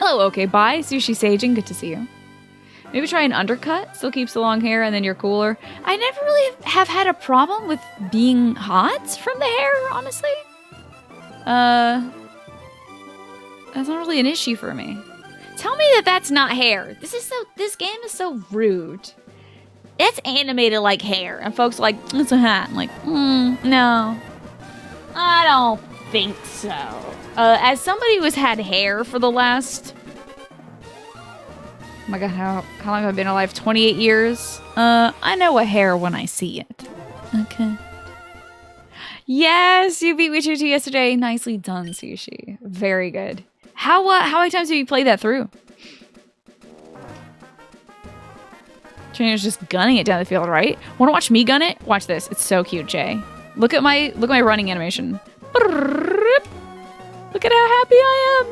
Hello, okay, bye. Sushi Sajin, good to see you. Maybe try an undercut. Still keeps the long hair and then you're cooler. I never really have had a problem with being hot from the hair, honestly. That's not really an issue for me. Tell me that that's not hair. This game is so rude. It's animated like hair. And folks are like, it's a hat. I'm like, no. I don't think so. As somebody who has had hair for the last... Oh my god, how long have I been alive? 28 years? I know a hair when I see it. Okay. Yes, you beat Witcher 2 yesterday. Nicely done, Sushi. Very good. How many times have you played that through? Trina's just gunning it down the field, right? Want to watch me gun it? Watch this. It's so cute, Jay. Look at my running animation. Look at how happy I am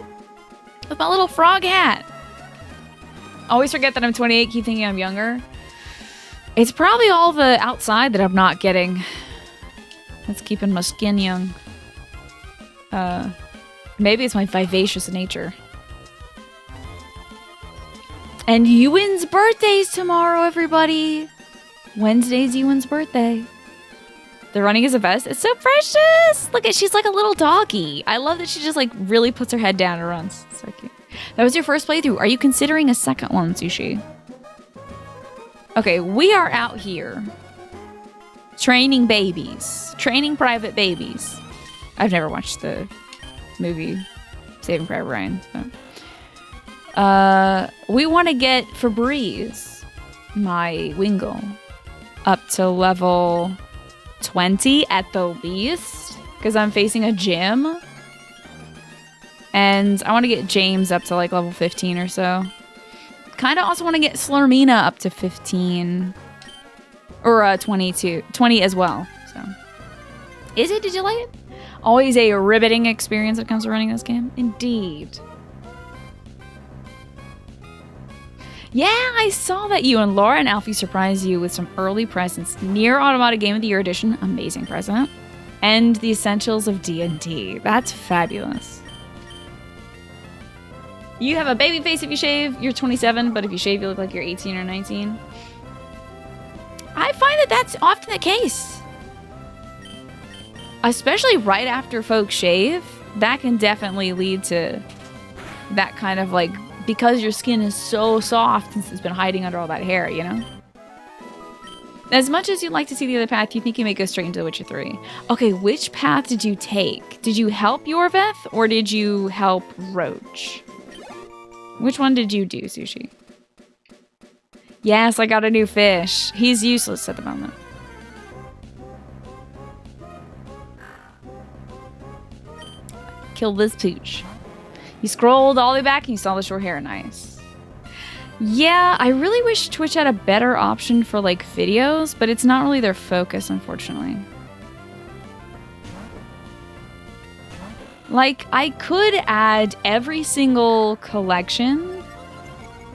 with my little frog hat. Always forget that I'm 28, keep thinking I'm younger. It's probably all the outside that I'm not getting. That's keeping my skin young. Maybe it's my vivacious nature. And Ewan's birthday's tomorrow, everybody. Wednesday's Ewan's birthday. The running is the best. It's so precious. Look at, she's like a little doggy. I love that she just like really puts her head down and runs. So cute. That was your first playthrough. Are you considering a second one, Sushi? Okay, we are out here training babies. Training private babies. I've never watched the movie Saving Private Ryan. So. We want to get Febreze, my Wingull, up to level 20 at the least, because I'm facing a gym. And I want to get James up to like level 15 or so. Kind of also want to get Slurmina up to 15. Or 20 as well. So, is it? Did you like it? Always a riveting experience when it comes to running this game. Indeed. Yeah, I saw that you and Laura and Alfie surprised you with some early presents. Near Automata Game of the Year edition. Amazing present. And the essentials of D&D. That's fabulous. You have a baby face if you shave. You're 27, but if you shave, you look like you're 18 or 19. I find that that's often the case. Especially right after folks shave. That can definitely lead to that kind of like, because your skin is so soft since it's been hiding under all that hair, you know? As much as you'd like to see the other path, you think you may go straight into The Witcher 3. Okay, which path did you take? Did you help Yorveth or did you help Roach? Which one did you do, Sushi? Yes, I got a new fish. He's useless at the moment. Kill this pooch. You scrolled all the way back and you saw the short hair. Nice. Yeah, I really wish Twitch had a better option for like videos, but it's not really their focus, unfortunately. Like, I could add every single collection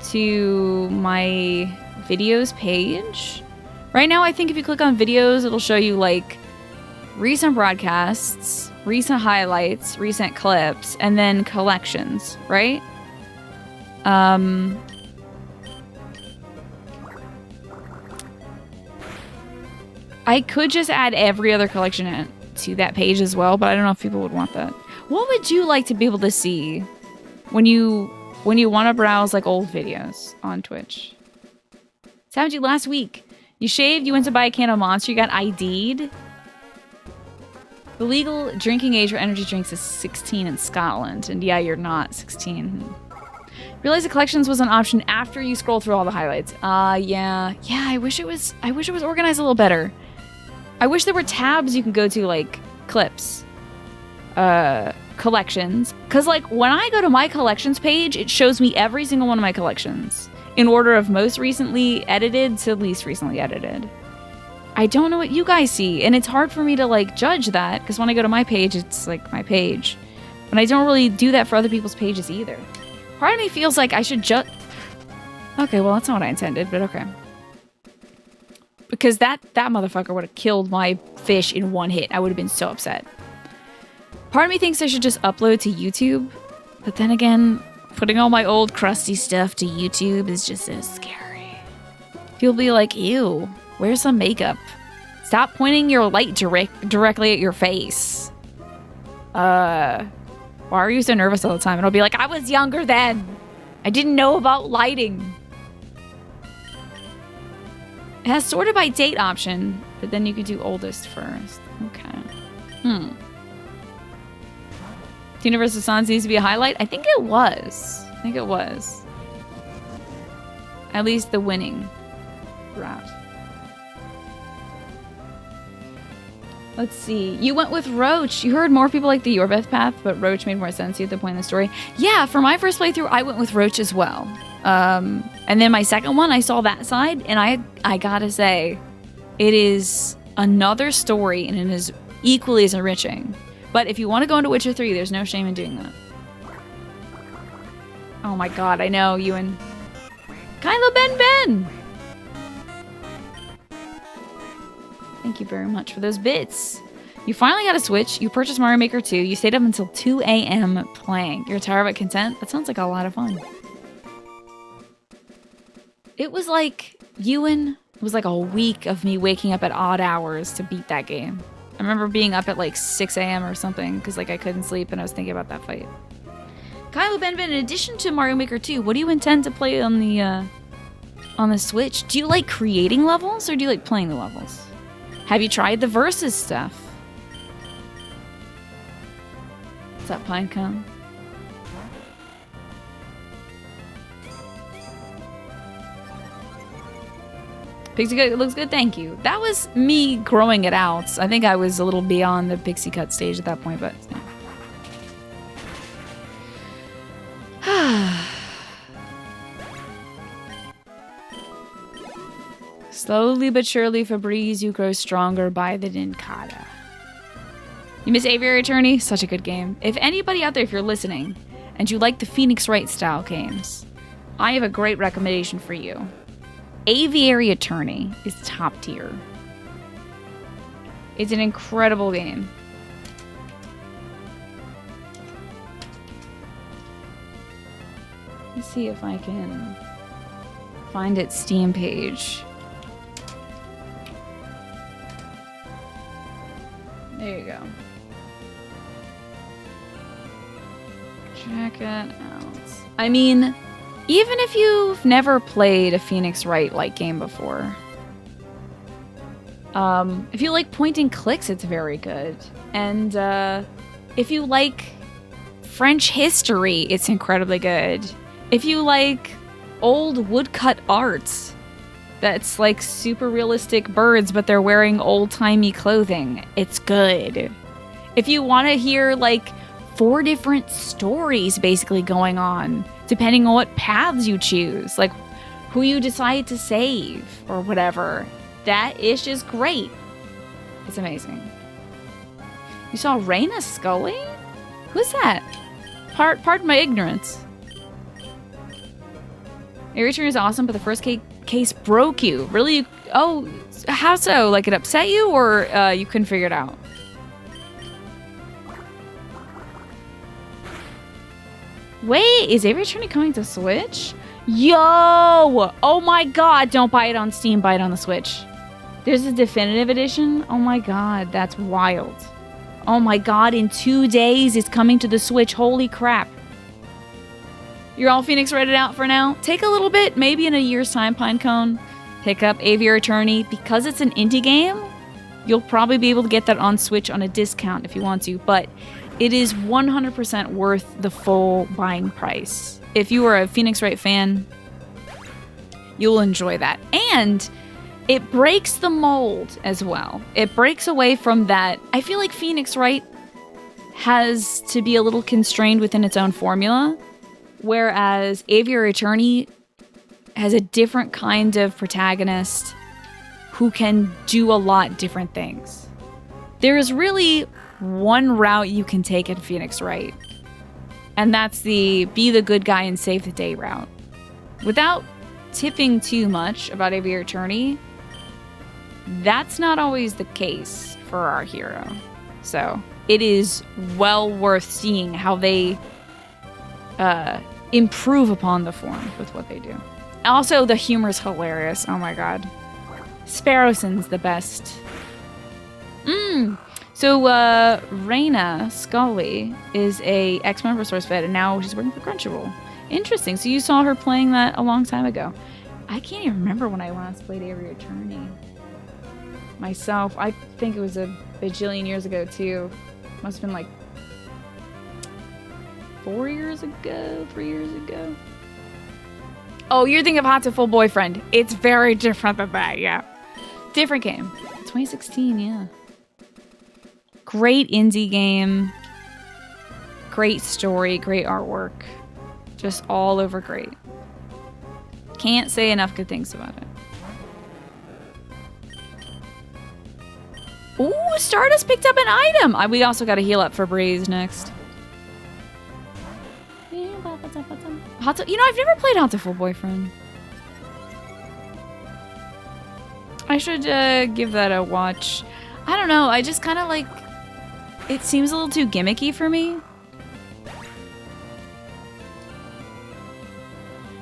to my videos page. Right now, I think if you click on videos, it'll show you like recent broadcasts, recent highlights, recent clips, and then collections, right? I could just add every other collection to that page as well, but I don't know if people would want that. What would you like to be able to see when you want to browse like old videos on Twitch? It's happened to you last week. You shaved, you went to buy a can of Monster, you got ID'd. The legal drinking age for energy drinks is 16 in Scotland, and yeah, you're not 16. Realize the collections was an option after you scroll through all the highlights. Yeah, I wish it was organized a little better. I wish there were tabs you can go to, like clips. Collections, because like when I go to my collections page, it shows me every single one of my collections in order of most recently edited to least recently edited. I don't know what you guys see, and it's hard for me to like judge that because when I go to my page, it's like my page, but I don't really do that for other people's pages either. Part of me feels like I should just... Okay, well that's not what I intended, but okay. Because that motherfucker would have killed my fish in one hit. I would have been so upset. Part of me thinks I should just upload to YouTube, but then again, Putting all my old crusty stuff to YouTube is just so scary. People be like, ew, wear some makeup. Stop pointing your light directly at your face. Why are you so nervous all the time? And I'll be like, I was younger then. I didn't know about lighting. It has sorted by date option, but then you can do oldest first. Okay. Universe of Sons needs to be a highlight? I think it was. At least the winning route. Let's see. You went with Roach. You heard more people like the Yorbeth path, but Roach made more sense to you at the point in the story. Yeah, for my first playthrough, I went with Roach as well. And then my second one, I saw that side, and I gotta say, it is another story, and it is equally as enriching. But if you want to go into Witcher 3, there's no shame in doing that. Oh my god, I know, you and Kylo Ben! Thank you very much for those bits. You finally got a Switch, you purchased Mario Maker 2, you stayed up until 2 a.m. playing. You're tired but content? That sounds like a lot of fun. It was like, it was like a week of me waking up at odd hours to beat that game. I remember being up at like 6 a.m. or something because like I couldn't sleep and I was thinking about that fight. Kylo Ben, in addition to Mario Maker 2, what do you intend to play on the Switch? Do you like creating levels or do you like playing the levels? Have you tried the Versus stuff? What's up, Pinecone? Pixie Cut looks good, thank you. That was me growing it out. I think I was a little beyond the Pixie Cut stage at that point, but... Yeah. Slowly but surely, Febreze, you grow stronger by the Ninkata. You miss Aviary Attorney? Such a good game. If anybody out there, if you're listening, and you like the Phoenix Wright style games, I have a great recommendation for you. Aviary Attorney is top tier. It's an incredible game. Let's see if I can find its Steam page. There you go. Check it out. I mean, even if you've never played a Phoenix Wright-like game before, if you like point and clicks, it's very good. And if you like French history, it's incredibly good. If you like old woodcut art, that's like super realistic birds, but they're wearing old-timey clothing, it's good. If you want to hear like 4 different stories basically going on, depending on what paths you choose, like who you decide to save or whatever, that ish is great. It's amazing. You saw Raina Scully? Who's that? Pardon my ignorance. Air Return is awesome, but the first case broke you. Really? Oh, how so? Like it upset you, or you couldn't figure it out? Wait, is Aviary Attorney coming to Switch? Yo! Oh my god, don't buy it on Steam, buy it on the Switch. There's a definitive edition? Oh my god, that's wild. Oh my god, in 2 days it's coming to the Switch. Holy crap. You're all Phoenix Wrighted out for now? Take a little bit, maybe in a year's time, Pinecone. Pick up Aviary Attorney. Because it's an indie game, you'll probably be able to get that on Switch on a discount if you want to, but it is 100% worth the full buying price. If you are a Phoenix Wright fan, you'll enjoy that. And it breaks the mold as well. It breaks away from that. I feel like Phoenix Wright has to be a little constrained within its own formula, whereas Aviary Attorney has a different kind of protagonist who can do a lot different things. There is really one route you can take in Phoenix Wright, and that's the be the good guy and save the day route. Without tipping too much about Aviary Attorney, that's not always the case for our hero. So it is well worth seeing how they improve upon the form with what they do. Also, the humor is hilarious. Oh my god. Sparrowson's the best. So, Raina Scully is a ex-member SourceFed, and now she's working for Crunchyroll. Interesting. So you saw her playing that a long time ago. I can't even remember when I last played Avery Attorney. Myself, I think it was a bajillion years ago, too. Must have been like 4 years ago, 3 years ago. Oh, you're thinking of Hot to Full Boyfriend. It's very different than that, yeah. Different game. 2016, yeah. Great indie game. Great story, great artwork. Just all over great. Can't say enough good things about it. Ooh, Stardust picked up an item! We also got to heal up for Breeze next. You know, I've never played Hot to Full Boyfriend. I should give that a watch. I don't know, I just kind of like... It seems a little too gimmicky for me.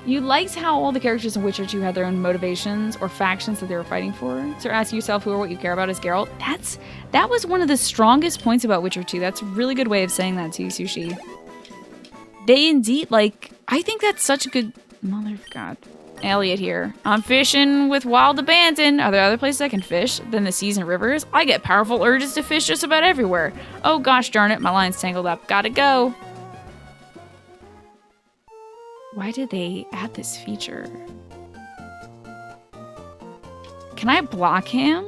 You liked how all the characters in Witcher 2 had their own motivations or factions that they were fighting for. So ask yourself who or what you care about as Geralt. That was one of the strongest points about Witcher 2. That's a really good way of saying that to you, Sushi. They indeed, like, I think that's such a good... Mother of God. Elliot here. I'm fishing with Wild Abandon. Are there other places I can fish than the seas and rivers? I get powerful urges to fish just about everywhere. Oh gosh darn it, my line's tangled up. Gotta go. Why did they add this feature? Can I block him?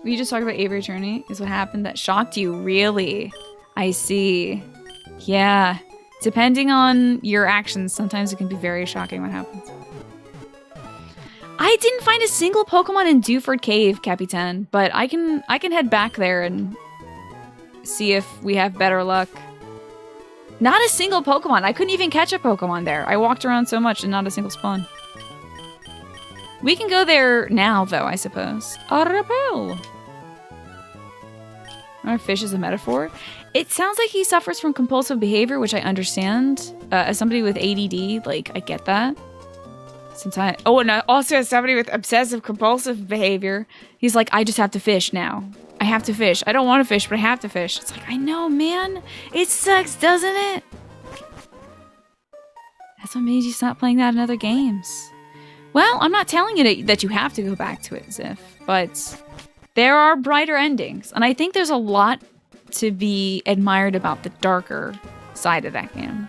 We just talked about Avery Attorney is what happened that shocked you. Really? I see. Yeah. Depending on your actions, sometimes it can be very shocking what happens. I didn't find a single Pokemon in Dewford Cave, Capitan, but I can head back there and see if we have better luck. Not a single Pokemon. I couldn't even catch a Pokemon there. I walked around so much and not a single spawn. We can go there now, though, I suppose. A repel. Our fish is a metaphor. It sounds like he suffers from compulsive behavior, which I understand. As somebody with ADD, like, I get that. Sometimes. Oh, and also as somebody with obsessive compulsive behavior, he's like, I just have to fish now. I have to fish. I don't want to fish, but I have to fish. It's like, I know, man. It sucks, doesn't it? That's what made you stop playing that in other games. Well, I'm not telling you that you have to go back to it, Ziff, but there are brighter endings. And I think there's a lot to be admired about the darker side of that game.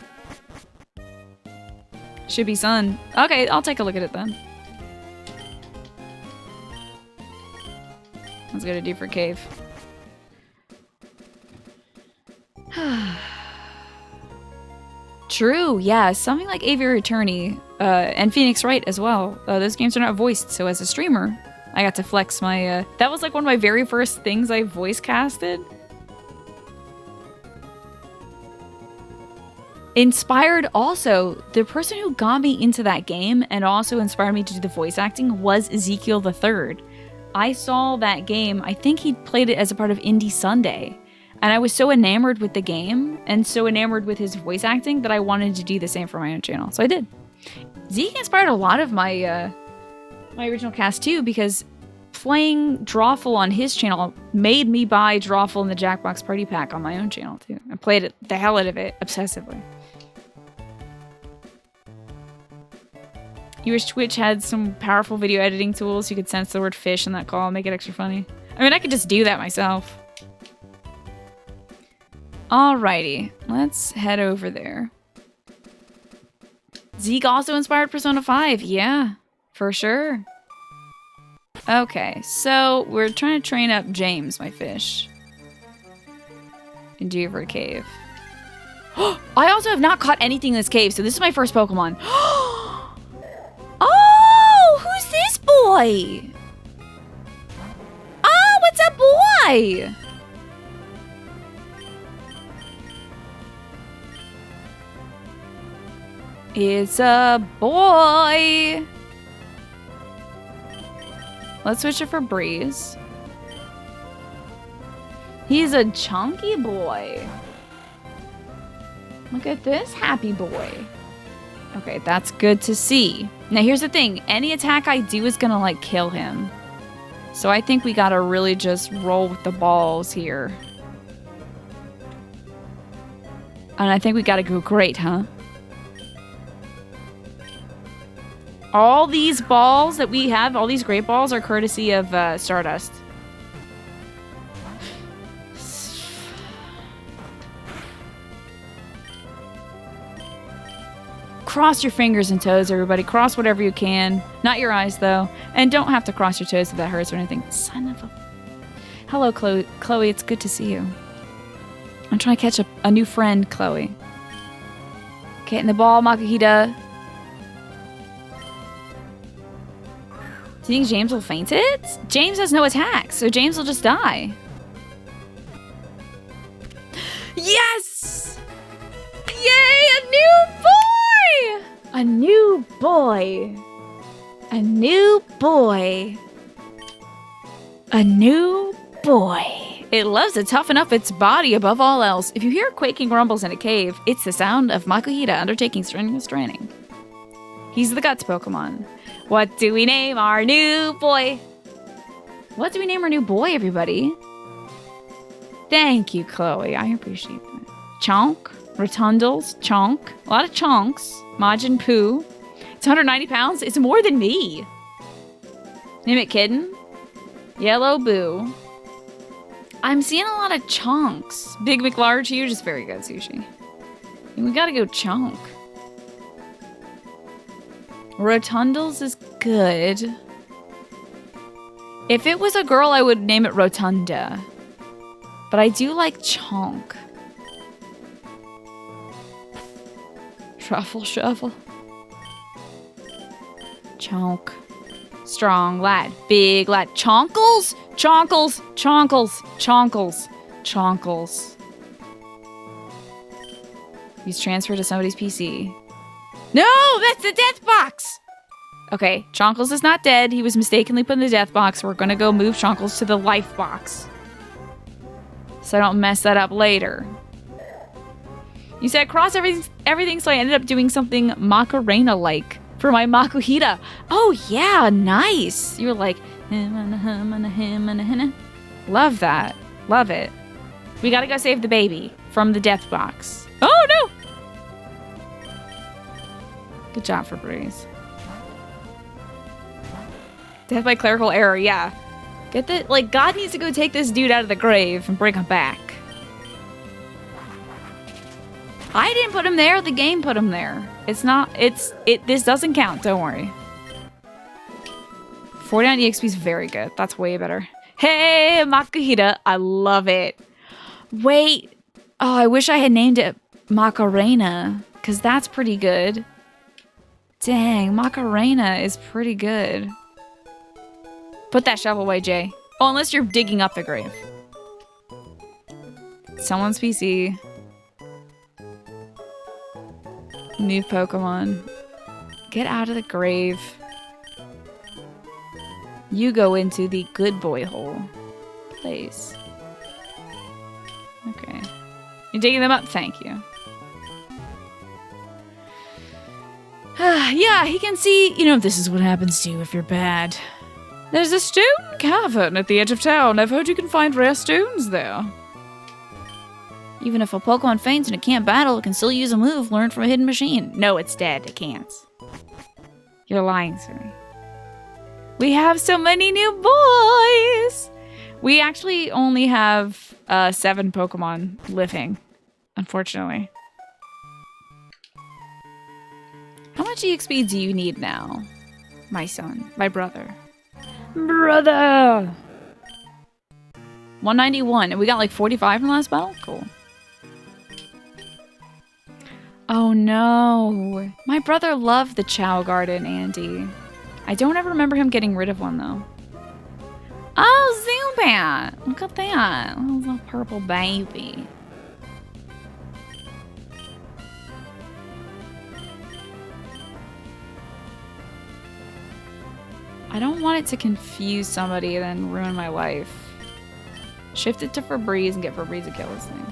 Should be sun. Okay, I'll take a look at it then. Let's go to Deeper Cave. True, yeah. Something like Avery Attorney and Phoenix Wright as well. Those games are not voiced, so as a streamer, I got to flex my... that was like one of my very first things I voice casted. Inspired also, the person who got me into that game and also inspired me to do the voice acting was Ezekiel the Third. I saw that game, I think he played it as a part of Indie Sunday, and I was so enamored with the game and so enamored with his voice acting that I wanted to do the same for my own channel, so I did. Zeke inspired a lot of my my original cast too, because playing Drawful on his channel made me buy Drawful in the Jackbox Party Pack on my own channel too. I played it the hell out of it obsessively. You wish Twitch had some powerful video editing tools. You could sense the word fish in that call and make it extra funny. I mean, I could just do that myself. Alrighty, let's head over there. Zeke also inspired Persona 5. Yeah, for sure. Okay, so we're trying to train up James, my fish, in Dewford Cave. I also have not caught anything in this cave, so this is my first Pokemon. Oh, who's this boy? Oh, what's up, boy? It's a boy. Let's switch it for Breeze. He's a chunky boy. Look at this happy boy. Okay, that's good to see. Now here's the thing. Any attack I do is gonna like kill him. So I think we gotta really just roll with the balls here. And I think we gotta go great, huh? All these balls that we have, all these great balls are courtesy of Stardust. Cross your fingers and toes, everybody. Cross whatever you can. Not your eyes, though. And don't have to cross your toes if that hurts or anything. Son of a... Hello, Chloe. Chloe, it's good to see you. I'm trying to catch a new friend, Chloe. Get in the ball, Makuhita. Do you think James will faint it? James has no attacks, so James will just die. Yes! Yay, a new boy! A new boy. A new boy. A new boy. It loves to toughen up its body above all else. If you hear quaking rumbles in a cave, it's the sound of Makuhita undertaking strenuous training. He's the Guts Pokemon. What do we name our new boy? What do we name our new boy, everybody? Thank you, Chloe. I appreciate that. Chonk, Rotundles, Chonk. A lot of chonks. Majin Poo. It's 190 pounds. It's more than me. Name it Kitten. Yellow Boo. I'm seeing a lot of chonks. Big McLarge, huge is very good, Sushi. And we gotta go chonk. Rotundles is good. If it was a girl, I would name it Rotunda. But I do like chonk. Truffle Shuffle. Chonk. Strong lad. Big lad. Chonkles? Chonkles. Chonkles. Chonkles. Chonkles. He's transferred to somebody's PC. No! That's the death box! Okay, Chonkles is not dead. He was mistakenly put in the death box. We're gonna go move Chonkles to the life box. So I don't mess that up later. You said cross everything, so I ended up doing something Macarena-like for my Makuhita. Oh yeah, nice. You were like, love that. Love it. We gotta go save the baby from the death box. Oh no! Good job, Febreze. Death by clerical error, yeah. Get the, like, God needs to go take this dude out of the grave and bring him back. I didn't put him there, the game put him there. It's not, this doesn't count, don't worry. 49 EXP is very good. That's way better. Hey, Makuhita, I love it. Wait, oh, I wish I had named it Macarena, because that's pretty good. Dang, Macarena is pretty good. Put that shovel away, Jay. Oh, unless you're digging up the grave. Someone's PC. New Pokemon. Get out of the grave. You go into the good boy hole. Place. Okay. You're digging them up? Thank you. Yeah, he can see, you know, this is what happens to you if you're bad. There's a stone cavern at the edge of town. I've heard you can find rare stones there. Even if a Pokemon faints and it can't battle, it can still use a move learned from a hidden machine. No, it's dead. It can't. You're lying to me. We have so many new boys! We actually only have 7 Pokemon living, unfortunately. How much EXP do you need now, my son, my brother? Brother! 191, and we got like 45 in the last battle? Cool. Oh no. My brother loved the Chow Garden, Andy. I don't ever remember him getting rid of one, though. Oh, Zubat! Look at that. Oh, little purple baby. I don't want it to confuse somebody and then ruin my life. Shift it to Febreze and get Febreze to kill this thing.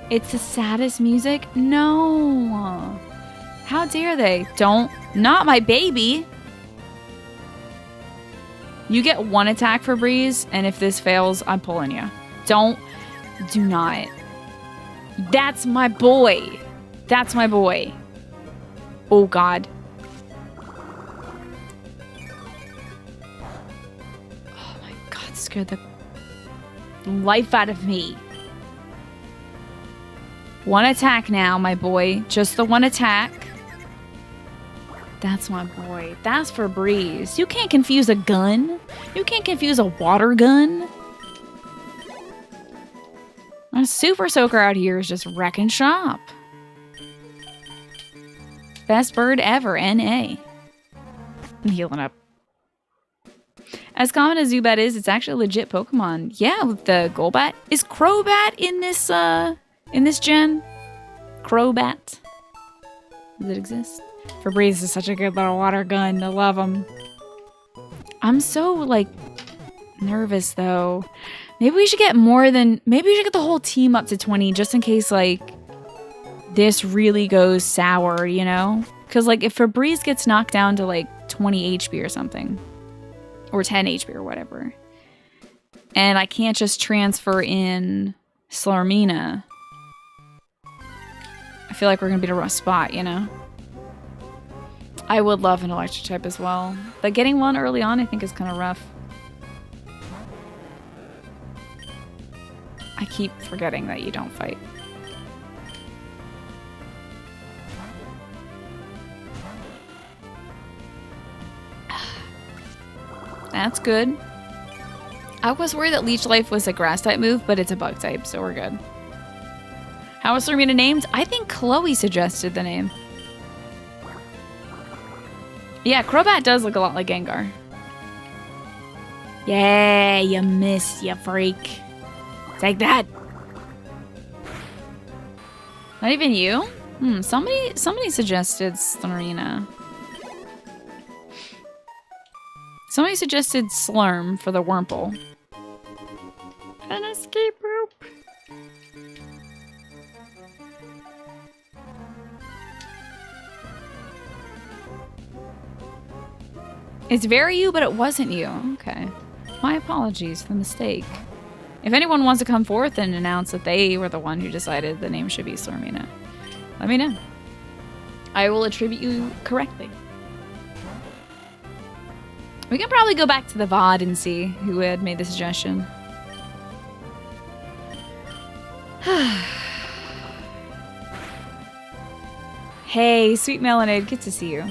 It's the saddest music? No. How dare they? Don't. Not my baby. You get one attack for Breeze, and if this fails, I'm pulling you. Don't. Do not. That's my boy. That's my boy. Oh, God. Oh, my God. Scared the life out of me. One attack now, my boy. Just the one attack. That's my boy. That's for Breeze. You can't confuse a gun. You can't confuse a water gun. A Super Soaker out here is just wrecking shop. Best bird ever, NA. I'm healing up. As common as Zubat is, it's actually a legit Pokemon. Yeah, with the Golbat. Is Crobat in this gen? Crobat. Does it exist? Febreze is such a good little water gun. I love him. I'm so, like, nervous, though. Maybe we should get more than... Maybe we should get the whole team up to 20 just in case, like, this really goes sour, you know? Because, like, if Febreze gets knocked down to, like, 20 HP or something, or 10 HP or whatever, and I can't just transfer in Slarmina, I feel like we're going to be in a rough spot, you know? I would love an electric type as well. But getting one early on, I think, is kind of rough. I keep forgetting that you don't fight. That's good. I was worried that Leech Life was a grass type move, but it's a bug type, so we're good. How was Serena named? I think Chloe suggested the name. Yeah, Crobat does look a lot like Gengar. Yeah, you missed, you freak. Take that. Not even you? Somebody suggested Serena. Somebody suggested Slurm for the Wurmple. An escape rope. It's very you, but it wasn't you. Okay. My apologies for the mistake. If anyone wants to come forth and announce that they were the one who decided the name should be Slurmina, let me know. I will attribute you correctly. We can probably go back to the VOD and see who had made the suggestion. Hey, Sweet Melanade, good to see you.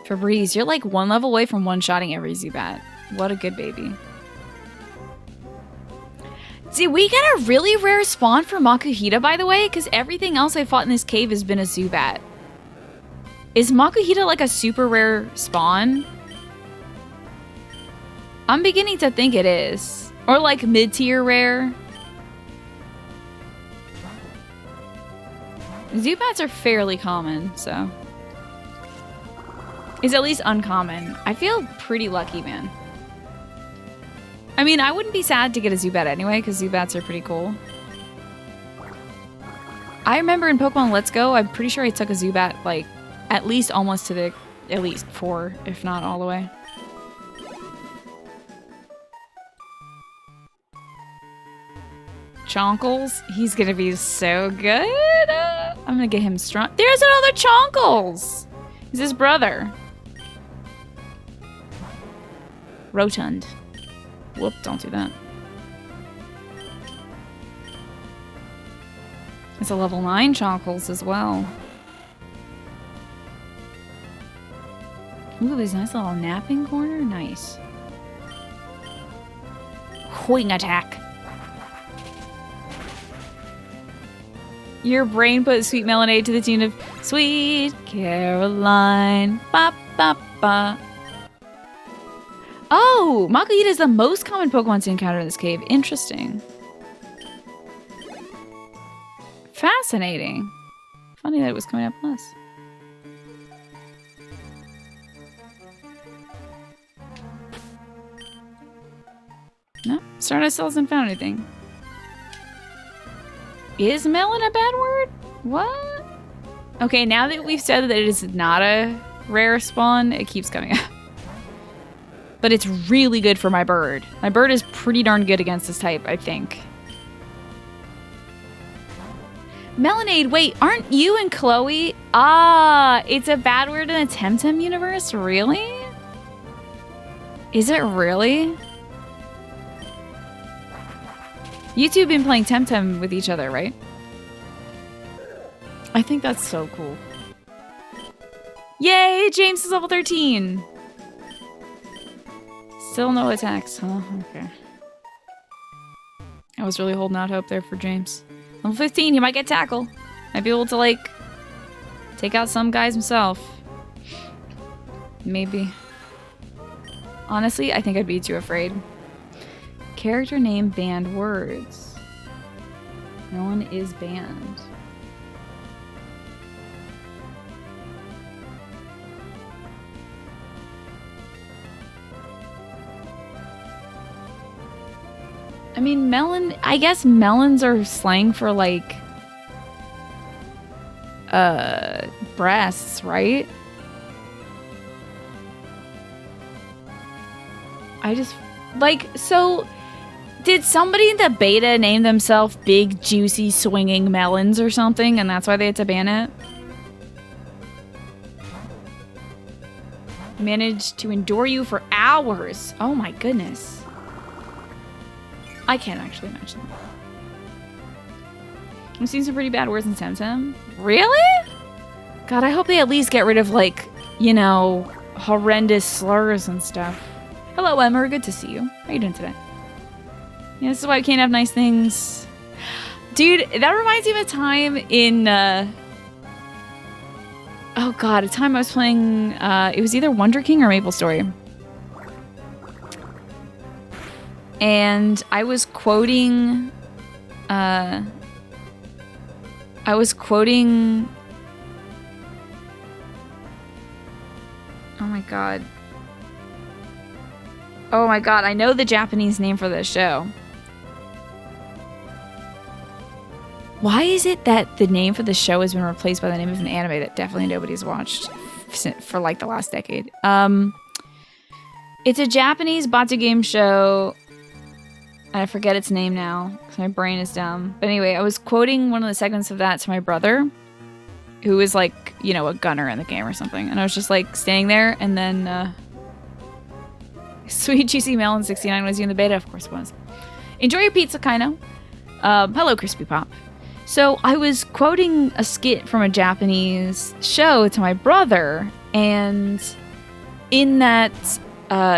Febreze, you're like one level away from one-shotting every Zubat. What a good baby. Did we get a really rare spawn for Makuhita, by the way? Because everything else I fought in this cave has been a Zubat. Is Makuhita like a super rare spawn? I'm beginning to think it is. Or like mid-tier rare. Zubats are fairly common, so... Is at least uncommon. I feel pretty lucky, man. I mean, I wouldn't be sad to get a Zubat anyway, because Zubats are pretty cool. I remember in Pokemon Let's Go, I'm pretty sure I took a Zubat, like, at least almost to the, at least 4, if not all the way. Chonkles, he's gonna be so good. I'm gonna get him strong. There's another Chonkles! He's his brother. Rotund. Whoop, don't do that. It's a level 9 Chonkles as well. Ooh, there's a nice little napping corner. Nice. Wing attack. Your brain put Sweet Melanade to the tune of Sweet Caroline. Ba ba ba. Oh, Makuhita is the most common Pokemon to encounter in this cave. Interesting. Fascinating. Funny that it was coming up less. No, Stardust still hasn't found anything. Is melon a bad word? What? Okay, now that we've said that it is not a rare spawn, it keeps coming up. But it's really good for my bird. My bird is pretty darn good against this type, I think. Melonade, wait, aren't you and Chloe? Ah, it's a bad word in the Temtem universe? Really? Is it really? You two have been playing Temtem with each other, right? I think that's so cool. Yay, James is level 13. Still no attacks, huh? Okay. I was really holding out hope there for James. Level 15, he might get tackle. Might be able to, like, take out some guys himself. Maybe. Honestly, I think I'd be too afraid. Character name banned words. No one is banned. I mean, melon, I guess melons are slang for, like, breasts, right? I just, like, so, did somebody in the beta name themselves Big Juicy Swinging Melons or something, and that's why they had to ban it? Managed to endure you for hours. Oh my goodness. I can't actually imagine that. I'm seeing some pretty bad words in Temtem. Really? God, I hope they at least get rid of, like, you know, horrendous slurs and stuff. Hello, Emma. Good to see you. How are you doing today? Yeah, this is why we can't have nice things. Dude, that reminds me of a time in, oh god, a time I was playing, it was either Wonder King or Maple Story. And I was quoting, oh my god. Oh my god, I know the Japanese name for this show. Why is it that the name for the show has been replaced by the name of an anime that definitely nobody's watched for like the last decade? It's a Japanese Batu game show. I forget its name now because my brain is dumb. But anyway, I was quoting one of the segments of that to my brother, who is like, you know, a gunner in the game or something. And I was just like staying there, and then Sweet Juicy Melon 69 was you in the beta? Of course it was. Enjoy your pizza, Kaino. Hello, Crispy Pop. So I was quoting a skit from a Japanese show to my brother, and in that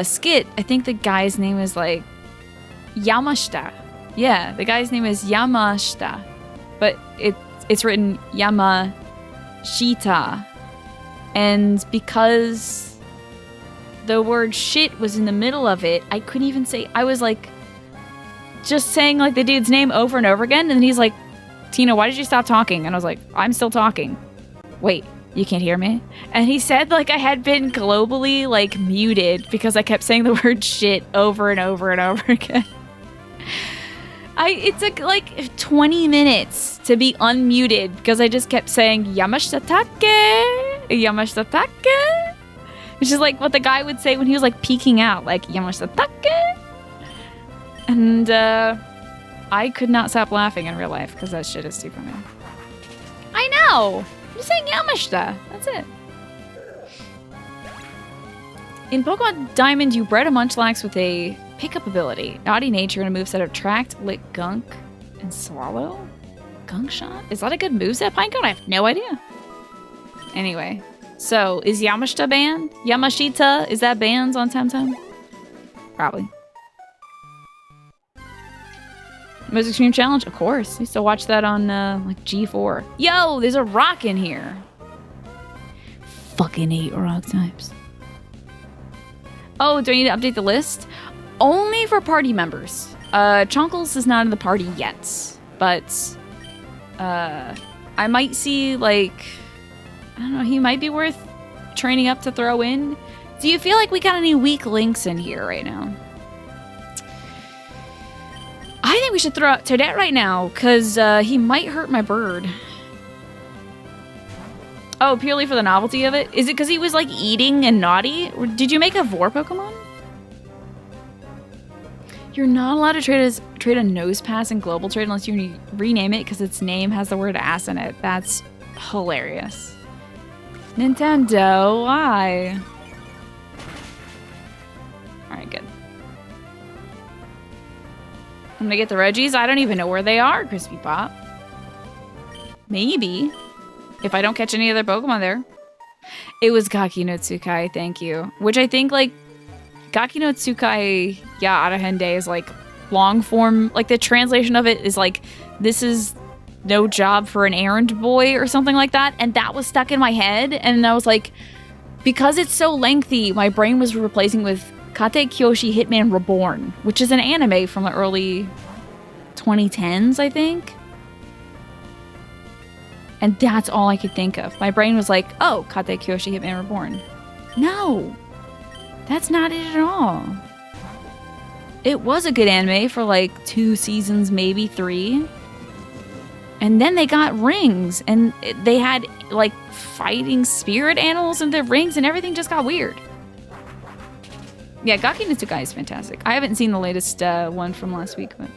skit, I think the guy's name is like Yamashita. Yeah, the guy's name is Yamashita, but it's written Yamashita. And because the word shit was in the middle of it, I couldn't even say, I was like just saying like the dude's name over and over again, and then he's like, Tina, why did you stop talking? And I was like, I'm still talking. Wait, you can't hear me? And he said like I had been globally like muted because I kept saying the word shit over and over and over again. It took like 20 minutes to be unmuted because I just kept saying Yamashitake, Yamashitake, which is like what the guy would say when he was like peeking out, like Yamashitake. And I could not stop laughing in real life because that shit is too funny. I know! I'm just saying Yamashita. That's it. In Pokemon Diamond, you bred a Munchlax with a pickup ability, naughty nature, and a moveset of Tract, Lick, Gunk, and Swallow? Gunk Shot? Is that a good moveset, Pinecone? I have no idea. Anyway, so is Yamashita banned? Yamashita, is that banned on Temtem? Probably. Most Extreme Challenge? Of course. I used to watch that on, like, G4. Yo, there's a rock in here. Fucking hate rock types. Oh, do I need to update the list? Only for party members. Chunkles is not in the party yet. But, I might see, like, I don't know, he might be worth training up to throw in. Do you feel like we got any weak links in here right now? I think we should throw out Toadette right now, because he might hurt my bird. Oh, purely for the novelty of it? Is it because he was, like, eating and naughty? Or did you make a Vor Pokemon? You're not allowed to trade a Nose Pass in Global Trade unless you rename it because its name has the word ass in it. That's hilarious. Nintendo, why? Alright, good. I'm gonna get the Reggies. I don't even know where they are, Crispy Pop. Maybe. If I don't catch any other Pokemon there. It was Gaki no Tsukai, thank you. Which I think, like, Gaki no Tsukai Ya Arahende is, like, long form. Like, the translation of it is, like, this is no job for an errand boy or something like that. And that was stuck in my head. And I was like, because it's so lengthy, my brain was replacing with Kate Kyoshi Hitman Reborn, which is an anime from the early 2010s, I think. And that's all I could think of. My brain was like, oh, Kate Kyoshi Hitman Reborn. No, that's not it at all. It was a good anime for like 2 seasons, maybe 3. And then they got rings, and they had like fighting spirit animals in their rings, and everything just got weird. Yeah, Gaki no Tsukai is fantastic. I haven't seen the latest one from last week, but...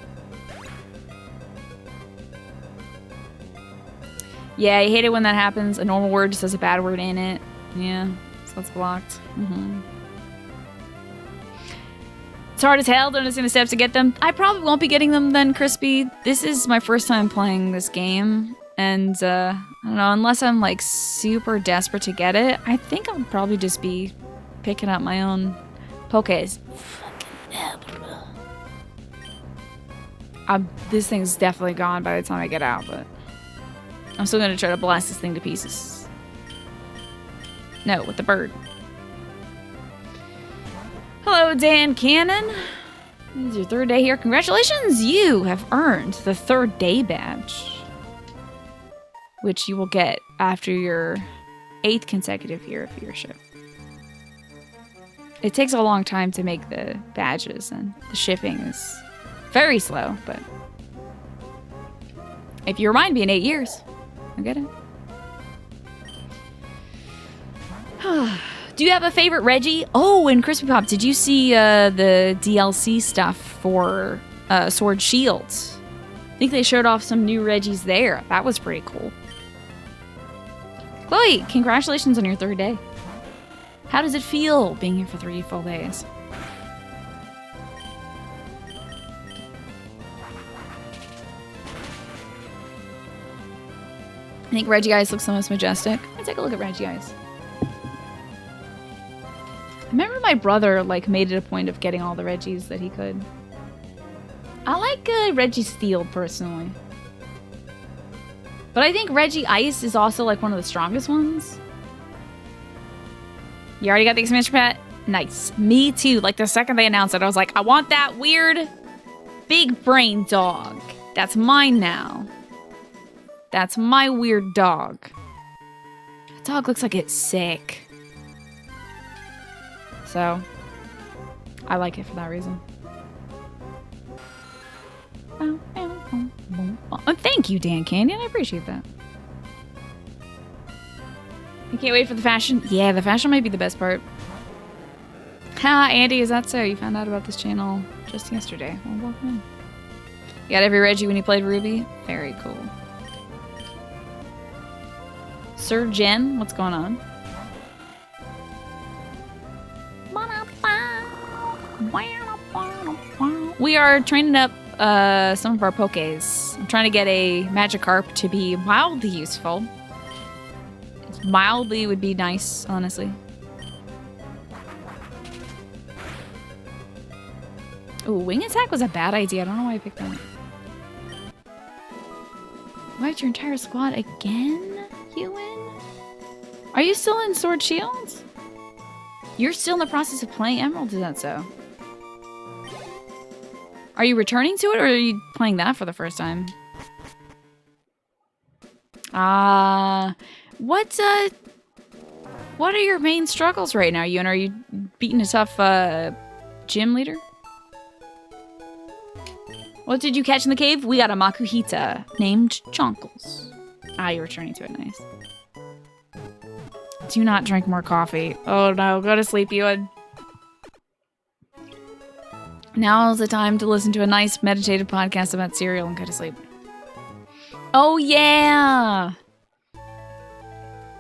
Yeah, I hate it when that happens. A normal word just has a bad word in it. Yeah, so that's blocked. It's hard as hell. Don't understand the steps to get them. I probably won't be getting them then, Crispy. This is my first time playing this game. And, I don't know, unless I'm, like, super desperate to get it, I think I'll probably just be picking up my own Pokés. This thing's definitely gone by the time I get out, but... I'm still gonna try to blast this thing to pieces. No, with the bird. Hello, Dan Cannon. This is your 3rd day here. Congratulations! You have earned the 3rd day badge, which you will get after your 8th consecutive year of viewership. It takes a long time to make the badges, and the shipping is very slow, but if you remind me in 8 years, I'll get it. Do you have a favorite Reggie? Oh, and Crispy Pop, did you see the DLC stuff for Sword Shield? I think they showed off some new Reggies there. That was pretty cool. Chloe, congratulations on your 3rd day. How does it feel being here for 3 full days? I think Reggie-Eyes looks the most majestic. Let's take a look at Reggie-Eyes. I remember my brother, like, made it a point of getting all the Reggies that he could. I like Reggie Steel, personally. But I think Reggie Ice is also, like, one of the strongest ones. You already got the expansion pack? Nice. Me too. Like, the second they announced it, I was like, I want that weird big brain dog. That's mine now. That's my weird dog. That dog looks like it's sick. So, I like it for that reason. Oh, thank you, Dan Canyon. I appreciate that. I can't wait for the fashion. Yeah, the fashion might be the best part. Ha, Andy, is that so? You found out about this channel just yesterday. Well, welcome in. You got every Reggie when you played Ruby? Very cool. Sir Jen, what's going on? We are training up some of our Pokés. I'm trying to get a Magikarp to be mildly useful. Mildly would be nice, honestly. Ooh, Wing Attack was a bad idea. I don't know why I picked that. Wiped your entire squad again, Ewan? Are you still in Sword Shield? You're still in the process of playing Emerald, is that so? Are you returning to it, or are you playing that for the first time? What are your main struggles right now, Ewan? Are you beating a tough gym leader? What did you catch in the cave? We got a Makuhita named Chonkles. Ah, you're turning to it. Nice. Do not drink more coffee. Oh no, go to sleep, Ewan. Now is the time to listen to a nice meditative podcast about cereal and go to sleep. Oh yeah!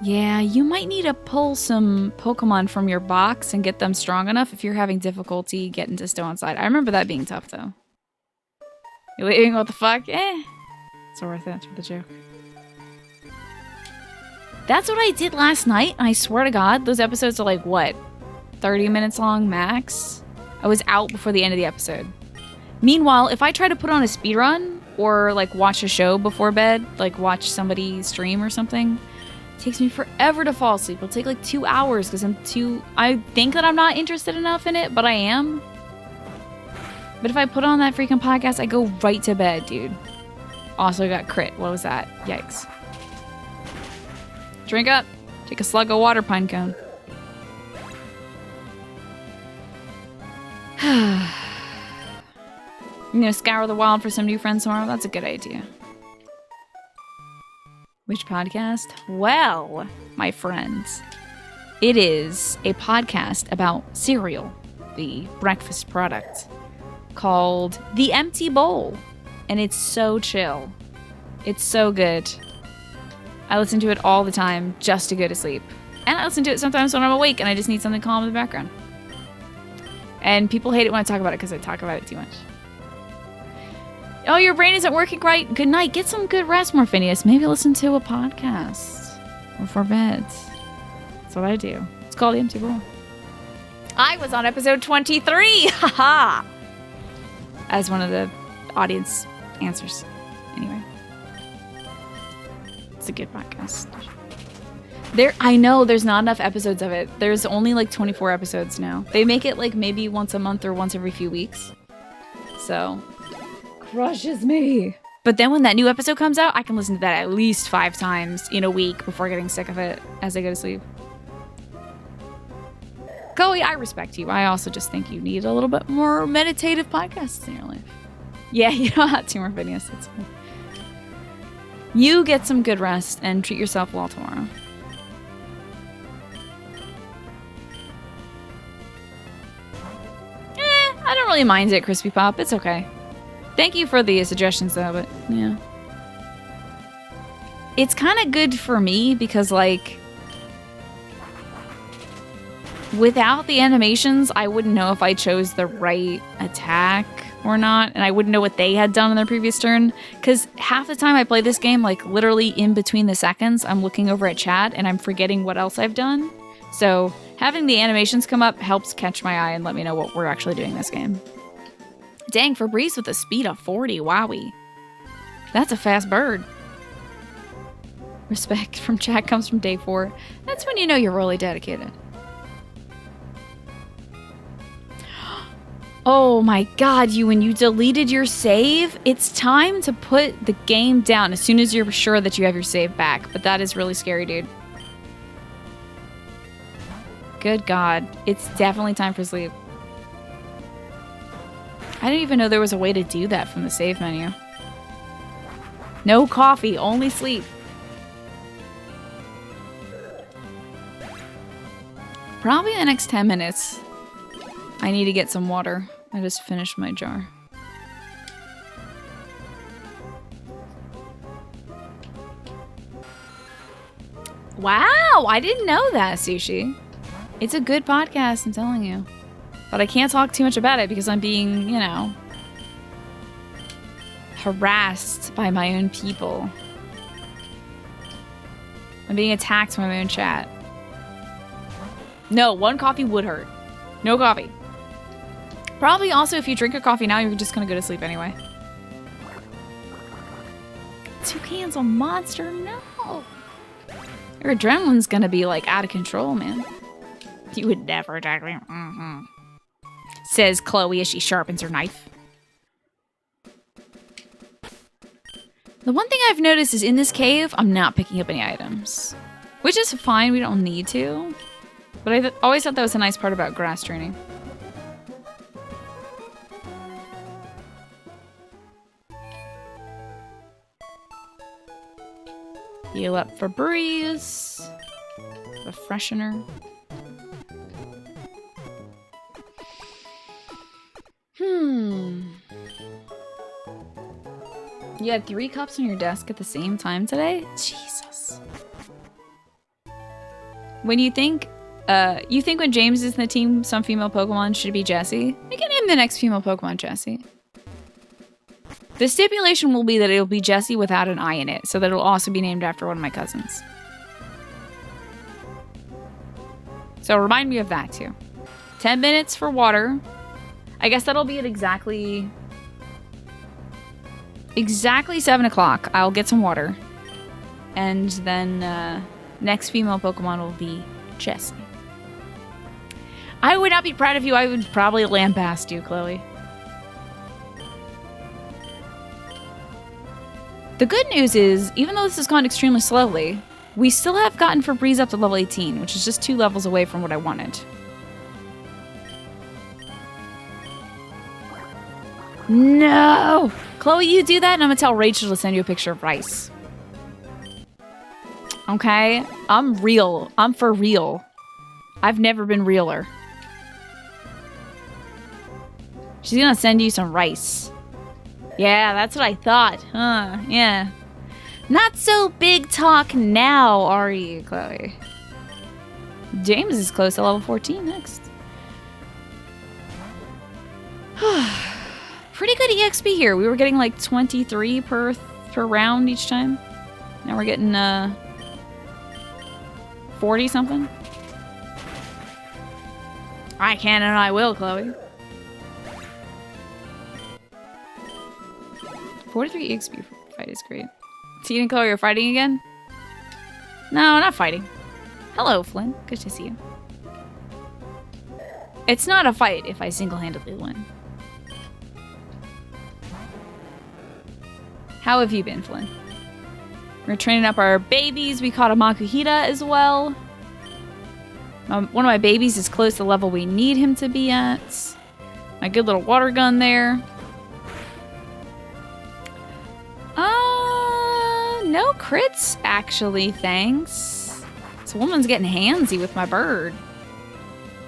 Yeah, you might need to pull some Pokemon from your box and get them strong enough if you're having difficulty getting to stay inside. I remember that being tough though. You're leaving? What the fuck? It's worth it for the joke. That's what I did last night. I swear to God, those episodes are like, what? 30 minutes long max? I was out before the end of the episode. Meanwhile, if I try to put on a speedrun or like watch a show before bed, like watch somebody stream or something, it takes me forever to fall asleep. It'll take like 2 hours because I think that I'm not interested enough in it, but I am. But if I put on that freaking podcast, I go right to bed, dude. Also, I got crit. What was that? Yikes. Drink up. Take a slug of water, pine cone. Scour the wild for some new friends tomorrow. That's a good idea. Which podcast? Well, my friends, it is a podcast about cereal, the breakfast product, called The Empty Bowl. And it's so chill. It's so good. I listen to it all the time just to go to sleep. And I listen to it sometimes when I'm awake and I just need something calm in the background. And people hate it when I talk about it because I talk about it too much. Oh, your brain isn't working right? Good night. Get some good rest, Morphinius. Maybe listen to a podcast before bed. That's what I do. It's called The Empty Bowl. I was on episode 23. Haha. As one of the audience answers. Anyway. It's a good podcast. I know there's not enough episodes of it. There's only like 24 episodes now. They make it like maybe once a month or once every few weeks. So, crushes me. But then when that new episode comes out, I can listen to that at least 5 times in a week before getting sick of it as I go to sleep. Chloe, I respect you. I also just think you need a little bit more meditative podcasts in your life. Yeah, you don't have to more videos. That's fine. You get some good rest and treat yourself well tomorrow. I don't really mind it, Crispy Pop. It's okay. Thank you for the suggestions, though, but yeah. It's kind of good for me because, like, without the animations, I wouldn't know if I chose the right attack or not, and I wouldn't know what they had done in their previous turn, because half the time I play this game, like, literally in between the seconds, I'm looking over at chat, and I'm forgetting what else I've done. So having the animations come up helps catch my eye and let me know what we're actually doing this game. Dang, Fabrice with a speed of 40, wowie. That's a fast bird. Respect from chat comes from day 4. That's when you know you're really dedicated. Oh my god, when you deleted your save, it's time to put the game down as soon as you're sure that you have your save back. But that is really scary, dude. Good god. It's definitely time for sleep. I didn't even know there was a way to do that from the save menu. No coffee, only sleep. Probably in the next 10 minutes. I need to get some water. I just finished my jar. Wow, I didn't know that, Sushi. It's a good podcast, I'm telling you. But I can't talk too much about it because I'm being, you know, harassed by my own people. I'm being attacked by my own chat. No, 1 coffee would hurt. No coffee. Probably also if you drink a coffee now, you're just gonna go to sleep anyway. Toucan's a monster? No. Your adrenaline's gonna be like out of control, man. You would never attack me. Mm-hmm. Says Chloe as she sharpens her knife. The one thing I've noticed is in this cave, I'm not picking up any items. Which is fine, we don't need to. But I always thought that was a nice part about grass training. Heal up for Breeze. The freshener. You had 3 cups on your desk at the same time today? Jesus. When you think when James is in the team, some female Pokemon should be Jessie? We can name the next female Pokemon Jessie. The stipulation will be that it'll be Jessie without an I in it, so that it'll also be named after one of my cousins. So remind me of that too. 10 minutes for water. I guess that'll be at exactly 7 o'clock. I'll get some water. And then next female Pokemon will be Jessie. I would not be proud of you. I would probably lambaste you, Chloe. The good news is, even though this has gone extremely slowly, we still have gotten Febreze up to level 18, which is just 2 levels away from what I wanted. No! Chloe, you do that and I'm gonna tell Rachel to send you a picture of rice. Okay? I'm real. I'm for real. I've never been realer. She's gonna send you some rice. Yeah, that's what I thought. Yeah. Not so big talk now, are you, Chloe? James is close to level 14 next. Pretty good EXP here. We were getting like 23 per round each time. Now we're getting 40 something. I can and I will, Chloe. 43 EXP fight is great. Teen and Chloe are fighting again? No, not fighting. Hello, Flynn. Good to see you. It's not a fight if I single-handedly win. How have you been, Flynn? We're training up our babies. We caught a Makuhita as well. One of my babies is close to the level we need him to be at. My good little water gun there. No crits, actually, thanks. This woman's getting handsy with my bird.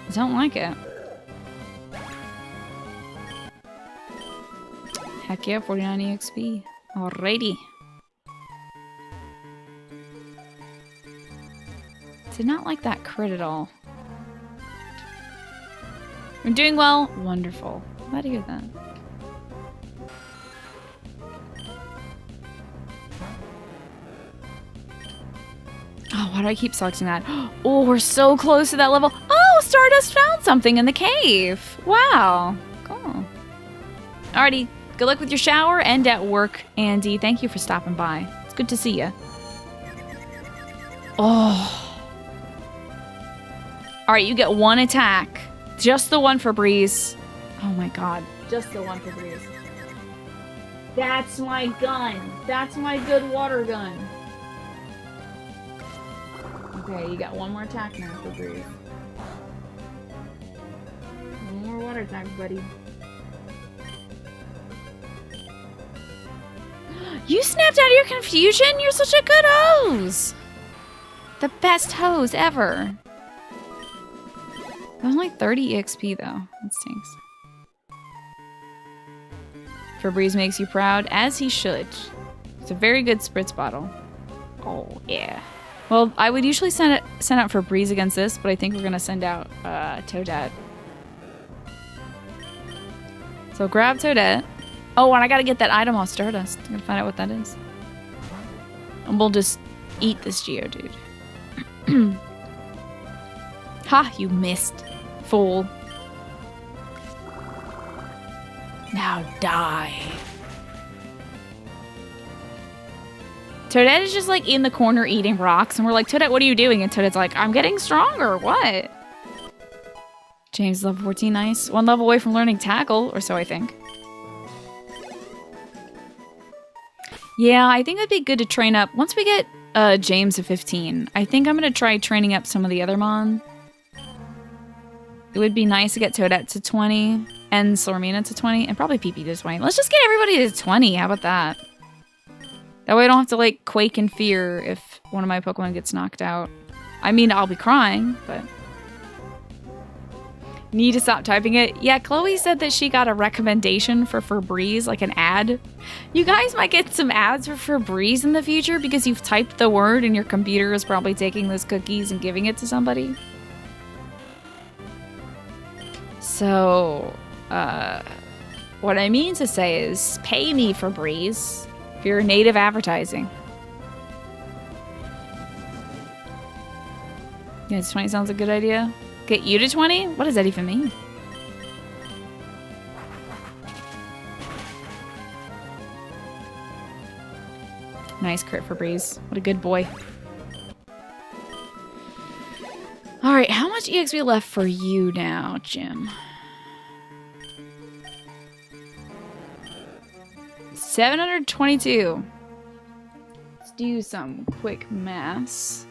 I don't like it. Heck yeah, 49 EXP. Alrighty. Did not like that crit at all. We're doing well. Wonderful. Glad to hear that. Oh, why do I keep selecting that? Oh, we're so close to that level. Oh, Stardust found something in the cave. Wow. Cool. Alrighty. Good luck with your shower and at work, Andy. Thank you for stopping by. It's good to see you. Oh. Alright, you get 1 attack. Just the one for Breeze. Oh my god. Just the one for Breeze. That's my gun. That's my good water gun. Okay, you got 1 more attack now for Breeze. 1 more water attack, buddy. You snapped out of your confusion? You're such a good hose! The best hose ever. Only 30 EXP though. That stinks. Febreze makes you proud, as he should. It's a very good spritz bottle. Oh, yeah. Well, I would usually send out Febreze against this, but I think we're gonna send out Toadette. So grab Toadette. Oh, and I gotta get that item off Stardust. I'm gonna find out what that is. And we'll just eat this Geodude. Ha, you missed. Fool. Now die. Toadette is just like in the corner eating rocks, and we're like, Toadette, what are you doing? And Toadette's like, I'm getting stronger. What? James, level 14, nice. 1 level away from learning Tackle, or so I think. Yeah, I think it'd be good to train up. Once we get James to 15, I think I'm going to try training up some of the other Mon. It would be nice to get Toadette to 20, and Sormina to 20, and probably PP to 20. Let's just get everybody to 20. How about that? That way I don't have to like quake in fear if one of my Pokemon gets knocked out. I mean, I'll be crying, but... Need to stop typing it. Yeah, Chloe said that she got a recommendation for Febreze, like an ad. You guys might get some ads for Febreze in the future because you've typed the word and your computer is probably taking those cookies and giving it to somebody. So, what I mean to say is pay me Febreze for your native advertising. Yeah, 20 sounds a good idea. Get you to 20? What does that even mean? Nice crit for Breeze. What a good boy. Alright, how much EXP left for you now, Jim? 722. Let's do some quick maths.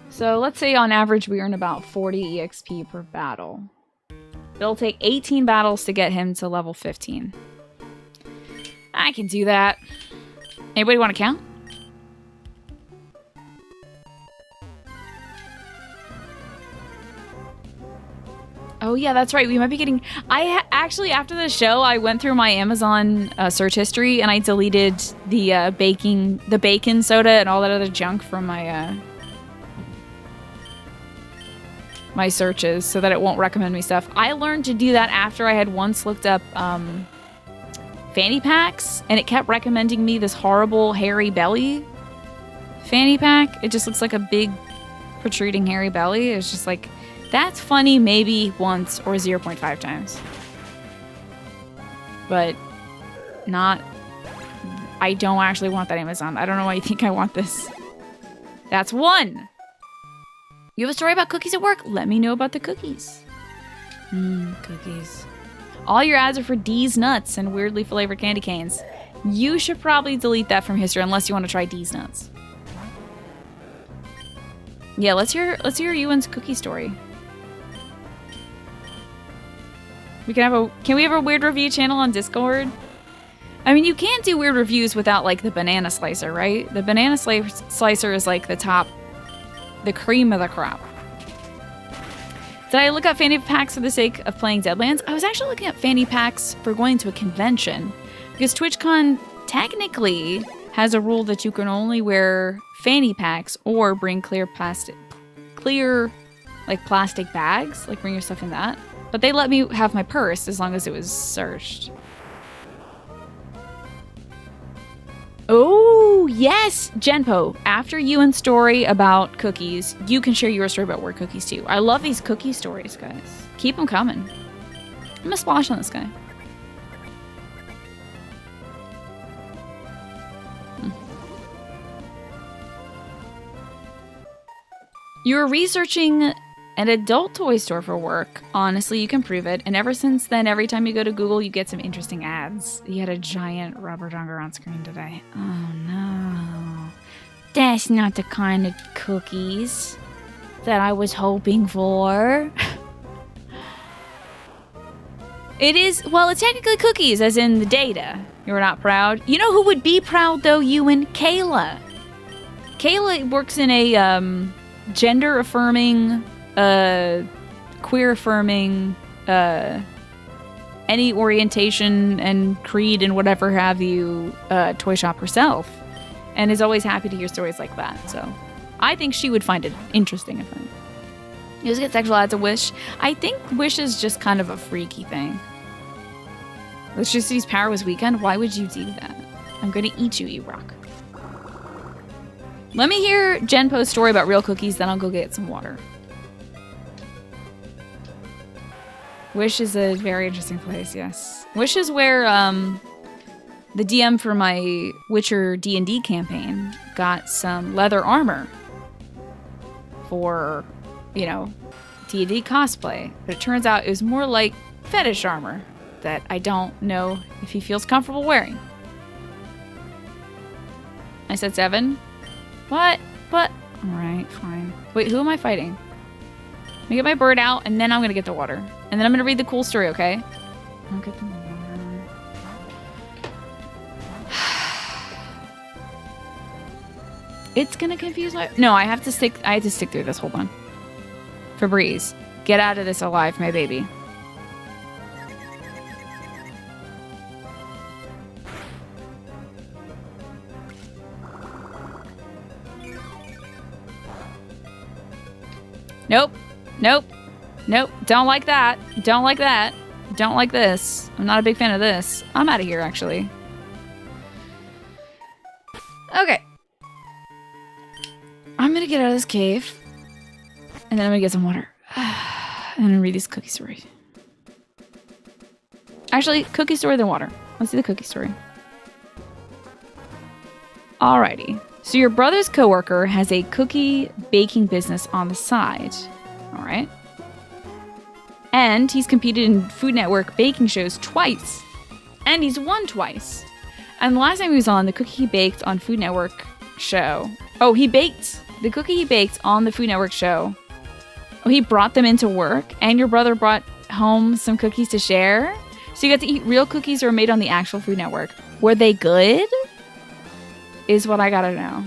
So let's say on average we earn about 40 EXP per battle. It'll take 18 battles to get him to level 15. I can do that. Anybody want to count? Oh yeah, that's right. We might be getting... actually, after the show, I went through my Amazon search history and I deleted the bacon soda and all that other junk from my... my searches so that it won't recommend me stuff. I learned to do that after I had once looked up fanny packs and it kept recommending me this horrible hairy belly fanny pack. It just looks like a big protruding hairy belly. It's just like, that's funny maybe once or 0.5 times. But not... I don't actually want that Amazon. I don't know why you think I want this. That's one! You have a story about cookies at work? Let me know about the cookies. Cookies. All your ads are for D's Nuts and weirdly flavored candy canes. You should probably delete that from history unless you want to try D's Nuts. Yeah, let's hear Ewan's cookie story. Can we have a weird review channel on Discord? I mean, you can't do weird reviews without like the banana slicer, right? The banana slicer is like the cream of the crop. Did I look up fanny packs for the sake of playing Deadlands? I was actually looking at fanny packs for going to a convention because TwitchCon technically has a rule that you can only wear fanny packs or bring clear plastic bags, like bring your stuff in that. But they let me have my purse as long as it was searched. Oh, yes! Genpo, after Ewan's story about cookies, you can share your story about word cookies too. I love these cookie stories, guys. Keep them coming. I'm gonna splash on this guy. You were researching an adult toy store for work. Honestly, you can prove it. And ever since then, every time you go to Google, you get some interesting ads. You had a giant rubber dunger on screen today. Oh no. That's not the kind of cookies that I was hoping for. It is, well, it's technically cookies, as in the data. You're not proud? You know who would be proud, though, Ewan? Kayla. Kayla works in a gender-affirming... queer-affirming, any orientation and creed and whatever have you, toy shop herself. And is always happy to hear stories like that, so. I think she would find it interesting if I... You just get sexual ads of Wish. I think Wish is just kind of a freaky thing. Electricity's power was weekend? Why would you do that? I'm gonna eat you, E-Rock. Let me hear Genpo's story about real cookies, then I'll go get some water. Wish is a very interesting place, yes. Wish is where the DM for my Witcher D&D campaign got some leather armor for, you know, D&D cosplay. But it turns out it was more like fetish armor that I don't know if he feels comfortable wearing. I said 7? What? But, alright, fine. Wait, who am I fighting? Let me get my bird out, and then I'm gonna get the water. And then I'm gonna read the cool story, okay? I'll get the water. It's gonna confuse my... No, I have to stick through this. Hold on. Febreze, get out of this alive, my baby. Nope. Nope. Nope. Don't like that. Don't like that. Don't like this. I'm not a big fan of this. I'm out of here, actually. Okay. I'm gonna get out of this cave. And then I'm gonna get some water. And I'm gonna read these cookie stories. Actually, cookie story then water. Let's see the cookie story. Alrighty. So your brother's coworker has a cookie baking business on the side. Alright. And he's competed in Food Network baking shows twice. And he's won twice. And the last time he was on, the cookie he baked on Food Network show. Oh, he baked the cookie he baked on the Food Network show. Oh, he brought them into work. And your brother brought home some cookies to share. So you got to eat real cookies that were made on the actual Food Network. Were they good? Is what I gotta know.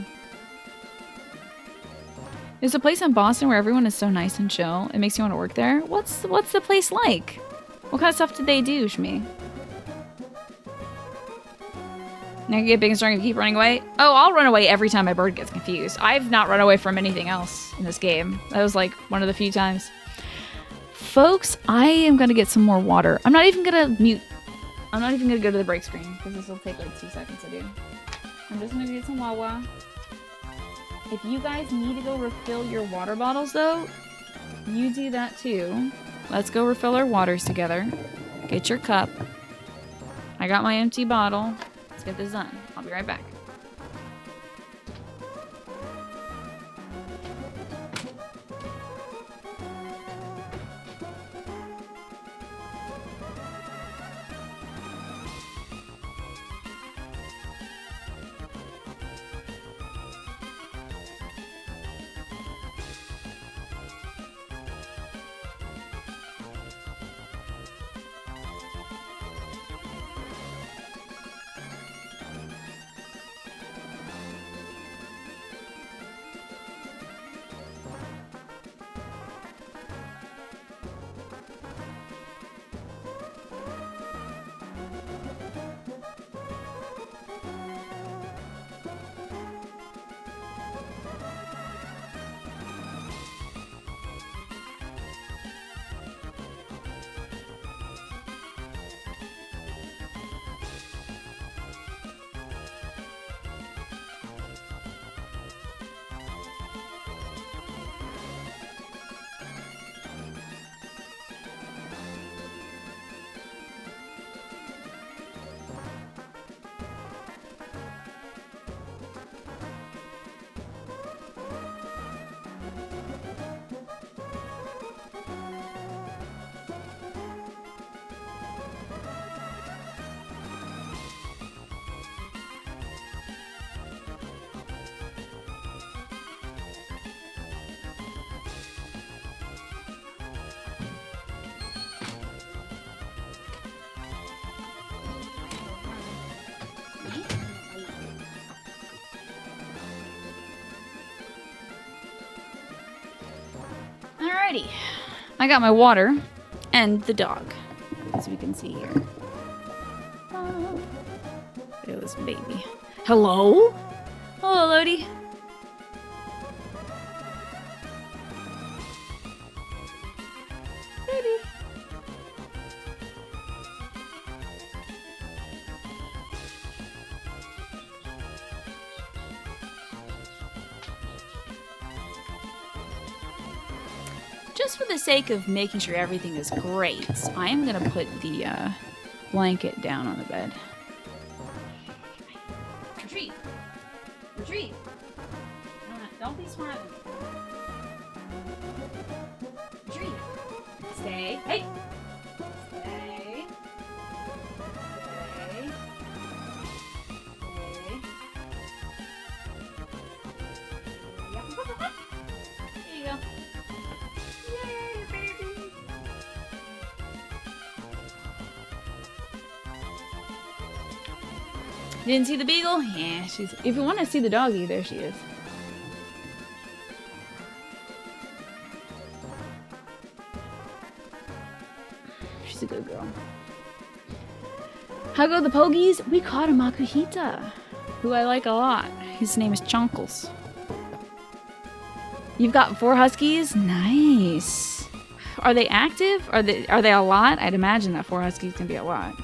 There's a place in Boston where everyone is so nice and chill. It makes you want to work there. What's the place like? What kind of stuff did they do, Shmi? Now I get big and strong and keep running away? Oh, I'll run away every time my bird gets confused. I've not run away from anything else in this game. That was like one of the few times. Folks, I am going to get some more water. I'm not even going to mute. I'm not even going to go to the break screen because this will take like 2 seconds to do. I'm just going to get some Wawa. If you guys need to go refill your water bottles, though, you do that too. Let's go refill our waters together. Get your cup. I got my empty bottle. Let's get this done. I'll be right back. Alrighty. I got my water and the dog, as we can see here. Look at this baby. Hello? Hello, Lodi. Baby. Just for the sake of making sure everything is great, I am going to put the blanket down on the bed. Retreat! Retreat! Don't be smart. Retreat! Stay. Hey! Stay. Stay. Stay. Yep. There you go. Yay, baby! Didn't see the beagle? Yeah, she's... If you want to see the doggy, there she is. She's a good girl. How go the Pogies? We caught a Makuhita, who I like a lot. His name is Chunkles. You've got 4 Huskies? Nice. Are they active? Are they a lot? I'd imagine that 4 Huskies can be a lot.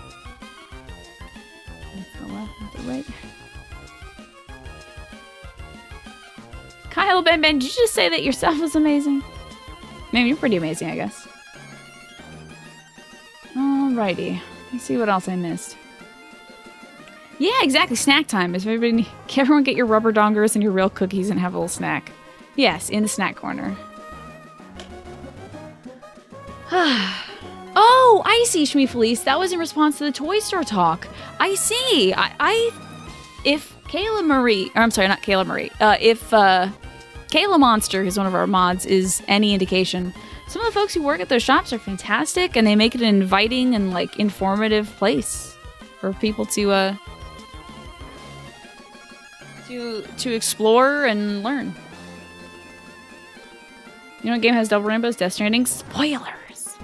That's the left, not the right. Kyle Ben, did you just say that yourself was amazing? Man, you're pretty amazing, I guess. Alrighty. Let's see what else I missed. Yeah, exactly. Snack time. If everyone get your rubber dongers and your real cookies and have a little snack. Yes, in the snack corner. Oh, I see, Shmi Felice. That was in response to the Toy Store talk. I see. If Kayla Marie, or I'm sorry, not Kayla Marie. If Kayla Monster, who's one of our mods, is any indication, some of the folks who work at those shops are fantastic, and they make it an inviting and like informative place for people to explore and learn. You know what game has double rainbows? Death Stranding? Spoilers!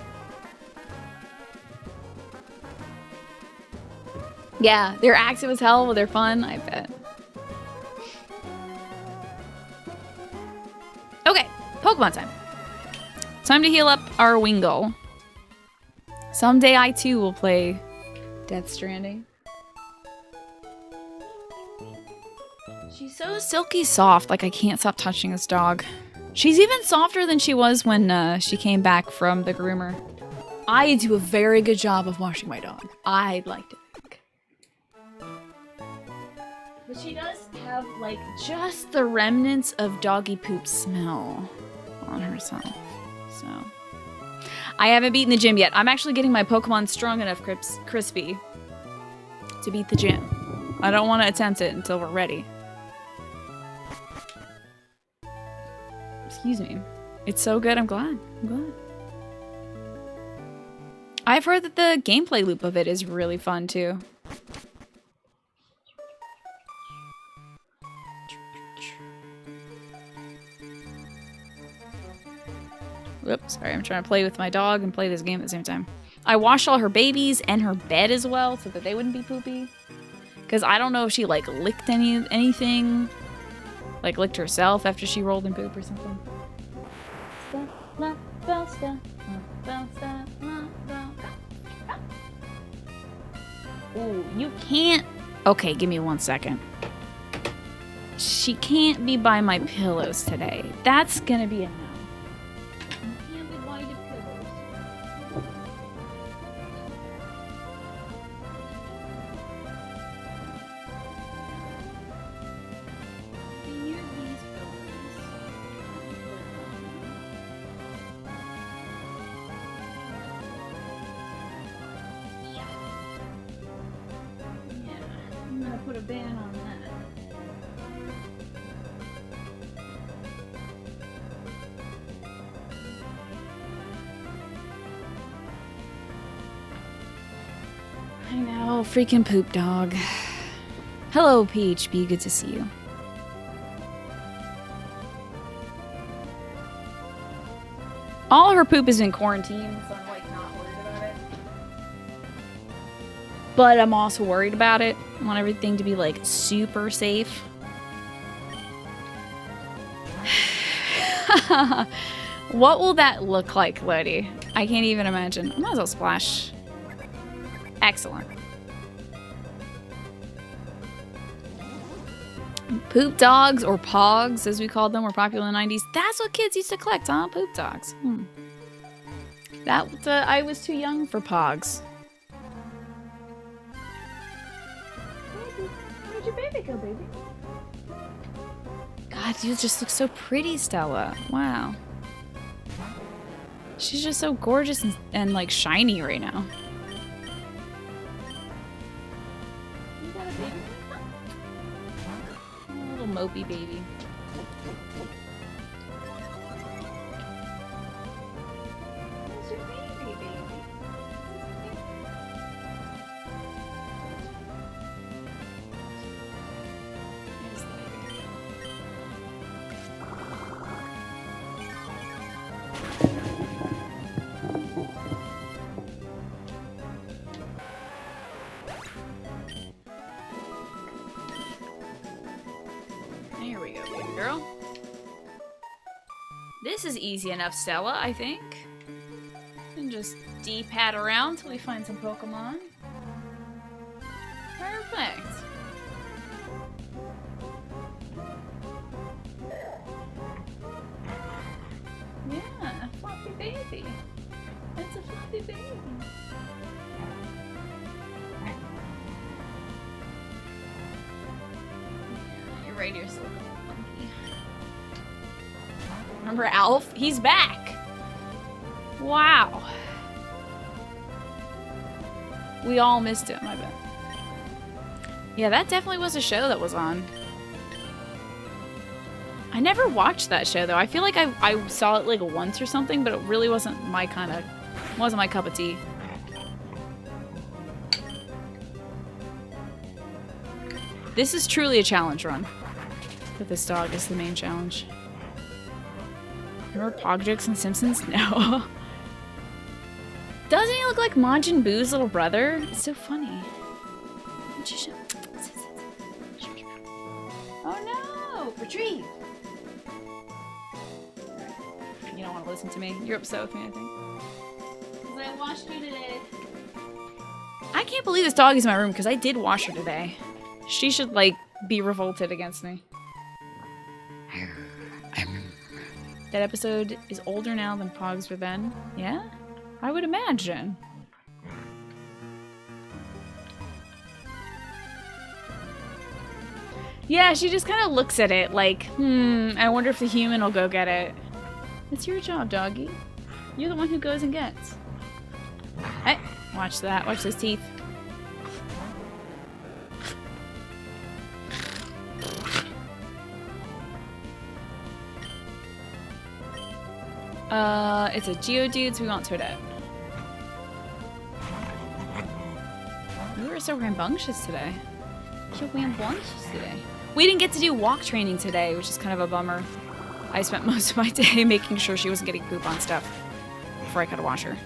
Yeah, they're active as hell, but they're fun, I bet. Okay, Pokemon time. Time to heal up our Wingull. Someday I too will play Death Stranding. She's so silky soft, like I can't stop touching this dog. She's even softer than she was when she came back from the groomer. I do a very good job of washing my dog. I'd like to think. But she does have, like, just the remnants of doggy poop smell on herself. So, I haven't beaten the gym yet. I'm actually getting my Pokemon strong enough, Crispy, to beat the gym. I don't want to attempt it until we're ready. Excuse me. It's so good, I'm glad. I'm glad. I've heard that the gameplay loop of it is really fun, too. Whoops, sorry, I'm trying to play with my dog and play this game at the same time. I washed all her babies and her bed as well, so that they wouldn't be poopy. Because I don't know if she, like, licked anything. Like, licked herself after she rolled in poop or something. Ooh, you can't... Okay, give me 1 second. She can't be by my pillows today. That's gonna be a no. You can't be by the pillows. Near these pillows. Yeah, I'm gonna put a ban on that. I know, freaking poop dog. Hello, PHB, good to see you. All her poop is in quarantine, so I'm like not worried about it. But I'm also worried about it. I want everything to be like super safe. What will that look like, Lodi? I can't even imagine. I might as well splash. Excellent. Poop dogs, or pogs as we called them, were popular in the 90s. That's what kids used to collect, huh? Poop dogs. That I was too young for pogs. Where'd your baby go, baby? God, you just look so pretty, Stella. Wow. She's just so gorgeous and like shiny right now. Mopey baby. Where's your baby, baby? Here we go, baby girl. This is easy enough, Stella, I think. And just D-pad around till we find some Pokemon. Perfect. Yeah, a floppy baby. That's a floppy baby. You're right, you're so funky. Remember Alf? He's back! Wow. We all missed him, I bet. Yeah, that definitely was a show that was on. I never watched that show though. I feel like I saw it like once or something, but it really wasn't my wasn't my cup of tea. This is truly a challenge run. But this dog is the main challenge. Remember Pogdrix and Simpsons? No. Doesn't he look like Majin Buu's little brother? It's so funny. Oh no! Retrieve! You don't want to listen to me. You're upset with me, I think. Because I washed you today. I can't believe this dog is in my room because I did wash her today. She should, like, be revolted against me. That episode is older now than Pogs were then. Yeah? I would imagine. Yeah, she just kind of looks at it like, I wonder if the human will go get it. It's your job, doggy. You're the one who goes and gets. Hey, watch that. Watch those teeth. It's a Geodude, so we want Toadette. We were so rambunctious today. So rambunctious today. We didn't get to do walk training today, which is kind of a bummer. I spent most of my day making sure she wasn't getting poop on stuff before I could wash her.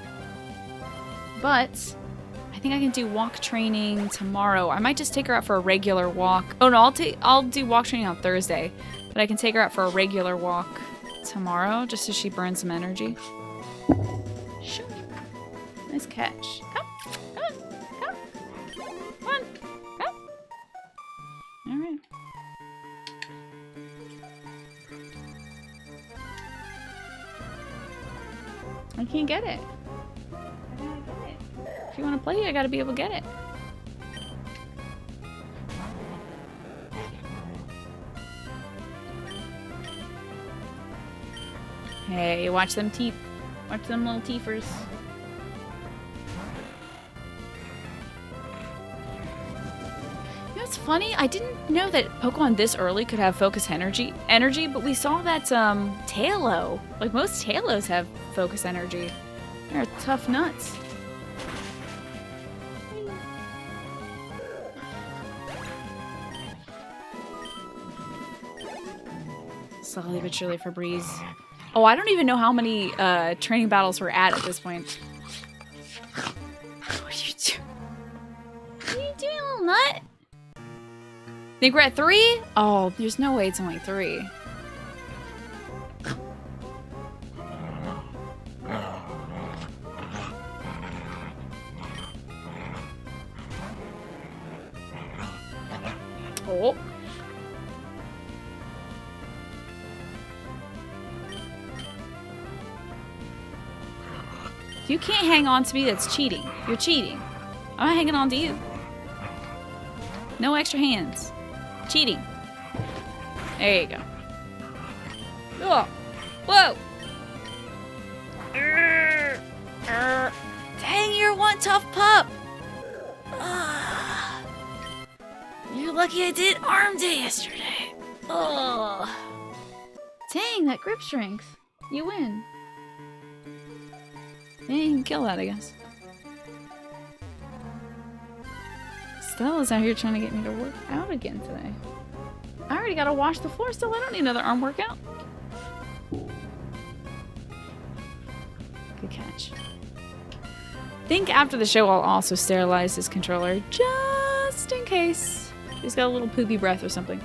But I think I can do walk training tomorrow. I might just take her out for a regular walk. Oh no, I'll do walk training on Thursday, but I can take her out for a regular walk tomorrow, just so she burns some energy. Shoot. Nice catch. Come. Come on. Come. Come on. Come. Alright. I can't get it. I gotta get it. If you want to play it, I gotta be able to get it. Hey, watch them teeth. Watch them little teethers. You know what's funny? I didn't know that Pokemon this early could have focus energy, but we saw that Tailo. Like most Talos have focus energy. They're tough nuts. Slowly but surely for Breeze. Oh, I don't even know how many training battles we're at this point. What are you doing? What are you doing, little nut? Think we're at 3? Oh, there's no way it's only 3. Oh. If you can't hang on to me, that's cheating. You're cheating. I'm not hanging on to you. No extra hands. Cheating. There you go. Oh. Whoa! Dang, you're one tough pup! You're lucky I did arm day yesterday. Oh. Dang, that grip strength. You win. Yeah, you can kill that, I guess. Stella's out here trying to get me to work out again today. I already gotta wash the floor still. I don't need another arm workout. Good catch. Think after the show I'll also sterilize this controller just in case. He's got a little poopy breath or something.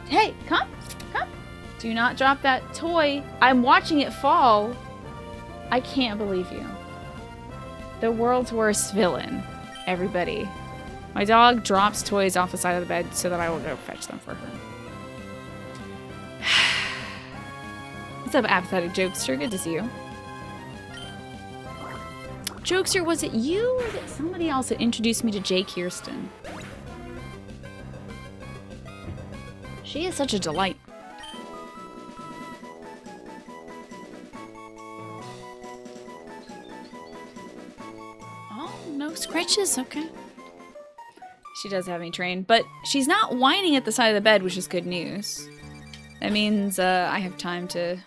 Hey, come. Come. Do not drop that toy. I'm watching it fall. I can't believe you. The world's worst villain. Everybody. My dog drops toys off the side of the bed so that I will go fetch them for her. What's up, apathetic jokester? Good to see you. Jokester, was it you or was it somebody else that introduced me to Jay Kirsten? She is such a delight. Oh, no scratches. Okay. She does have me trained, but she's not whining at the side of the bed, which is good news. That means I have time to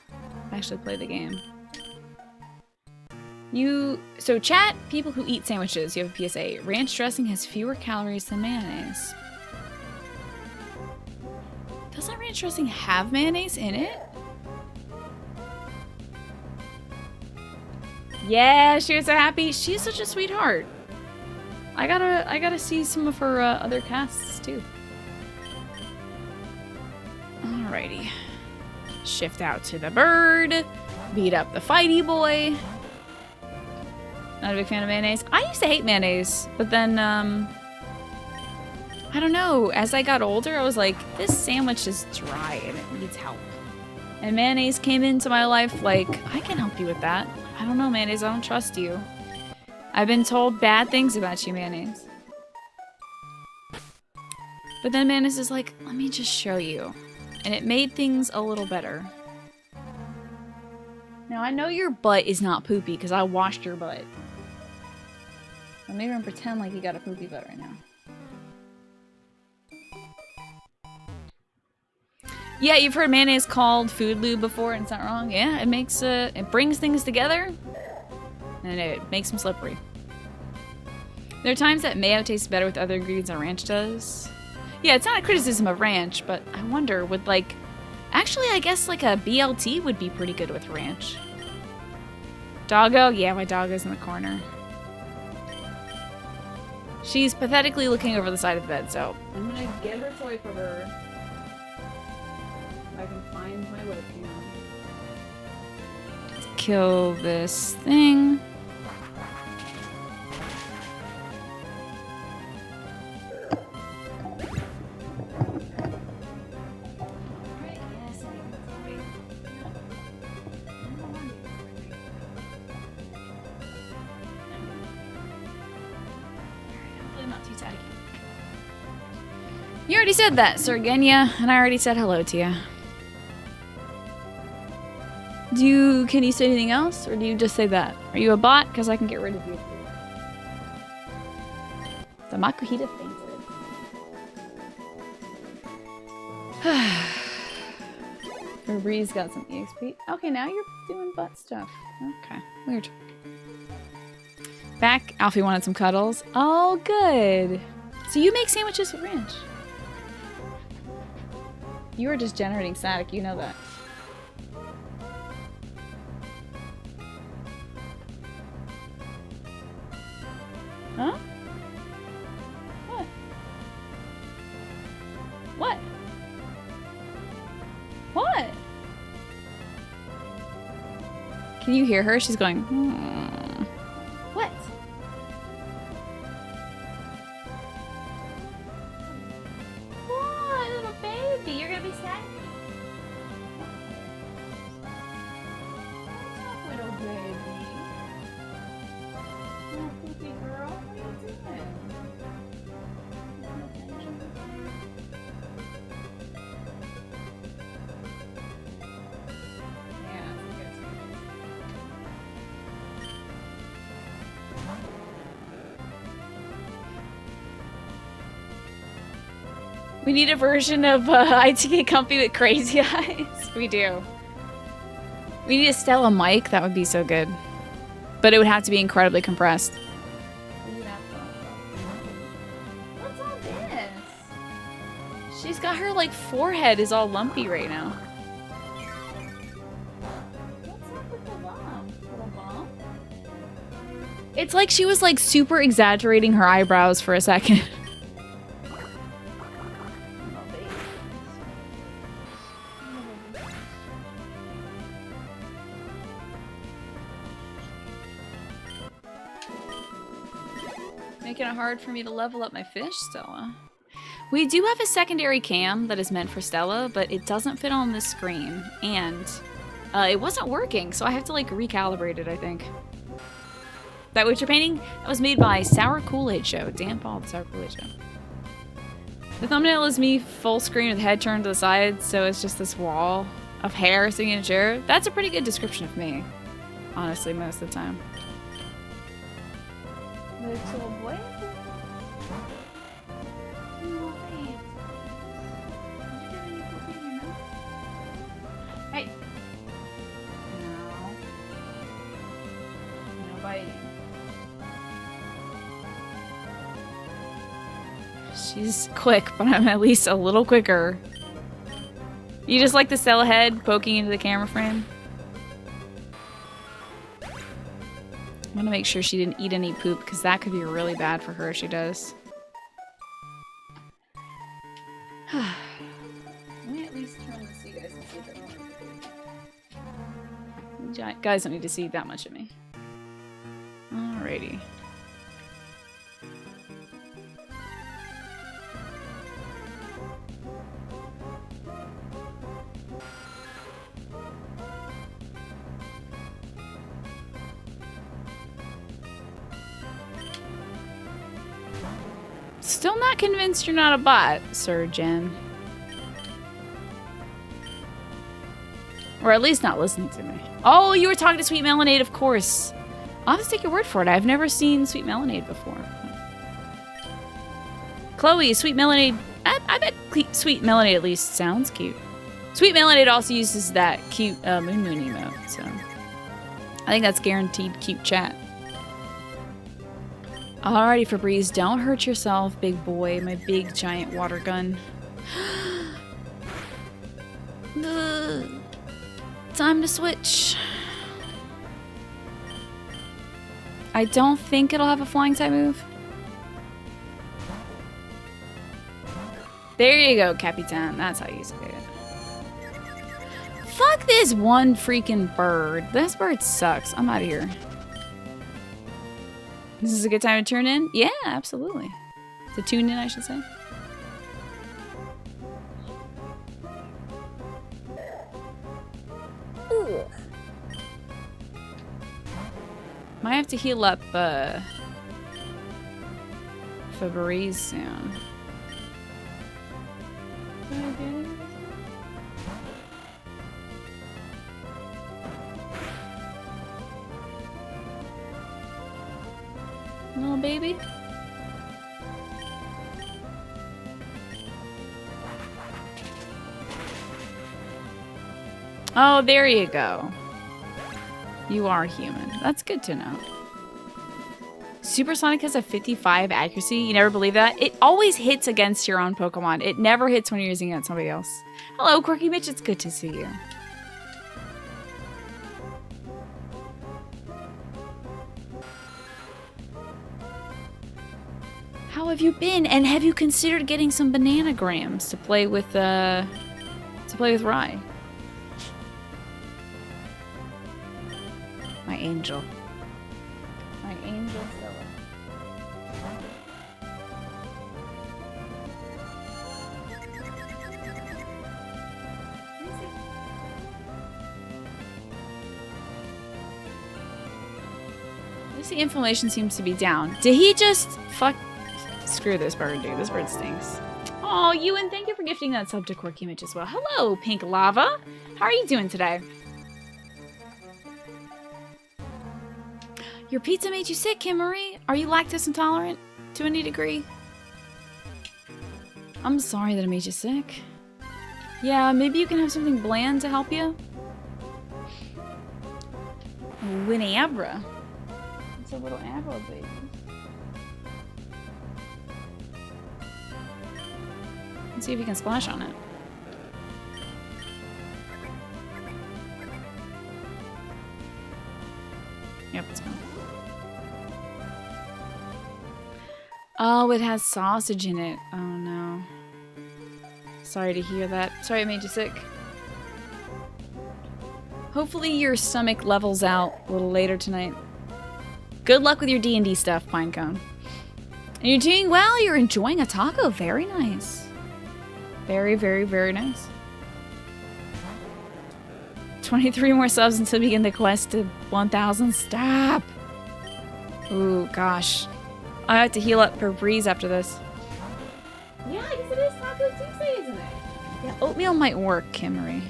actually play the game. So chat, people who eat sandwiches, you have a PSA. Ranch dressing has fewer calories than mayonnaise. Doesn't ranch dressing have mayonnaise in it? Yeah, she was so happy. She's such a sweetheart. I gotta see some of her other casts too. Alrighty. Shift out to the bird. Beat up the fighty boy. Not a big fan of mayonnaise. I used to hate mayonnaise, but then, I don't know. As I got older, I was like, this sandwich is dry and it needs help. And mayonnaise came into my life like, I can help you with that. I don't know, mayonnaise. I don't trust you. I've been told bad things about you, mayonnaise. But then mayonnaise is like, let me just show you. And it made things a little better. Now, I know your butt is not poopy because I washed your butt. I'm even gonna pretend like you got a poopy butt right now. Yeah, you've heard mayonnaise called food lube before, and it's not wrong. Yeah, it makes it brings things together, and it makes them slippery. There are times that mayo tastes better with other ingredients than ranch does. Yeah, it's not a criticism of ranch, but I wonder, would like... Actually, I guess like a BLT would be pretty good with ranch. Doggo? Yeah, my doggo's in the corner. She's pathetically looking over the side of the bed, so I'm gonna get her toy for her. If I can find my webcam. Let's kill this thing. You already said that, Sir Genya, and I already said hello to you. Can you say anything else, or do you just say that? Are you a bot? Because I can get rid of you. The Makuhita fainted. Febreze got some EXP. Okay, now you're doing butt stuff. Okay, weird. Back, Alfie wanted some cuddles. Oh, good. So you make sandwiches with ranch. You are just generating static, you know that. Huh? What? What? What? Can you hear her? She's going, hmm. What? What, little baby? You're gonna be sad. What's up, little baby? Oh, poopy girl, what are you doing? We need a version of ITK Comfy with crazy eyes. We do. We need a Stella mic. That would be so good. But it would have to be incredibly compressed. What's all this? She's got her, like, forehead is all lumpy right now. What's up with the lump, little bump? It's like she was, like, super exaggerating her eyebrows for a second. Making it hard for me to level up my fish, Stella. We do have a secondary cam that is meant for Stella, but it doesn't fit on this screen. And it wasn't working, so I have to like recalibrate it, I think. That what you're painting? That was made by Sour Kool-Aid Show. Dan Paul, the Sour Kool-Aid Show. The thumbnail is me full screen with head turned to the side, so it's just this wall of hair sitting in a chair. That's a pretty good description of me, honestly, most of the time. Little boy. Hey. No. No biting. She's quick, but I'm at least a little quicker. You just like the Stella head poking into the camera frame? I'm gonna make sure she didn't eat any poop, because that could be really bad for her if she does. Let me at least turn to see you guys and see if everyone. Guys don't need to see that much of me. Alrighty. Still not convinced you're not a bot, Sir Jen. Or at least not listening to me. Oh, you were talking to Sweet Melonade, of course. I'll have to take your word for it. I've never seen Sweet Melonade before. Chloe, Sweet Melonade. I bet Sweet Melonade at least sounds cute. Sweet Melonade also uses that cute Moon Moon emote, so I think that's guaranteed cute chat. Alrighty, Febreze, don't hurt yourself, big boy. My big giant water gun. Time to switch. I don't think it'll have a flying type move. There you go, Capitan. That's how you say it. Fuck this one freaking bird. This bird sucks. I'm out of here. This is a good time to turn in? Yeah, absolutely. To tune in, I should say. Ooh. Might have to heal up Febreze soon. Little baby. Oh, there you go. You are human. That's good to know. Supersonic has a 55 accuracy. You never believe that? It always hits against your own Pokemon. It never hits when you're using it on somebody else. Hello, Quirky Mitch. It's good to see you. How have you been? And have you considered getting some bananagrams to play with Rye? My angel. My angel Stella. At least the inflammation seems to be down. Did he just fuck? Screw this bird, dude. This bird stinks. Oh, Ewan, thank you for gifting that sub to Quirky Mitch as well. Hello, Pink Lava. How are you doing today? Your pizza made you sick, Kim Marie. Are you lactose intolerant to any degree? I'm sorry that it made you sick. Yeah, maybe you can have something bland to help you. Winnie Abra. It's a little Abra baby. Let's see if you can splash on it. Yep, it's fine. Oh, it has sausage in it. Oh no. Sorry to hear that. Sorry it made you sick. Hopefully your stomach levels out a little later tonight. Good luck with your D&D stuff, Pinecone. You're doing well. You're enjoying a taco. Very nice. Very, very, very nice. 23 more subs until we begin the quest to 1,000. Stop. Ooh, gosh. I have to heal up for Breeze after this. Yeah, I guess it is Taco Tuesday, isn't it? Yeah, oatmeal might work, Kimmery.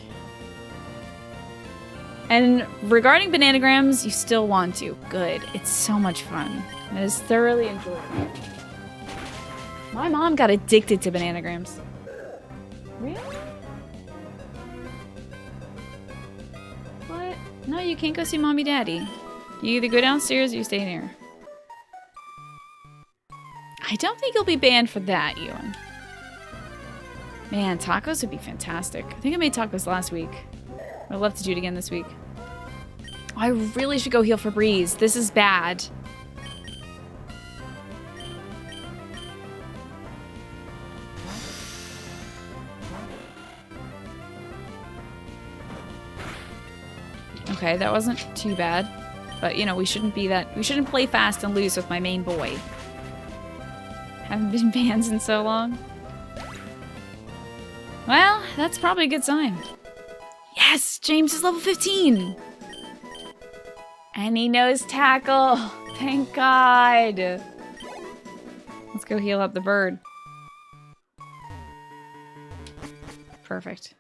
And regarding bananagrams, you still want to. Good. It's so much fun. It is thoroughly enjoyable. My mom got addicted to bananagrams. Really? What? No, you can't go see Mommy Daddy. You either go downstairs or you stay in here. I don't think you'll be banned for that, Ewan. Man, tacos would be fantastic. I think I made tacos last week. I'd love to do it again this week. Oh, I really should go heal for Breeze. This is bad. Okay, that wasn't too bad. But, you know, we shouldn't play fast and lose with my main boy. Haven't been banned in so long. Well, that's probably a good sign. Yes! James is level 15! And he knows tackle! Thank God! Let's go heal up the bird. Perfect.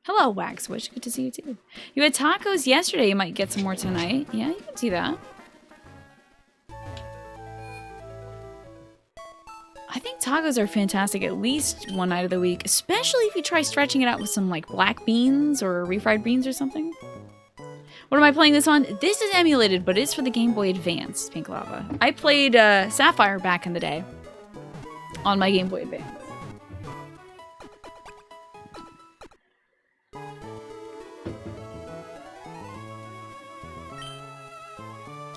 Hello, Waxwish. Good to see you too. You had tacos yesterday. You might get some more tonight. Yeah, you can do that. I think tacos are fantastic at least one night of the week, especially if you try stretching it out with some like black beans or refried beans or something. What am I playing this on? This is emulated, but it's for the Game Boy Advance, Pink Lava. I played Sapphire back in the day on my Game Boy Advance.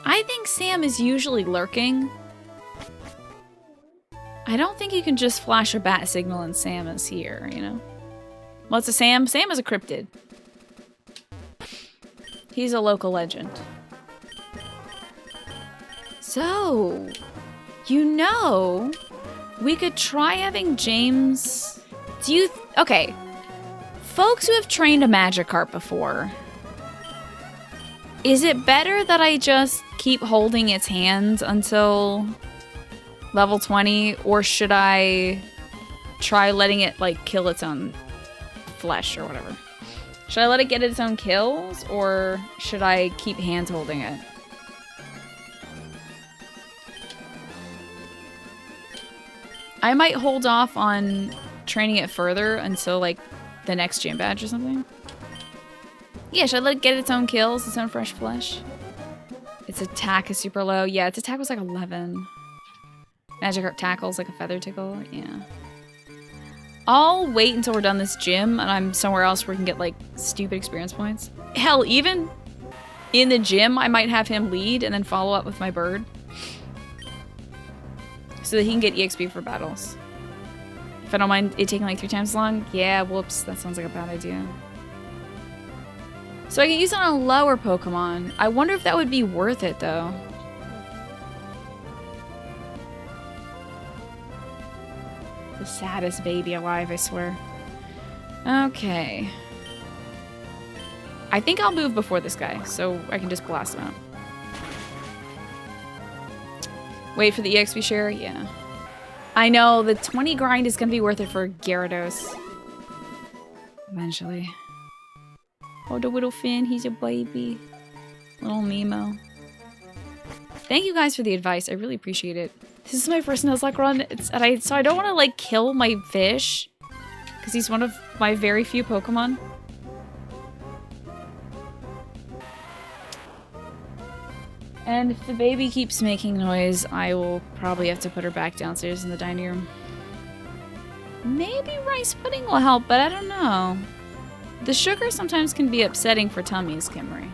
I think Sam is usually lurking. I don't think you can just flash a bat signal and Sam is here, you know? What's a Sam? Sam is a cryptid. He's a local legend. So, you know, we could try having James... Okay. Folks who have trained a Magikarp before, is it better that I just keep holding its hand until level 20, or should I try letting it, like, kill its own flesh or whatever? Should I let it get its own kills, or should I keep hand-holding it? I might hold off on training it further until, like, the next gym badge or something. Yeah, should I let it get its own kills, its own fresh flesh? Its attack is super low. Yeah, its attack was like 11. Magikarp tackles like a feather tickle. Yeah. I'll wait until we're done this gym and I'm somewhere else where we can get like stupid experience points. Hell, even in the gym, I might have him lead and then follow up with my bird. So that he can get EXP for battles. If I don't mind it taking like 3 times as long. Yeah, whoops. That sounds like a bad idea. So I can use it on a lower Pokemon. I wonder if that would be worth it though. The saddest baby alive, I swear. Okay. I think I'll move before this guy, so I can just blast him out. Wait for the EXP share? Yeah. I know, the 20 grind is gonna be worth it for Gyarados. Eventually. Oh, the little Finn, he's a baby. Little Nemo. Thank you guys for the advice, I really appreciate it. This is my first Nuzlocke run, so I don't want to, like, kill my fish. Because he's one of my very few Pokemon. And if the baby keeps making noise, I will probably have to put her back downstairs in the dining room. Maybe rice pudding will help, but I don't know. The sugar sometimes can be upsetting for tummies, Kimmery.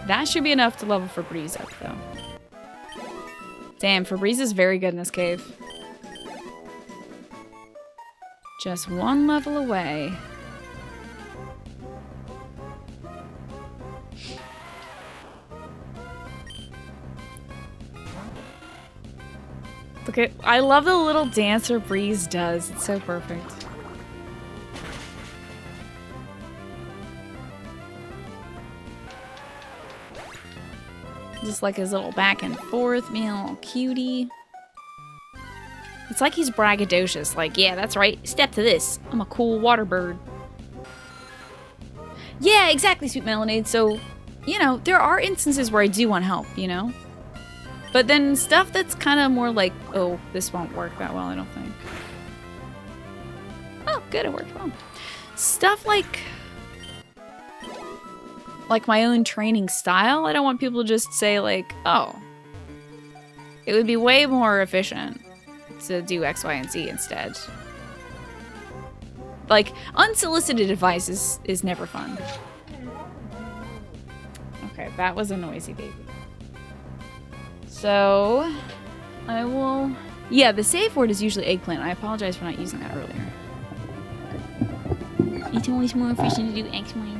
That should be enough to level Febreze up, though. Damn, Febreze is very good in this cave. Just one level away. Look at, I love the little dancer Breeze does. It's so perfect. Just like his little back and forth, being a little cutie. It's like he's braggadocious. Like, yeah, that's right. Step to this. I'm a cool water bird. Yeah, exactly, Sweet Melonade. So, you know, there are instances where I do want help, you know? But then stuff that's kind of more like, oh, this won't work that well, I don't think. Oh, good, it worked well. Stuff like my own training style, I don't want people to just say like, oh, it would be way more efficient to do X, Y, and Z instead. Like, unsolicited advice is never fun. Okay, that was a noisy baby. So, I will... Yeah, the save word is usually eggplant. I apologize for not using that earlier. It's always more efficient to do X, Y, and Z.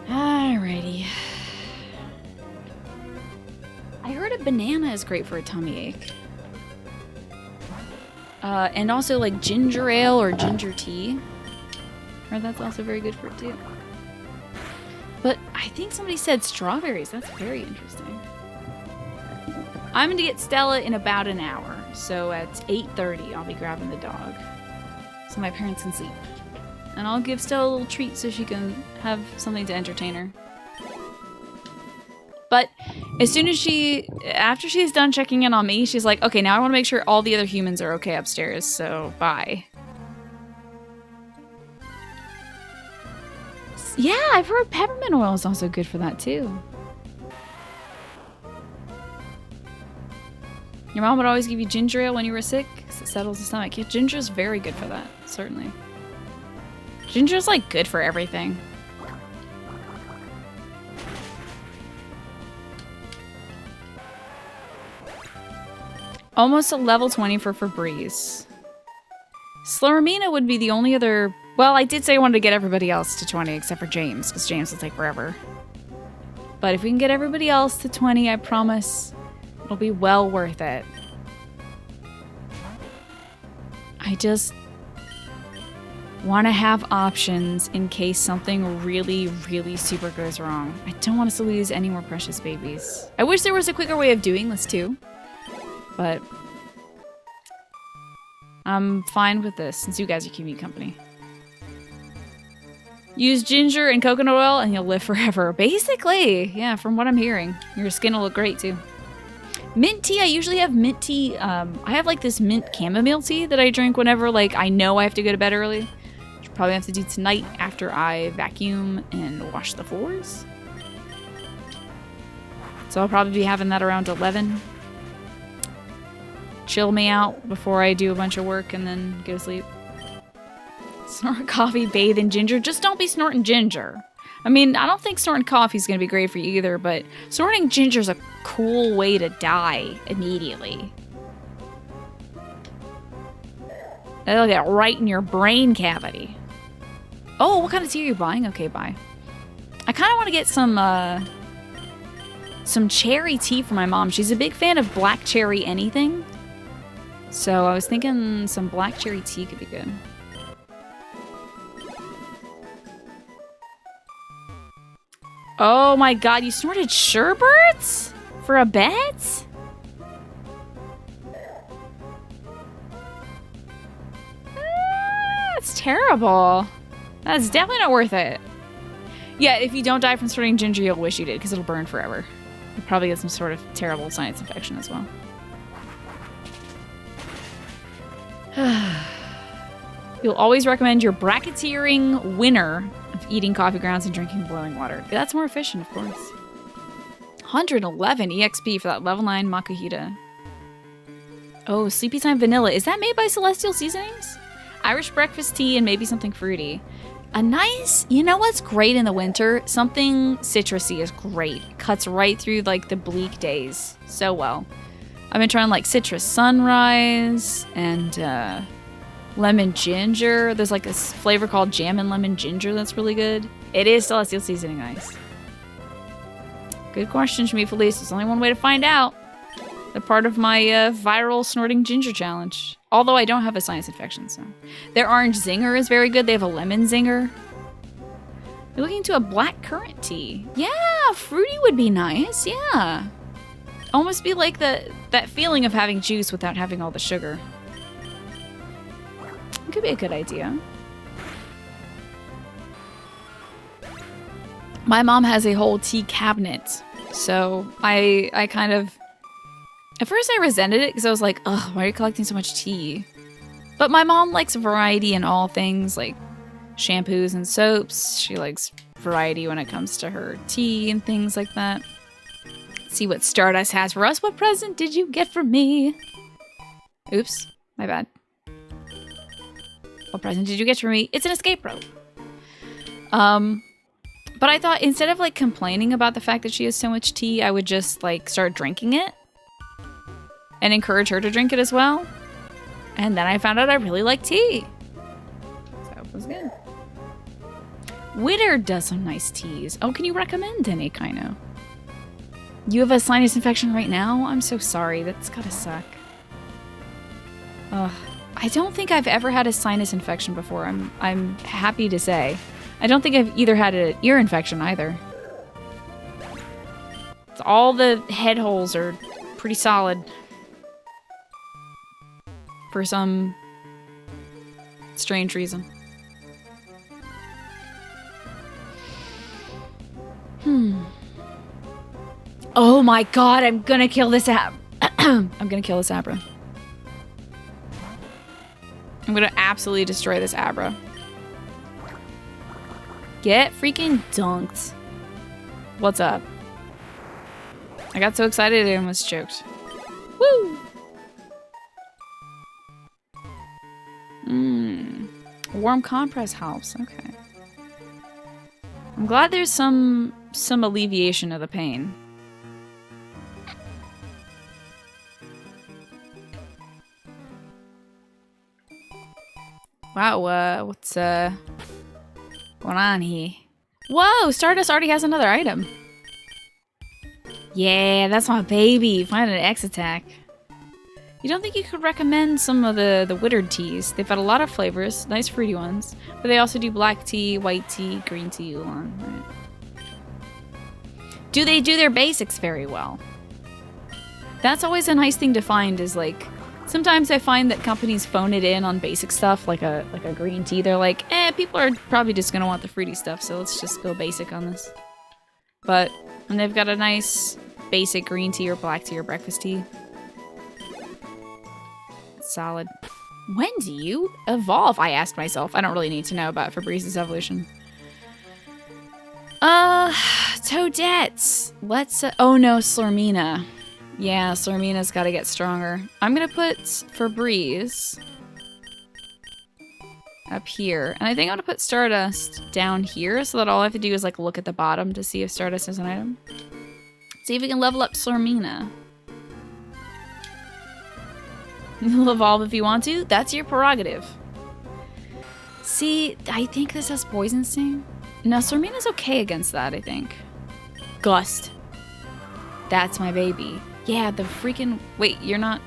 Alrighty. I heard a banana is great for a tummy ache. And also like ginger ale or ginger tea. Heard that's also very good for it too. But I think somebody said strawberries. That's very interesting. I'm going to get Stella in about an hour. So at 8:30, I'll be grabbing the dog. So my parents can sleep. And I'll give Stella a little treat so she can have something to entertain her. But as soon as after she's done checking in on me, she's like, okay, now I want to make sure all the other humans are okay upstairs, so bye. Yeah, I've heard peppermint oil is also good for that too. Your mom would always give you ginger ale when you were sick because it settles the stomach. Yeah, ginger is very good for that, certainly. Ginger's like good for everything. Almost a level 20 for Febreze. Slurmina would be the only other... Well, I did say I wanted to get everybody else to 20 except for James, because James will take forever. But if we can get everybody else to 20, I promise it'll be well worth it. I just want to have options in case something really, really super goes wrong. I don't want us to lose any more precious babies. I wish there was a quicker way of doing this too. But I'm fine with this since you guys are keeping me company. Use ginger and coconut oil and you'll live forever. Basically, yeah, from what I'm hearing. Your skin will look great too. Mint tea, I usually have mint tea. I have like this mint chamomile tea that I drink whenever like I know I have to go to bed early. Which I'll probably have to do tonight after I vacuum and wash the floors. So I'll probably be having that around 11. Chill me out before I do a bunch of work and then go to sleep. Snort coffee, bathe in ginger. Just don't be snorting ginger. I mean, I don't think snorting coffee is going to be great for you either, but snorting ginger is a cool way to die immediately. That'll get right in your brain cavity. Oh, what kind of tea are you buying? Okay, bye. I kind of want to get some cherry tea for my mom. She's a big fan of black cherry anything. So I was thinking some black cherry tea could be good. Oh my god, you snorted sherbets? For a bet? That's terrible. That's definitely not worth it. Yeah, if you don't die from snorting ginger, you'll wish you did, because it'll burn forever. You'll probably get some sort of terrible sinus infection as well. You'll always recommend your bracketeering winner of eating coffee grounds and drinking boiling water. That's more efficient, of course. 111 EXP for that level 9 Makuhita. Oh, Sleepy Time Vanilla. Is that made by Celestial Seasonings? Irish breakfast tea and maybe something fruity. A nice, you know what's great in the winter? Something citrusy is great. Cuts right through like the bleak days so well. I've been trying like citrus sunrise and lemon ginger. There's like this flavor called jam and lemon ginger that's really good. It is Celestial Seasoning Ice. Good question, Shmi Felice. There's only one way to find out. They're part of my viral snorting ginger challenge. Although I don't have a sinus infection, so. Their orange zinger is very good. They have a lemon zinger. You're looking into a black currant tea. Yeah, fruity would be nice. Yeah. Almost be like that feeling of having juice without having all the sugar. It could be a good idea. My mom has a whole tea cabinet. So I kind of... At first I resented it because I was like, ugh, why are you collecting so much tea? But my mom likes variety in all things, like shampoos and soaps. She likes variety when it comes to her tea and things like that. Let's see what Stardust has for us. What present did you get for me? Oops, my bad. What present did you get for me? It's an escape rope. But I thought instead of like complaining about the fact that she has so much tea, I would just like start drinking it. And encourage her to drink it as well. And then I found out I really like tea. So it was good. Witter does some nice teas. Oh, can you recommend any, Kaino? You have a sinus infection right now? I'm so sorry. That's gotta suck. Ugh. I don't think I've ever had a sinus infection before. I'm happy to say. I don't think I've either had an ear infection either. All the head holes are pretty solid. For some strange reason. Oh my god, I'm gonna kill this I'm gonna kill this Abra. I'm gonna absolutely destroy this Abra. Get freaking dunked. What's up? I got so excited I almost choked. Woo! Warm compress helps. Okay. I'm glad there's some alleviation of the pain. Wow, what's going on here? Whoa, Stardust already has another item. Yeah, that's my baby. Find an X attack. You don't think you could recommend some of the Wittered teas? They've got a lot of flavors, nice fruity ones, but they also do black tea, white tea, green tea, oolong. Right? Do they do their basics very well? That's always a nice thing to find is like, sometimes I find that companies phone it in on basic stuff, like a green tea. They're like, people are probably just gonna want the fruity stuff, so let's just go basic on this. But when they've got a nice basic green tea or black tea or breakfast tea, solid. When do you evolve? I asked myself. I don't really need to know about Fabrice's evolution. Toadettes. Let's, oh no, Slormina. Yeah, Slormina's gotta get stronger. I'm gonna put Fabrice up here. And I think I'm gonna put Stardust down here so that all I have to do is like look at the bottom to see if Stardust has an item. See if we can level up Slormina. You'll evolve if you want to. That's your prerogative. See, I think this has Poison Sting. No, Slormina's okay against that, I think. Gust. That's my baby. Yeah, the freaking... Wait, you're not...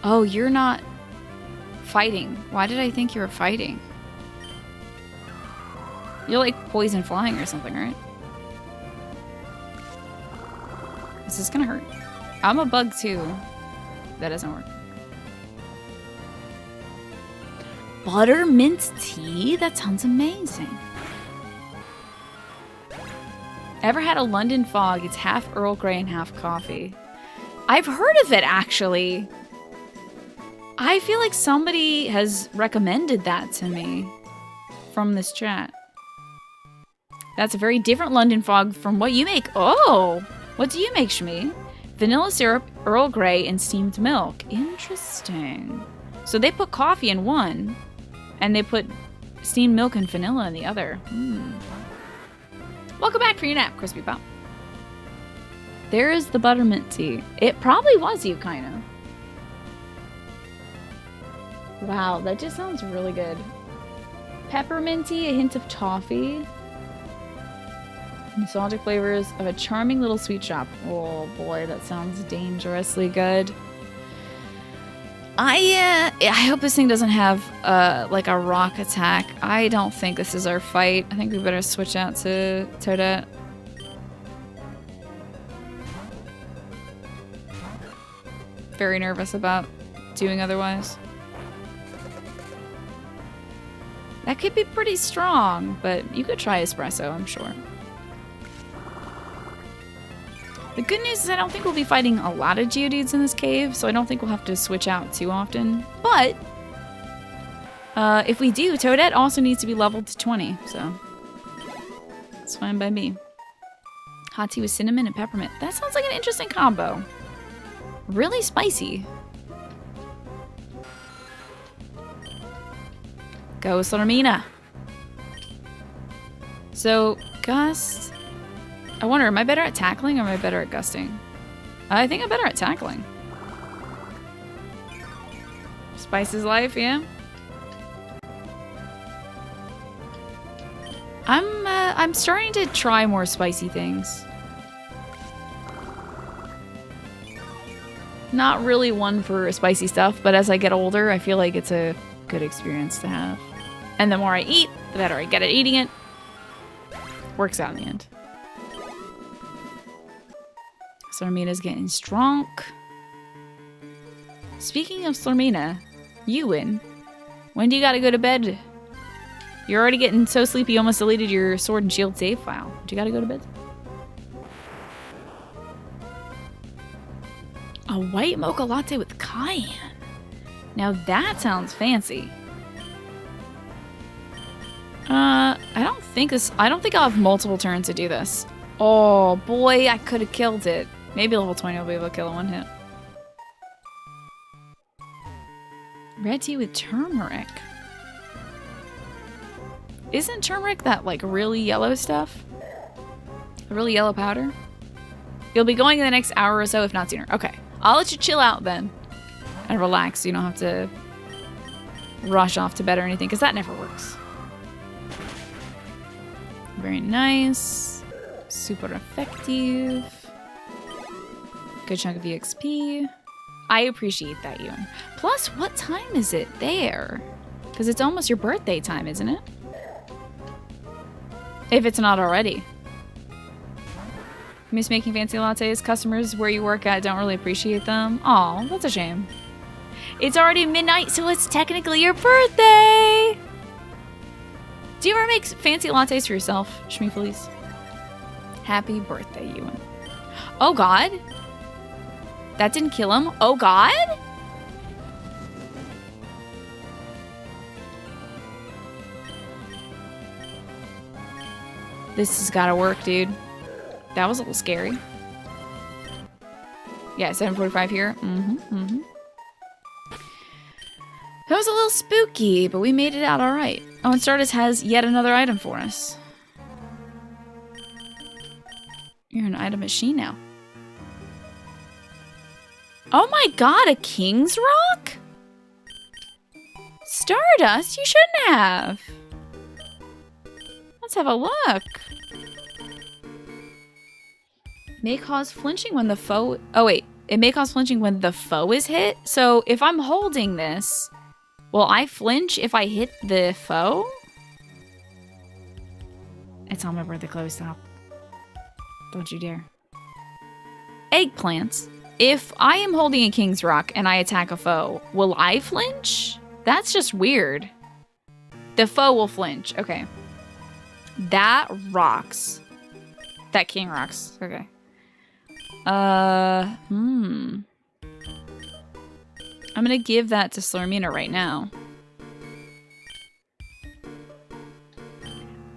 Oh, you're not fighting. Why did I think you were fighting? You're like poison flying or something, right? Is this gonna hurt? I'm a bug too. That doesn't work. buttermint tea? That sounds amazing. Ever had a London fog? It's half Earl Grey and half coffee. I've heard of it, actually. I feel like somebody has recommended that to me from this chat. That's a very different London fog from what you make. Oh, what do you make, Shmi? Vanilla syrup, Earl Grey, and steamed milk. Interesting. So they put coffee in one, and they put steamed milk and vanilla in the other. Welcome back for your nap, Crispy Pop. There is the buttermint tea. It probably was you, kind of. Wow, that just sounds really good. Pepperminty, a hint of toffee. Nostalgic flavors of a charming little sweet shop. Oh boy, that sounds dangerously good. I hope this thing doesn't have like a rock attack. I don't think this is our fight. I think we better switch out to Toadette. Very nervous about doing otherwise. That could be pretty strong, but you could try espresso, I'm sure. The good news is I don't think we'll be fighting a lot of Geodudes in this cave, so I don't think we'll have to switch out too often. But if we do, Toadette also needs to be leveled to 20, so it's fine by me. Hot tea with cinnamon and peppermint. That sounds like an interesting combo. Really spicy. Go, Slurmina. So, Gust. I wonder, am I better at tackling or am I better at gusting? I think I'm better at tackling. Spice is life, yeah? I'm starting to try more spicy things. Not really one for spicy stuff, but as I get older, I feel like it's a good experience to have. And the more I eat, the better I get at eating it. Works out in the end. Slurmina's getting strong. Speaking of Slurmina, you win. When do you gotta go to bed? You're already getting so sleepy you almost deleted your Sword and Shield save file. Do you gotta go to bed? A white mocha latte with cayenne. Now that sounds fancy. I don't think I'll have multiple turns to do this. Oh boy, I could have killed it. Maybe level 20 will be able to kill it one hit. Red tea with turmeric. Isn't turmeric that like really yellow stuff? A really yellow powder? You'll be going in the next hour or so, if not sooner. Okay, I'll let you chill out then. And relax so you don't have to rush off to bed or anything, because that never works. Very nice. Super effective. Good chunk of EXP. I appreciate that, Ewan. Plus, what time is it there? Because it's almost your birthday time, isn't it? If it's not already. Miss making fancy lattes. Customers where you work at don't really appreciate them. Aw, that's a shame. It's already midnight, so it's technically your birthday! Do you ever make fancy lattes for yourself, Shmi Felice? Happy birthday, Ewan. Oh god! That didn't kill him. Oh god? This has gotta work, dude. That was a little scary. Yeah, 7:45 here. That was a little spooky, but we made it out all right. Oh, and Stardust has yet another item for us. You're an item machine now. Oh my god, a King's Rock? Stardust, you shouldn't have. Let's have a look. May cause flinching when the foe... Oh wait, it may cause flinching when the foe is hit? So if I'm holding this, will I flinch if I hit the foe? It's on my birthday clothes, stop. Don't you dare. Eggplants. If I am holding a King's Rock and I attack a foe, will I flinch? That's just weird. The foe will flinch. Okay. That rocks. That king rocks. Okay. I'm gonna give that to Slurmina right now.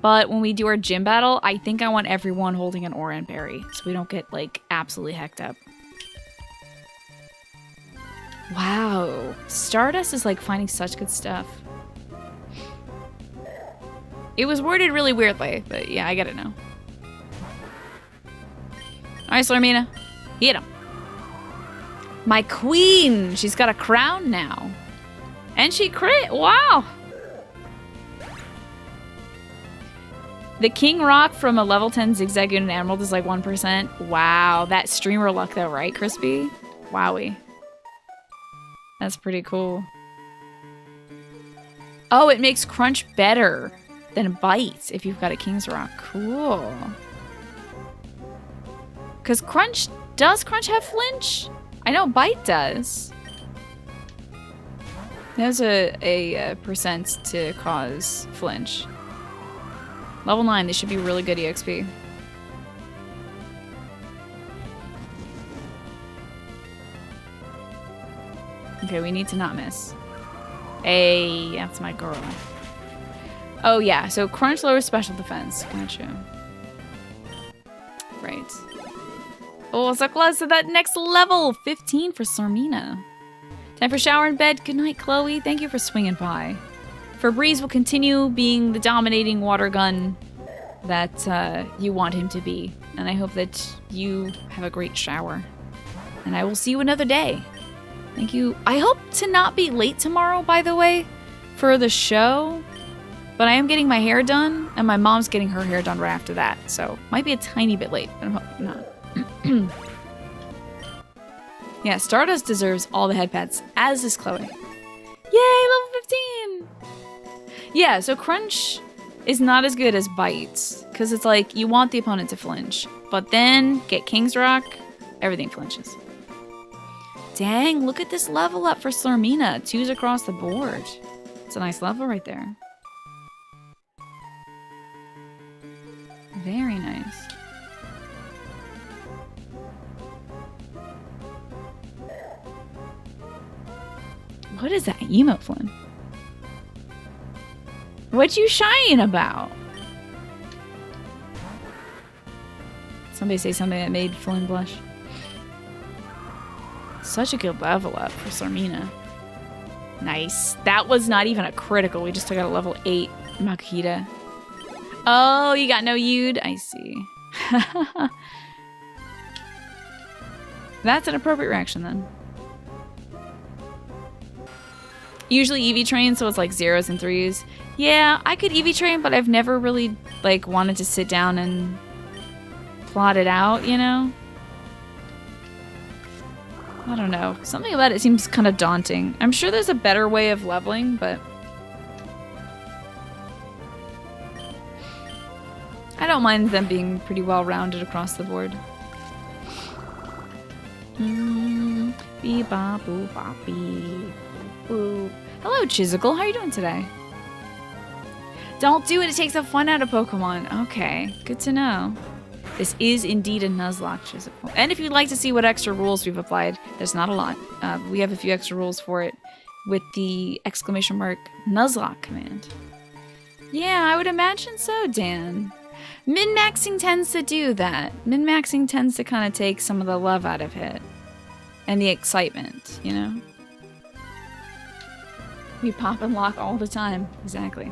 But when we do our gym battle, I think I want everyone holding an Oran Berry so we don't get, like, absolutely hecked up. Wow. Stardust is, like, finding such good stuff. It was worded really weirdly, but yeah, I get it now. Alright, Slurmina. Hit him. My queen! She's got a crown now. And she crit! Wow! The King Rock from a level 10 Zigzag Unit Emerald is like 1%. Wow, that streamer luck though, right, Crispy? Wowie. That's pretty cool. Oh, it makes Crunch better than Bite if you've got a King's Rock. Cool. Because Crunch, does Crunch have Flinch? I know Bite does. There's a percent to cause Flinch. Level 9, this should be really good EXP. Okay, we need to not miss. Hey, that's my girl. Oh yeah, so Crunch lowers special defense. Gotcha. Right. Oh, so close to that next level! 15 for Slurmina. Time for shower and bed. Good night, Chloe. Thank you for swinging by. Febreze will continue being the dominating water gun that you want him to be. And I hope that you have a great shower. And I will see you another day. Thank you. I hope to not be late tomorrow, by the way, for the show. But I am getting my hair done, and my mom's getting her hair done right after that. So, might be a tiny bit late, but I'm hoping not. Yeah, Stardust deserves all the headpats, as does Chloe. Yay, level 15! Yeah, so Crunch is not as good as Bites, because it's like, you want the opponent to flinch, but then get King's Rock, everything flinches. Dang, look at this level up for Slurmina. 2s across the board. It's a nice level right there. Very nice. What is that emote, Flynn? What you shying about? Somebody say something that made Flynn blush. Such a good level up for Slurmina. Nice. That was not even a critical. We just took out a level 8 Makita. Oh, you got no Yude? I see. That's an appropriate reaction then. Usually EV train, so it's like 0s and 3s. Yeah, I could EV train, but I've never really like wanted to sit down and plot it out, you know? I don't know. Something about it seems kind of daunting. I'm sure there's a better way of leveling, but I don't mind them being pretty well-rounded across the board. Bee ba boo ba bee. Boo. Hello, Chisical. How are you doing today? Don't do it. It takes the fun out of Pokemon. Okay, good to know. This is indeed a Nuzlocke, Chisical. And if you'd like to see what extra rules we've applied, there's not a lot. We have a few extra rules for it with the ! Nuzlocke command. Yeah, I would imagine so, Dan. Min-maxing tends to do that. Min-maxing tends to kind of take some of the love out of it. And the excitement, you know? We pop and lock all the time. Exactly.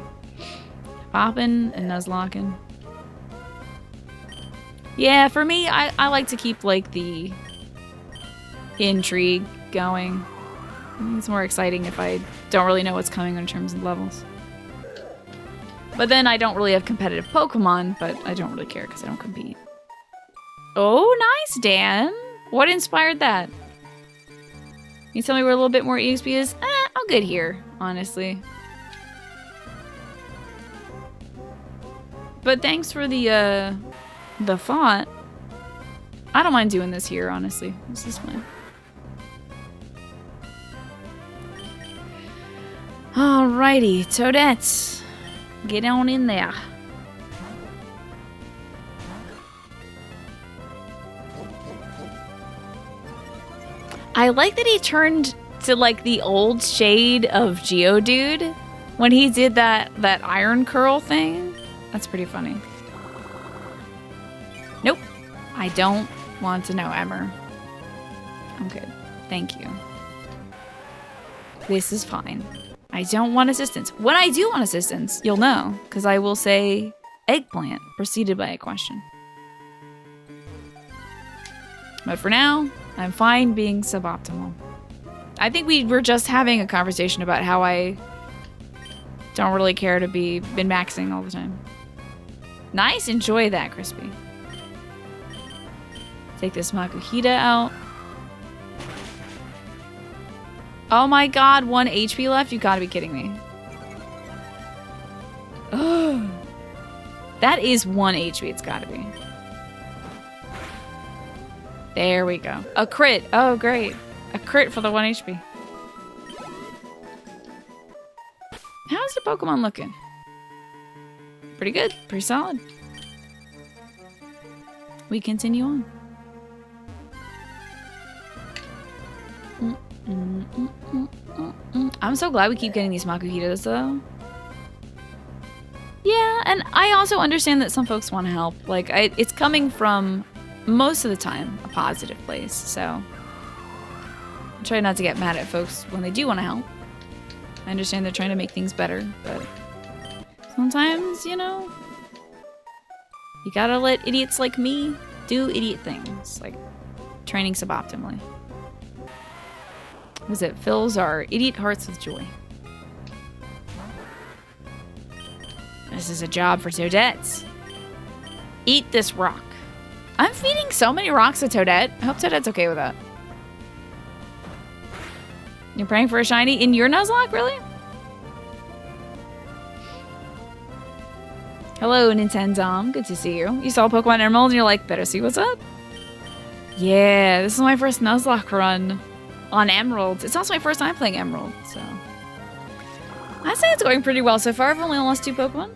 Poppin' and Nuzlocking. Yeah, for me, I like to keep, like, the intrigue going. I think it's more exciting if I don't really know what's coming in terms of levels. But then I don't really have competitive Pokemon, but I don't really care because I don't compete. Oh, nice, Dan. What inspired that? Can you tell me where a little bit more EXP is? I'm good here, honestly. But thanks for the thought. I don't mind doing this here, honestly. This is fine. Alrighty, Toadette. Get on in there. I like that he turned to like the old shade of Geodude when he did that iron curl thing. That's pretty funny. Nope. I don't want to know, Emmer. I'm good. Thank you. This is fine. I don't want assistance. When I do want assistance, you'll know, because I will say eggplant preceded by a question. But for now, I'm fine being suboptimal. I think we were just having a conversation about how I don't really care to be min-maxing all the time. Nice, enjoy that, Crispy. Take this Makuhita out. Oh my god, 1 HP left? You gotta be kidding me. Oh, that is 1 HP, it's gotta be. There we go. A crit. Oh, great. A crit for the 1 HP. How's the Pokemon looking? Pretty good. Pretty solid. We continue on. I'm so glad we keep getting these Makuhitas, though. Yeah, and I also understand that some folks want to help. Like, it's coming from, most of the time, a positive place, so I try not to get mad at folks when they do want to help. I understand they're trying to make things better, but sometimes, you know, you gotta let idiots like me do idiot things, like training suboptimally. Because it fills our idiot hearts with joy. This is a job for Toadettes. Eat this rock. I'm feeding so many rocks to Toadette. I hope Toadette's okay with that. You're praying for a shiny in your Nuzlocke, really? Hello, Nintendom. Good to see you. You saw Pokemon Emerald and you're like, better see what's up? Yeah, this is my first Nuzlocke run on Emerald. It's also my first time playing Emerald, so I'd say it's going pretty well so far. I've only lost 2 Pokemon.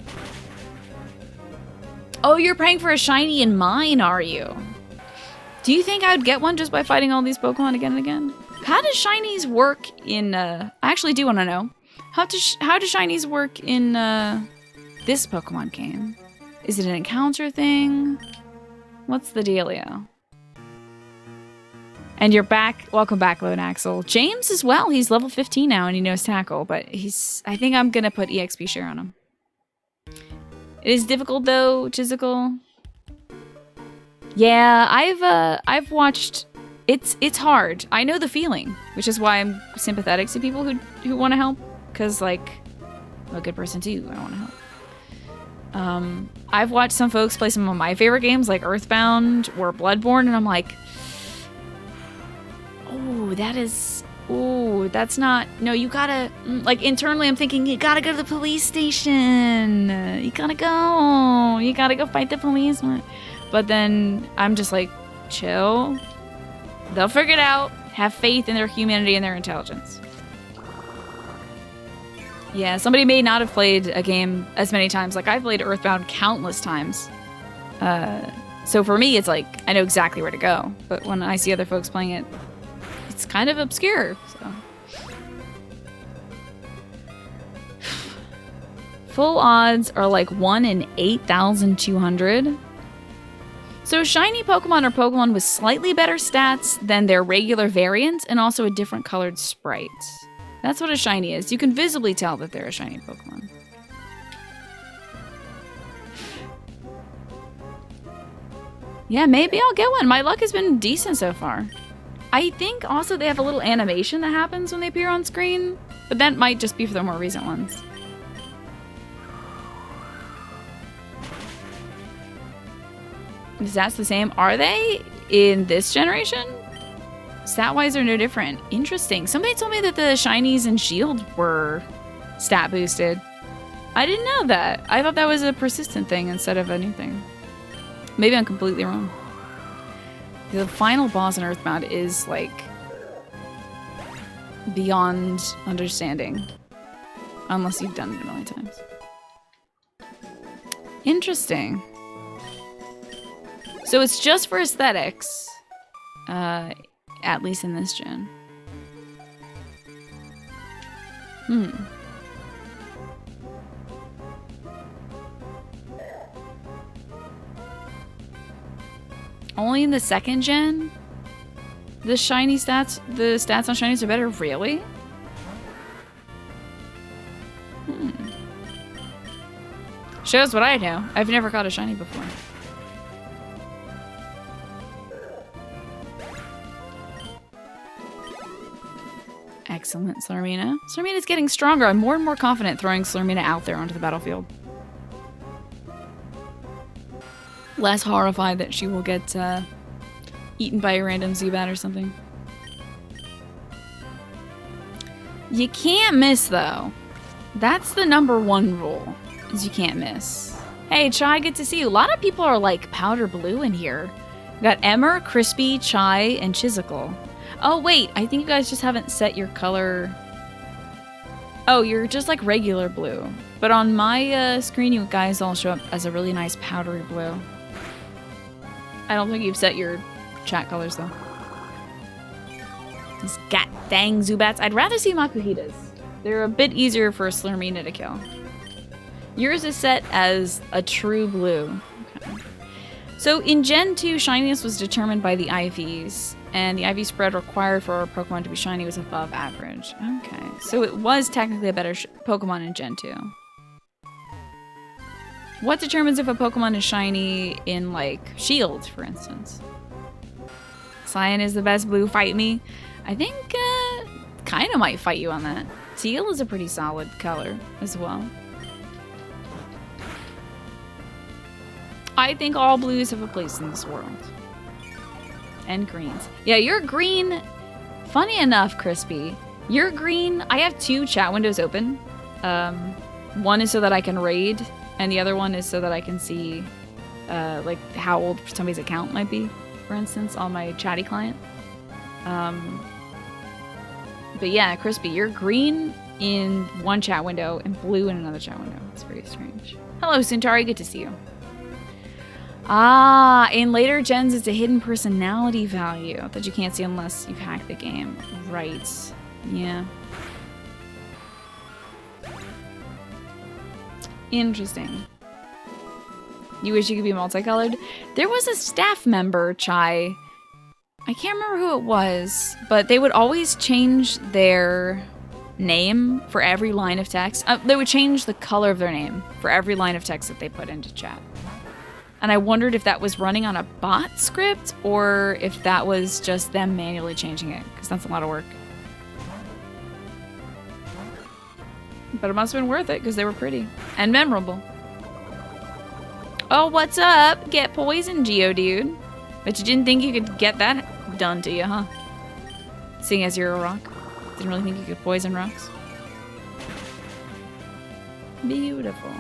Oh, you're praying for a shiny in mine, are you? Do you think I would get one just by fighting all these Pokemon again and again? How does shinies work in, I actually do want to know. How do shinies work in, this Pokemon game? Is it an encounter thing? What's the dealio? And you're back. Welcome back, Lone Axel. James as well. He's level 15 now and he knows Tackle, but I think I'm gonna put EXP share on him. It is difficult though, Chizical. Yeah, I've watched. It's hard. I know the feeling, which is why I'm sympathetic to people who want to help, because like I'm a good person too. I want to help. I've watched some folks play some of my favorite games like Earthbound or Bloodborne, and I'm like, oh, that's not, no, you gotta, like internally I'm thinking, you gotta go to the police station. You gotta go fight the police. But then I'm just like, chill. They'll figure it out. Have faith in their humanity and their intelligence. Yeah, somebody may not have played a game as many times. Like, I've played Earthbound countless times. So for me, it's like, I know exactly where to go. But when I see other folks playing it, it's kind of obscure, so. Full odds are like 1 in 8,200. So shiny Pokemon are Pokemon with slightly better stats than their regular variant and also a different colored sprite. That's what a shiny is. You can visibly tell that they're a shiny Pokemon. Yeah, maybe I'll get one. My luck has been decent so far. I think also they have a little animation that happens when they appear on screen, but that might just be for the more recent ones. Is that the same? Are they in this generation? Stat-wise, they're no different. Interesting. Somebody told me that the shinies and Shield were stat boosted. I didn't know that. I thought that was a persistent thing instead of a new thing. Maybe I'm completely wrong. The final boss in Earthbound is, like, beyond understanding. Unless you've done it a million times. Interesting. So it's just for aesthetics. At least in this gen. Only in the second gen? The stats on shinies are better? Really? Shows what I know. I've never caught a shiny before. Excellent, Slurmina. Slurmina's getting stronger. I'm more and more confident throwing Slurmina out there onto the battlefield. Less horrified that she will get eaten by a random Zubat or something. You can't miss, though. That's the #1 rule, is you can't miss. Hey, Chai, good to see you. A lot of people are like powder blue in here. We got Emmer, Crispy, Chai, and Chisical. Oh, wait, I think you guys just haven't set your color. Oh, you're just like regular blue. But on my screen, you guys all show up as a really nice powdery blue. I don't think you've set your chat colors, though. These god dang Zubats. I'd rather see Makuhitas. They're a bit easier for a Slurmina to kill. Yours is set as a true blue. Okay. So in Gen 2, shininess was determined by the IVs, and the IV spread required for a Pokemon to be shiny was above average. Okay, so it was technically a better Pokemon in Gen 2. What determines if a Pokemon is shiny in, like, Shield, for instance? Cyan is the best blue, fight me. I think, kind of might fight you on that. Teal is a pretty solid color as well. I think all blues have a place in this world. And greens. Yeah, you're green. Funny enough, Crispy, you're green. I have 2 chat windows open. One is so that I can raid, and the other one is so that I can see, like, how old somebody's account might be, for instance, on my chatty client. But yeah, Crispy, you're green in one chat window and blue in another chat window. It's very strange. Hello, Centauri. Good to see you. Ah, in later gens, it's a hidden personality value that you can't see unless you've hacked the game. Right. Yeah. Interesting. You wish you could be multicolored? There was a staff member, Chai. I can't remember who it was, but they would always change their name for every line of text. They would change the color of their name for every line of text that they put into chat. And I wondered if that was running on a bot script or if that was just them manually changing it, because that's a lot of work. But it must have been worth it because they were pretty and memorable. Oh, what's up? Get poisoned, Geodude. But you didn't think you could get that done to you, huh? Seeing as you're a rock. Didn't really think you could poison rocks. Beautiful.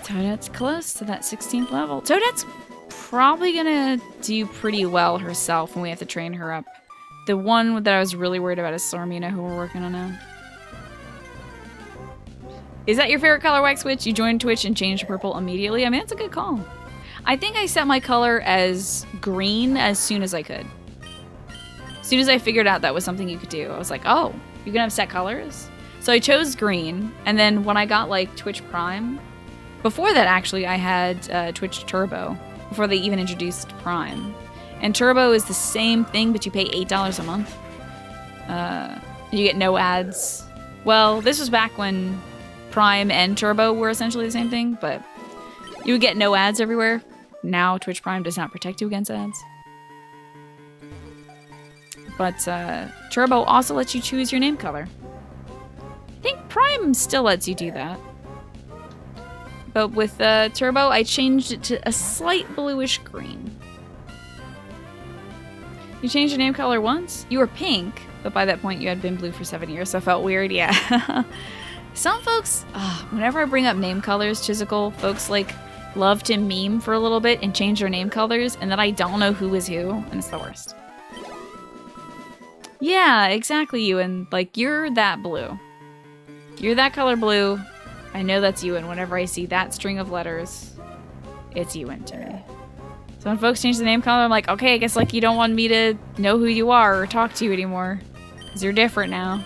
Toadette's close to that 16th level. Toadette's probably gonna do pretty well herself when we have to train her up. The one that I was really worried about is Slurmina, who we're working on now. Is that your favorite color, Wax Witch? You joined Twitch and changed to purple immediately? I mean, that's a good call. I think I set my color as green as soon as I could. As soon as I figured out that was something you could do, I was like, oh, you can have set colors? So I chose green, and then when I got, like, Twitch Prime, before that, actually, I had Twitch Turbo, before they even introduced Prime. And Turbo is the same thing, but you pay $8 a month. You get no ads. Well, this was back when Prime and Turbo were essentially the same thing, but you would get no ads everywhere. Now Twitch Prime does not protect you against ads. But Turbo also lets you choose your name color. I think Prime still lets you do that. But with Turbo, I changed it to a slight bluish green. You changed your name color once? You were pink, but by that point you had been blue for 7 years, so it felt weird, yeah. Some folks, whenever I bring up name colors, Chisical, folks like love to meme for a little bit and change their name colors, and then I don't know who is who, and it's the worst. Yeah, exactly, you, and like, you're that blue. You're that color blue. I know that's you, and whenever I see that string of letters, it's you to me. So when folks change the name color, I'm like, okay, I guess like you don't want me to know who you are or talk to you anymore. Because you're different now.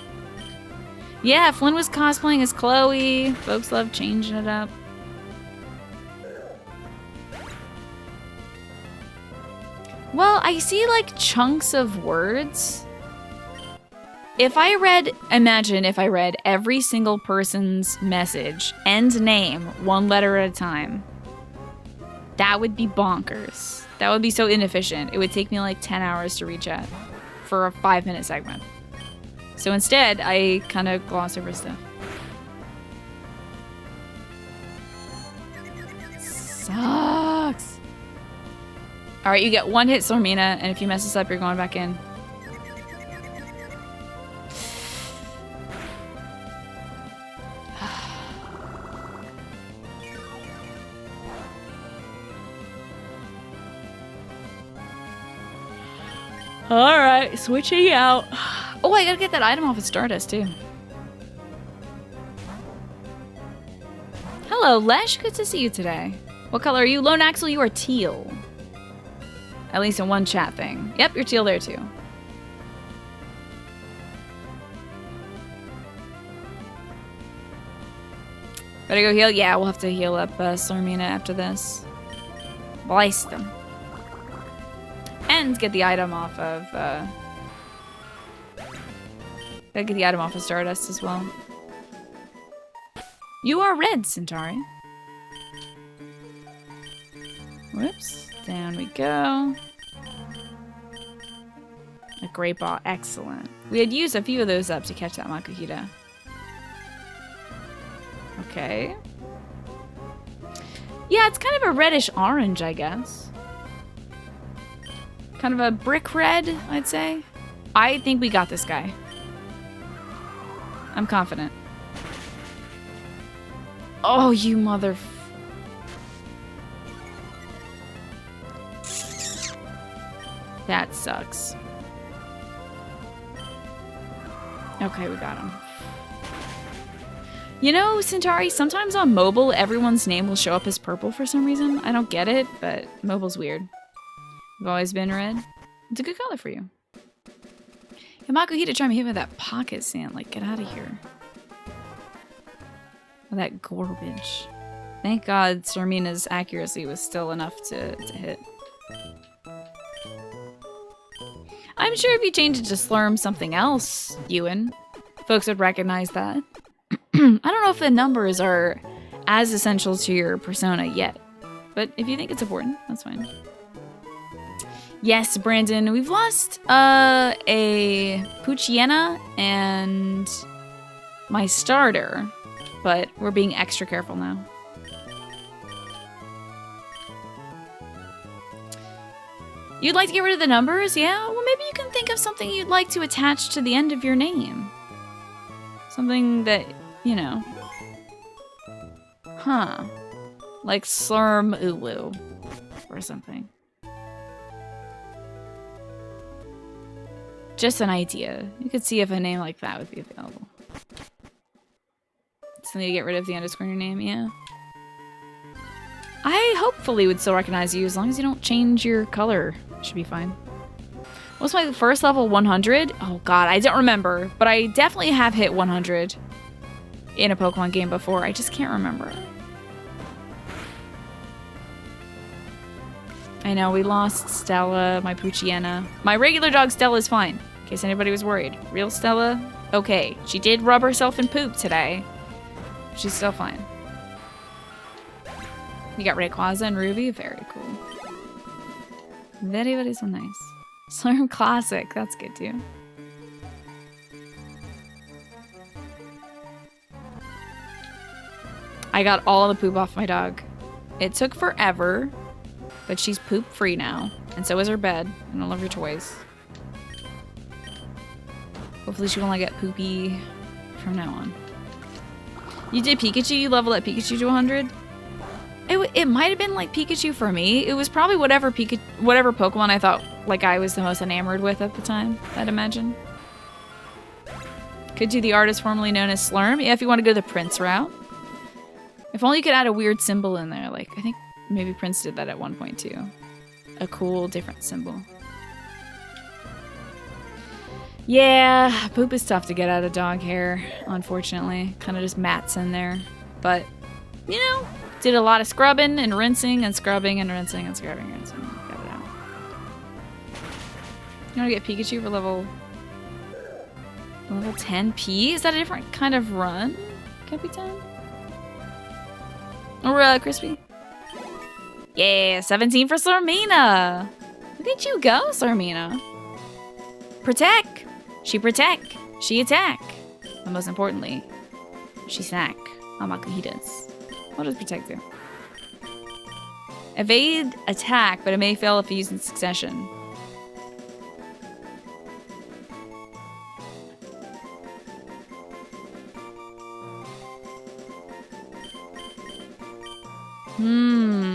Yeah, Flynn was cosplaying as Chloe. Folks love changing it up. Well, I see like chunks of words. If I read, imagine if I read every single person's message and name one letter at a time. That would be bonkers. That would be so inefficient. It would take me like 10 hours to read chat for a 5-minute segment. So instead, I kind of gloss over stuff. Sucks. All right, you get 1 hit, Sormina, and if you mess this up, you're going back in. All right, switching out. Oh, I gotta get that item off of Stardust, too. Hello, Lesh. Good to see you today. What color are you? Lone Axel, you are teal. At least in one chat thing. Yep, you're teal there, too. Better go heal? Yeah, we'll have to heal up Sormina after this. Bless them. And get the item off of, gotta get the item off of Stardust as well. You are red, Centauri. Whoops. Down we go. A great ball. Excellent. We had used a few of those up to catch that Makuhita. Okay. Yeah, it's kind of a reddish orange, I guess. Kind of a brick red, I'd say. I think we got this guy. I'm confident. Oh, you mother... That sucks. Okay, we got him. You know, Centauri, sometimes on mobile, everyone's name will show up as purple for some reason. I don't get it, but mobile's weird. I've always been red. It's a good color for you. And Makuhita trying to hit me with that pocket sand. Like, get out of here. With that garbage. Thank God Sormina's accuracy was still enough to hit. I'm sure if you change it to Slurm something else, Ewan, folks would recognize that. I don't know if the numbers are as essential to your persona yet. But if you think it's important, that's fine. Yes, Brandon, we've lost a Poochyena and my starter, but we're being extra careful now. You'd like to get rid of the numbers? Yeah? Well, maybe you can think of something you'd like to attach to the end of your name. Something that, you know. Huh. Like Slurm Ulu or something. Just an idea. You could see if a name like that would be available. Something to get rid of the underscore in your name, yeah. I hopefully would still recognize you as long as you don't change your color. Should be fine. What's my first level? 100? Oh god, I don't remember. But I definitely have hit 100 in a Pokemon game before. I just can't remember. I know, we lost Stella, my Poochyena. My regular dog Stella is fine, in case anybody was worried. Real Stella? Okay. She did rub herself in poop today. She's still fine. You got Rayquaza and Ruby? Very cool. Very, very so nice. Slurm Classic. That's good too. I got all the poop off my dog. It took forever, but she's poop free now. And so is her bed and all of her toys. Hopefully she won't get poopy from now on. You did Pikachu? You leveled that Pikachu to 100? It might have been like Pikachu for me. It was probably whatever Pokemon I thought like I was the most enamored with at the time, I'd imagine. Could do the artist formerly known as Slurm. Yeah, if you want to go the Prince route. If only you could add a weird symbol in there. Like, I think maybe Prince did that at one point too. A cool, different symbol. Yeah, poop is tough to get out of dog hair, unfortunately. Kind of just mats in there. But, you know, did a lot of scrubbing and rinsing and scrubbing and rinsing and scrubbing and rinsing. Got it out. You want to get Pikachu for level 10p? Is that a different kind of run? Can't be 10? Or Crispy? Yeah, 17 for Slurmina. Look at you go, Slurmina. Protect. She protect. She attack. And most importantly, she snack on Makuhitas. What does protect do? Evade attack, but it may fail if used in succession.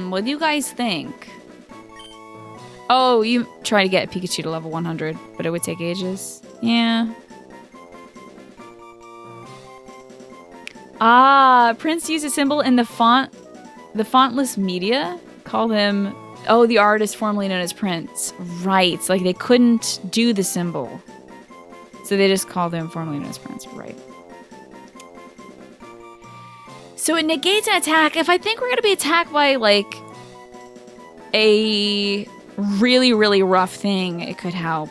What do you guys think? Oh, you try to get Pikachu to level 100, but it would take ages. Yeah. Ah, Prince used a symbol in the fontless media. Call him, oh, the artist formerly known as Prince. Right, like they couldn't do the symbol. So they just called him formerly known as Prince, right. So it negates an attack. If I think we're gonna be attacked by like a really, really rough thing, it could help.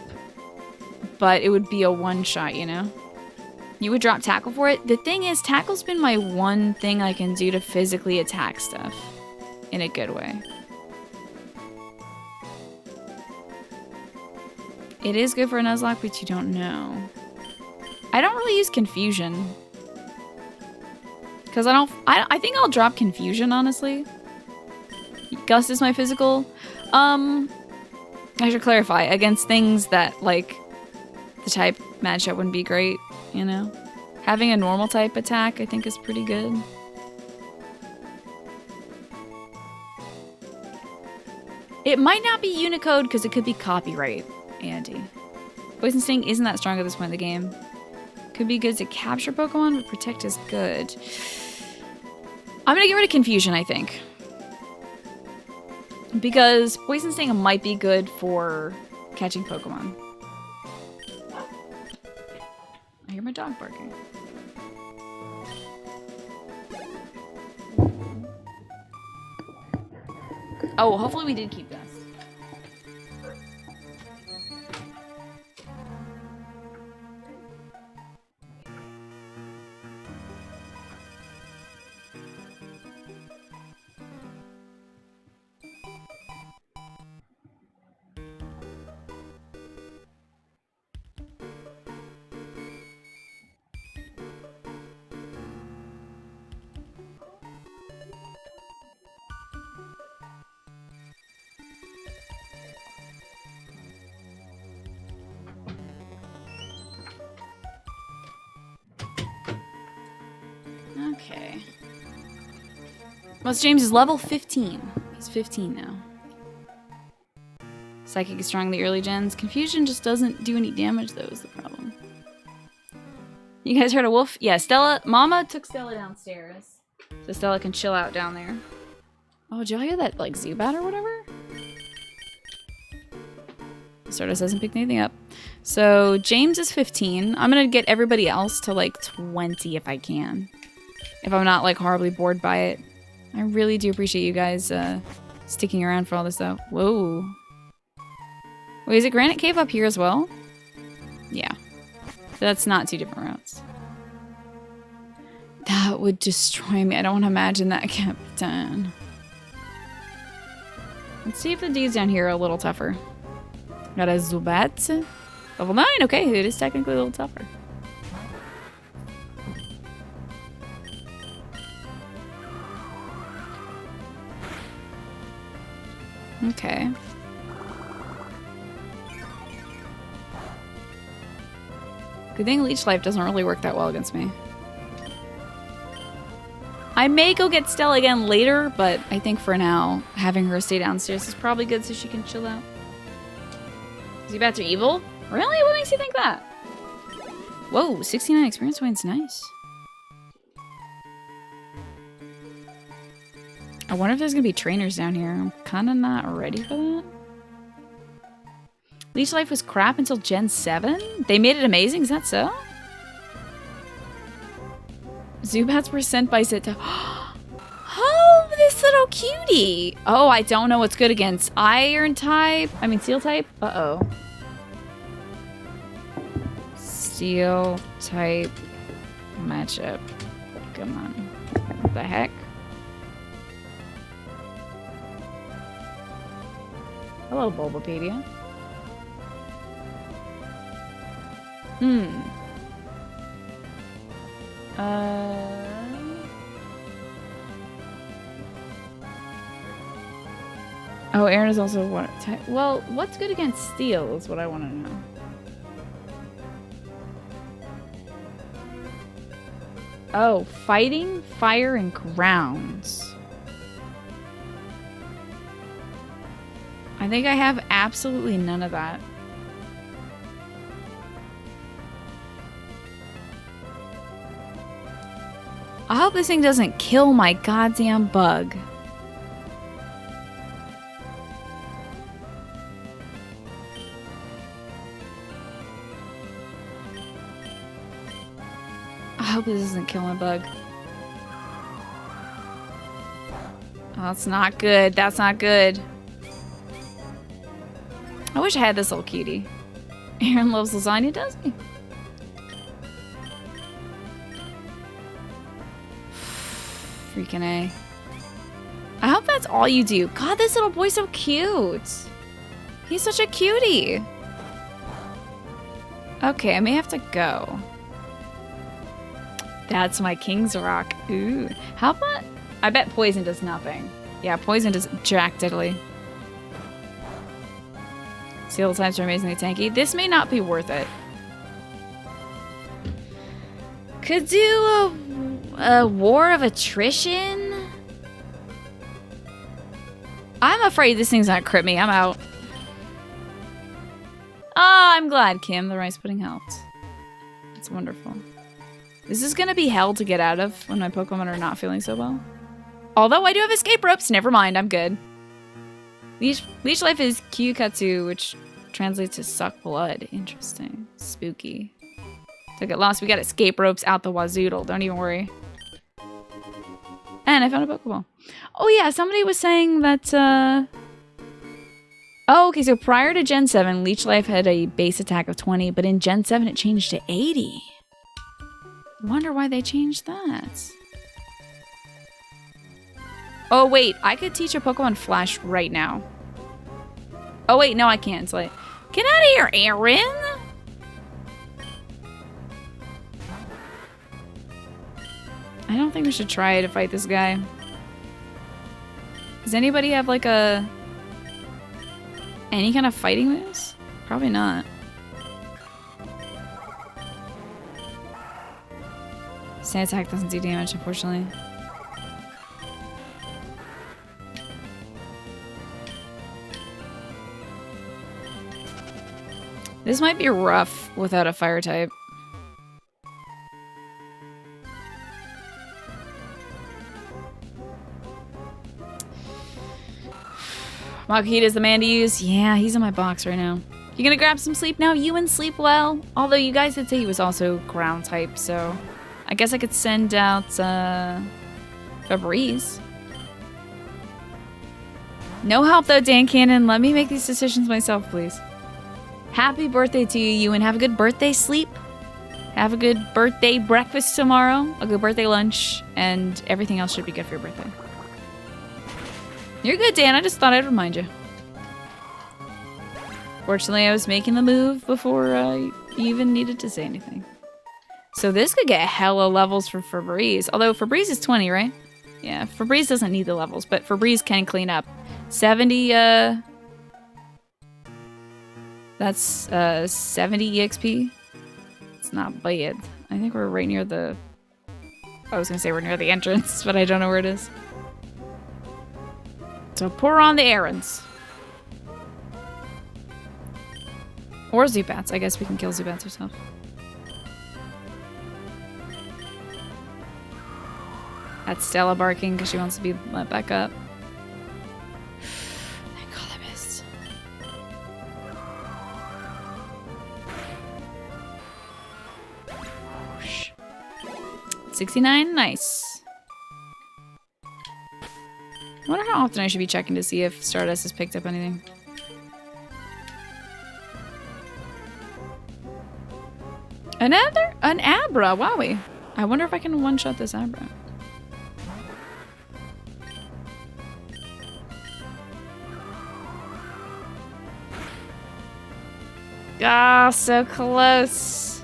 But it would be a one-shot, you know? You would drop Tackle for it. The thing is, Tackle's been my one thing I can do to physically attack stuff in a good way. It is good for a Nuzlocke, but you don't know. I don't really use Confusion. Because I think I'll drop Confusion, honestly. Gust is my physical. I should clarify, against things that, like, the type matchup wouldn't be great, you know? Having a normal type attack, I think, is pretty good. It might not be Unicode, because it could be copyright, Andy. Poison Sting isn't that strong at this point in the game. Could be good to capture Pokemon, but Protect is good. I'm gonna get rid of Confusion, I think. Because Poison Sting might be good for catching Pokemon. I hear my dog barking. Oh, hopefully we did keep this. Okay. Most James is level 15. He's 15 now. Psychic is strong in the early gens. Confusion just doesn't do any damage, though, is the problem. You guys heard a wolf? Yeah, Stella. Mama took Stella downstairs. So Stella can chill out down there. Oh, did y'all hear that, like, Zubat or whatever? Stardust hasn't picked anything up. So, James is 15. I'm gonna get everybody else to, like, 20 if I can. If I'm not, like, horribly bored by it. I really do appreciate you guys sticking around for all this, though. Whoa. Wait, is it Granite Cave up here as well? Yeah. That's not two different routes. That would destroy me. I don't want to imagine that, Captain. Let's see if the dudes down here are a little tougher. Got a Zubat. Level 9. Okay, it is technically a little tougher. Okay. Good thing Leech Life doesn't really work that well against me. I may go get Stella again later, but I think for now, having her stay downstairs is probably good so she can chill out. Zubats are evil? Really? What makes you think that? Whoa, 69 experience points, nice. I wonder if there's gonna be trainers down here. I'm kinda not ready for that. Leech Life was crap until Gen 7? They made it amazing, is that so? Zubats were sent by Zeta. Oh, this little cutie! Oh, I don't know what's good against Iron type. I mean, Steel type. Uh-oh. Steel type matchup. Come on. What the heck? Hello, Bulbapedia. Oh, Aaron is also what type? Well, what's good against Steel is what I want to know. Oh, fighting, fire, and grounds. I think I have absolutely none of that. I hope this thing doesn't kill my goddamn bug. I hope this doesn't kill my bug. Oh, that's not good. That's not good. I wish I had this little cutie. Aaron loves lasagna, does he? Freaking A. I hope that's all you do. God, this little boy's so cute. He's such a cutie. Okay, I may have to go. That's my King's Rock. Ooh. How about... I bet poison does nothing. Yeah, poison does jack diddly. Steel types are amazingly tanky. This may not be worth it. Could do a war of attrition? I'm afraid this thing's not crit me. I'm out. Oh, I'm glad, Kim. The rice pudding helped. That's wonderful. This is going to be hell to get out of when my Pokemon are not feeling so well. Although I do have escape ropes. Never mind. I'm good. Leech Life is Kyukatsu, which translates to suck blood. Interesting. Spooky. Took it lost. We got escape ropes out the wazoodle. Don't even worry. And I found a Pokeball. Oh yeah, somebody was saying that, Oh, okay, so prior to Gen 7, Leech Life had a base attack of 20, but in Gen 7 it changed to 80. Wonder why they changed that. Oh wait, I could teach a Pokemon Flash right now. Oh wait, no I can't. It's like, get out of here, Aaron! I don't think we should try to fight this guy. Does anybody have like any kind of fighting moves? Probably not. Sand attack doesn't do damage, unfortunately. This might be rough without a fire type. Makahita's the man to use. Yeah, he's in my box right now. You gonna grab some sleep now? You and sleep well? Although you guys did say he was also ground type, so I guess I could send out Febreze. No help though, Dan Cannon. Let me make these decisions myself, please. Happy birthday to you, and have a good birthday sleep. Have a good birthday breakfast tomorrow, a good birthday lunch, and everything else should be good for your birthday. You're good, Dan. I just thought I'd remind you. Fortunately, I was making the move before I even needed to say anything. So this could get hella levels for Febreze. Although Febreze is 20, right? Yeah, Febreze doesn't need the levels, but Febreze can clean up. 70, that's 70 EXP. It's not bad. I think we're right near the... I was gonna say we're near the entrance, but I don't know where it is. So pour on the errands. Or Zubats. I guess we can kill Zubats ourselves. That's Stella barking because she wants to be let back up. Thank God I missed. Whoosh. 69, nice. I wonder how often I should be checking to see if Stardust has picked up anything. An Abra, wowie. I wonder if I can one-shot this Abra. Ah, so close.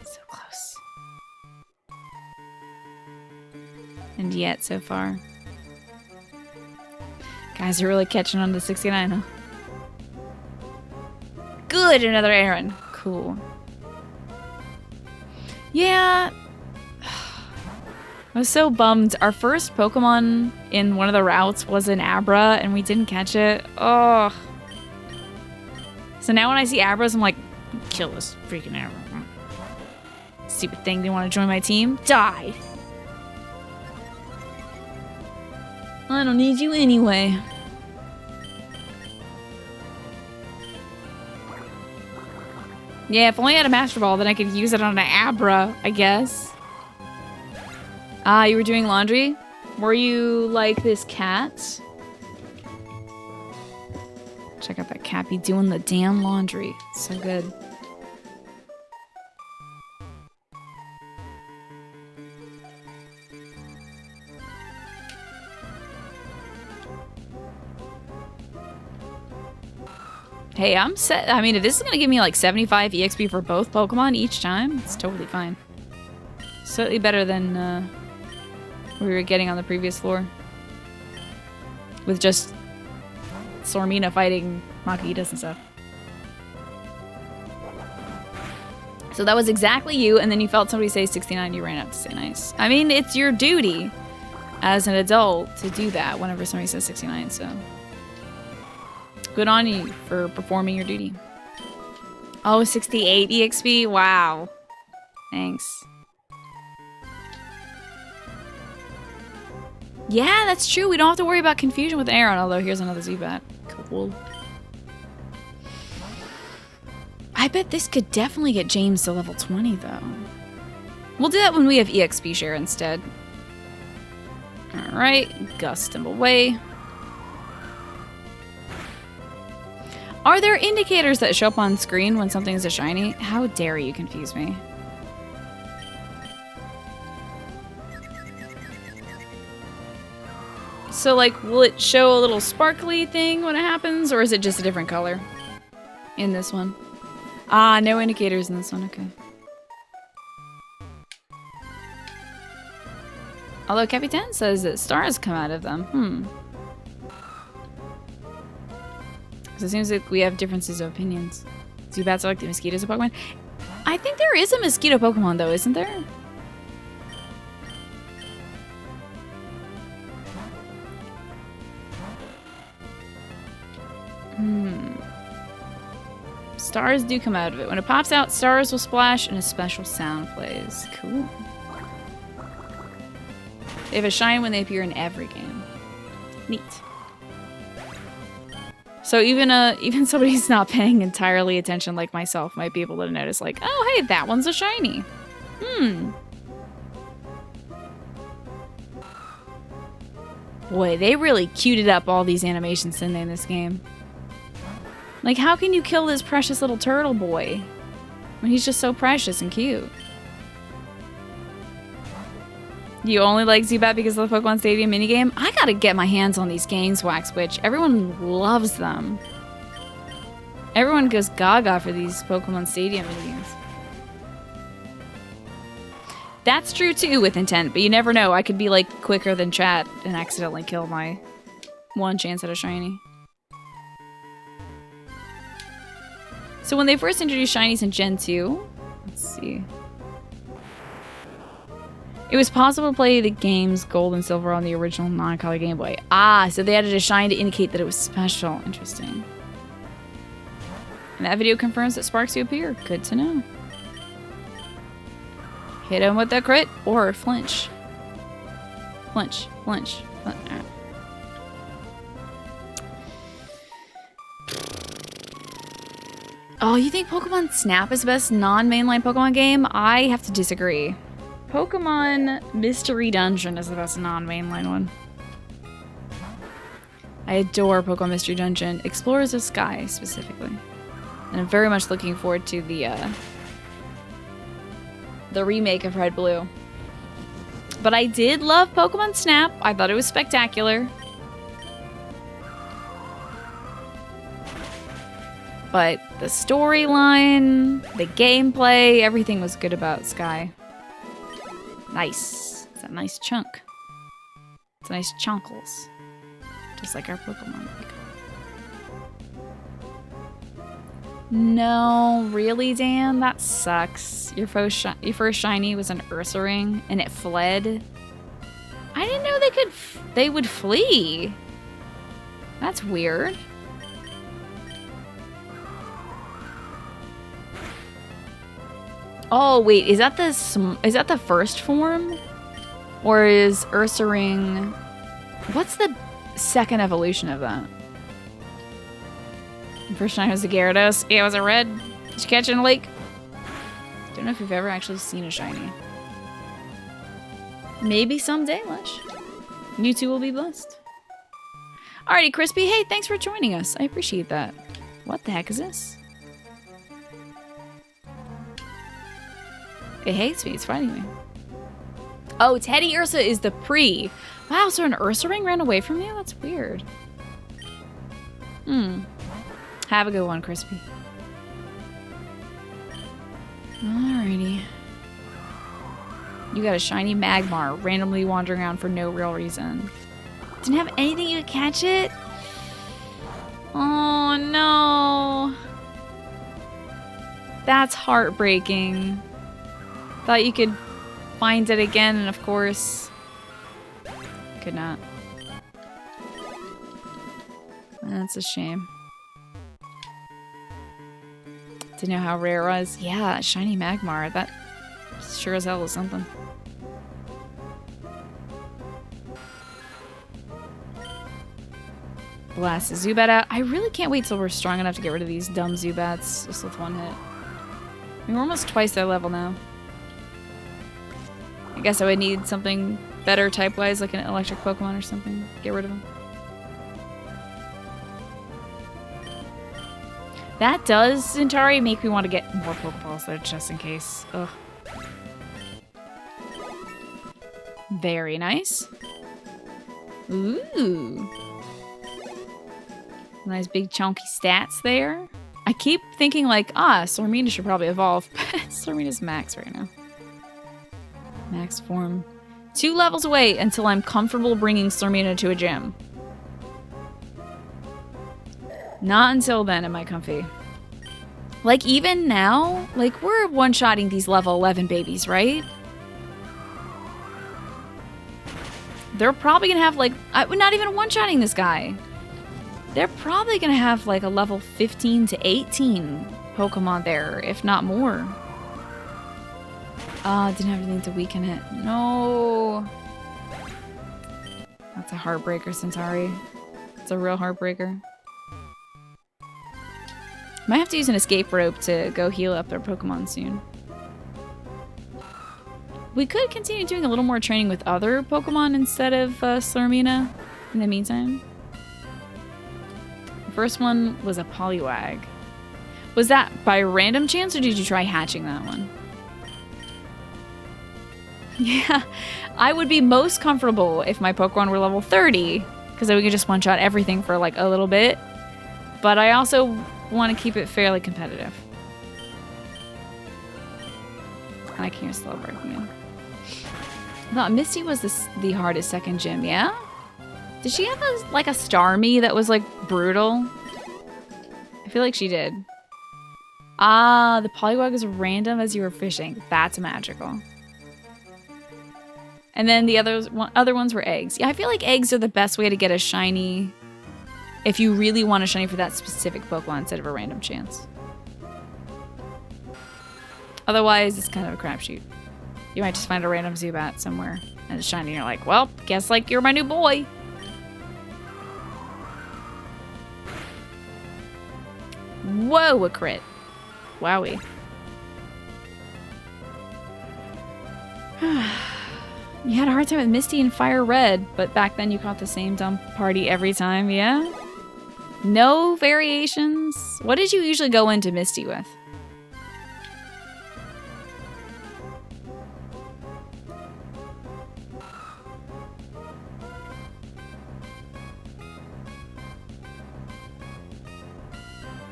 So close. And yet, so far. Guys are really catching on to 69, huh? Good, another Aaron. Cool. Yeah. I was so bummed. Our first Pokemon in one of the routes was an Abra, and we didn't catch it. Oh. So now when I see Abras, I'm like, kill this freaking Abra. Stupid thing, they want to join my team? Die! I don't need you anyway. Yeah, if only I had a Master Ball, then I could use it on an Abra, I guess. Ah, you were doing laundry? Were you like this cat? Check out that Cappy doing the damn laundry. So good. Hey, I'm set. I mean, if this is going to give me like 75 EXP for both Pokemon each time, it's totally fine. Slightly better than what we were getting on the previous floor. With just Sormina fighting Makitas and stuff. So that was exactly you, and then you felt somebody say 69, you ran up to say nice. I mean, it's your duty as an adult to do that whenever somebody says 69, so... Good on you for performing your duty. Oh, 68 EXP? Wow. Thanks. Yeah, that's true. We don't have to worry about confusion with Aaron, although here's another Zubat. Cool. I bet this could definitely get James to level 20, though. We'll do that when we have EXP share instead. Alright, gust him away. Are there indicators that show up on screen when something is a shiny? How dare you confuse me? So, like, will it show a little sparkly thing when it happens, or is it just a different color in this one? Ah, no indicators in this one, okay. Although Capitan says that stars come out of them, So it seems like we have differences of opinions. Zubats are like the mosquitoes of Pokemon. I think there is a mosquito Pokemon, though, isn't there? Stars do come out of it. When it pops out, stars will splash and a special sound plays. Cool. They have a shine when they appear in every game. Neat. So even somebody who's not paying entirely attention like myself might be able to notice, like, oh, hey, that one's a shiny. Boy, they really cuted up all these animations, didn't they, in this game? Like, how can you kill this precious little turtle boy when he's just so precious and cute? You only like Zubat because of the Pokemon Stadium minigame? I gotta get my hands on these games, Waxwitch. Everyone loves them. Everyone goes gaga for these Pokemon Stadium minigames. That's true too with intent, but you never know. I could be like quicker than chat and accidentally kill my one chance at a shiny. So when they first introduced shinies in Gen 2, let's see. It was possible to play the games Gold and Silver on the original non-color Game Boy. Ah, so they added a shine to indicate that it was special. Interesting. And that video confirms that sparks do appear. Good to know. Hit him with the crit or flinch. Flinch, flinch. Oh, you think Pokemon Snap is the best non-mainline Pokemon game? I have to disagree. Pokemon Mystery Dungeon is the best non-mainline one. I adore Pokemon Mystery Dungeon. Explorers of Sky, specifically. And I'm very much looking forward to the remake of Red Blue. But I did love Pokemon Snap. I thought it was spectacular. But the storyline, the gameplay, everything was good about Sky. Nice. It's a nice chunk. It's a nice chunkles. Just like our Pokemon. No, really, Dan? That sucks. Your first shiny was an Ursaring, and it fled. I didn't know they would flee. That's weird. Oh wait, is that the first form, or is Ursaring? What's the second evolution of that? First time was a Gyarados. Yeah, it was a red. Did you catch it in a lake? Don't know if you've ever actually seen a shiny. Maybe someday, Lush. You two will be blessed. Alrighty, Crispy. Hey, thanks for joining us. I appreciate that. What the heck is this? It hates me. It's fighting me. Oh, Teddy Ursa is the pre. Wow, so an Ursaring ran away from you? That's weird. Have a good one, Crispy. Alrighty. You got a shiny Magmar randomly wandering around for no real reason. Didn't have anything you could catch it? Oh no. That's heartbreaking. Thought you could find it again, and of course, could not. That's a shame. To know how rare it was. Yeah, shiny Magmar. That sure as hell is something. Blast the Zubat out. I really can't wait till we're strong enough to get rid of these dumb Zubats just with one hit. I mean, we're almost twice their level now. I guess I would need something better type-wise, like an electric Pokemon or something. Get rid of them. That does, Centauri, make me want to get more Pokeballs though, just in case. Ugh. Very nice. Ooh. Nice big chunky stats there. I keep thinking like, Sormina should probably evolve. Sormina's max right now. Max form. 2 levels away until I'm comfortable bringing Sormina to a gym. Not until then am I comfy. Like, even now, like, we're one-shotting these level 11 babies, right? They're probably gonna have, like, we're not even one-shotting this guy. They're probably gonna have, like, a level 15 to 18 Pokemon there, if not more. Didn't have anything to weaken it. No. That's a heartbreaker, Centauri. It's a real heartbreaker. Might have to use an escape rope to go heal up their Pokemon soon. We could continue doing a little more training with other Pokemon instead of Slurmina in the meantime. The first one was a Poliwag. Was that by random chance or did you try hatching that one? Yeah, I would be most comfortable if my Pokemon were level 30 because then we could just one-shot everything for like a little bit. But I also want to keep it fairly competitive. And I can't slow break me. I thought Misty was the hardest second gym, yeah? Did she have like a Starmie that was like brutal? I feel like she did. The Poliwag was random as you were fishing. That's magical. And then the other ones were eggs. Yeah, I feel like eggs are the best way to get a shiny if you really want a shiny for that specific Pokemon instead of a random chance. Otherwise, it's kind of a crapshoot. You might just find a random Zubat somewhere and it's shiny and you're like, well, guess like you're my new boy. Whoa, a crit. Wowie. You had a hard time with Misty and Fire Red, but back then you caught the same dumb party every time, yeah? No variations? What did you usually go into Misty with?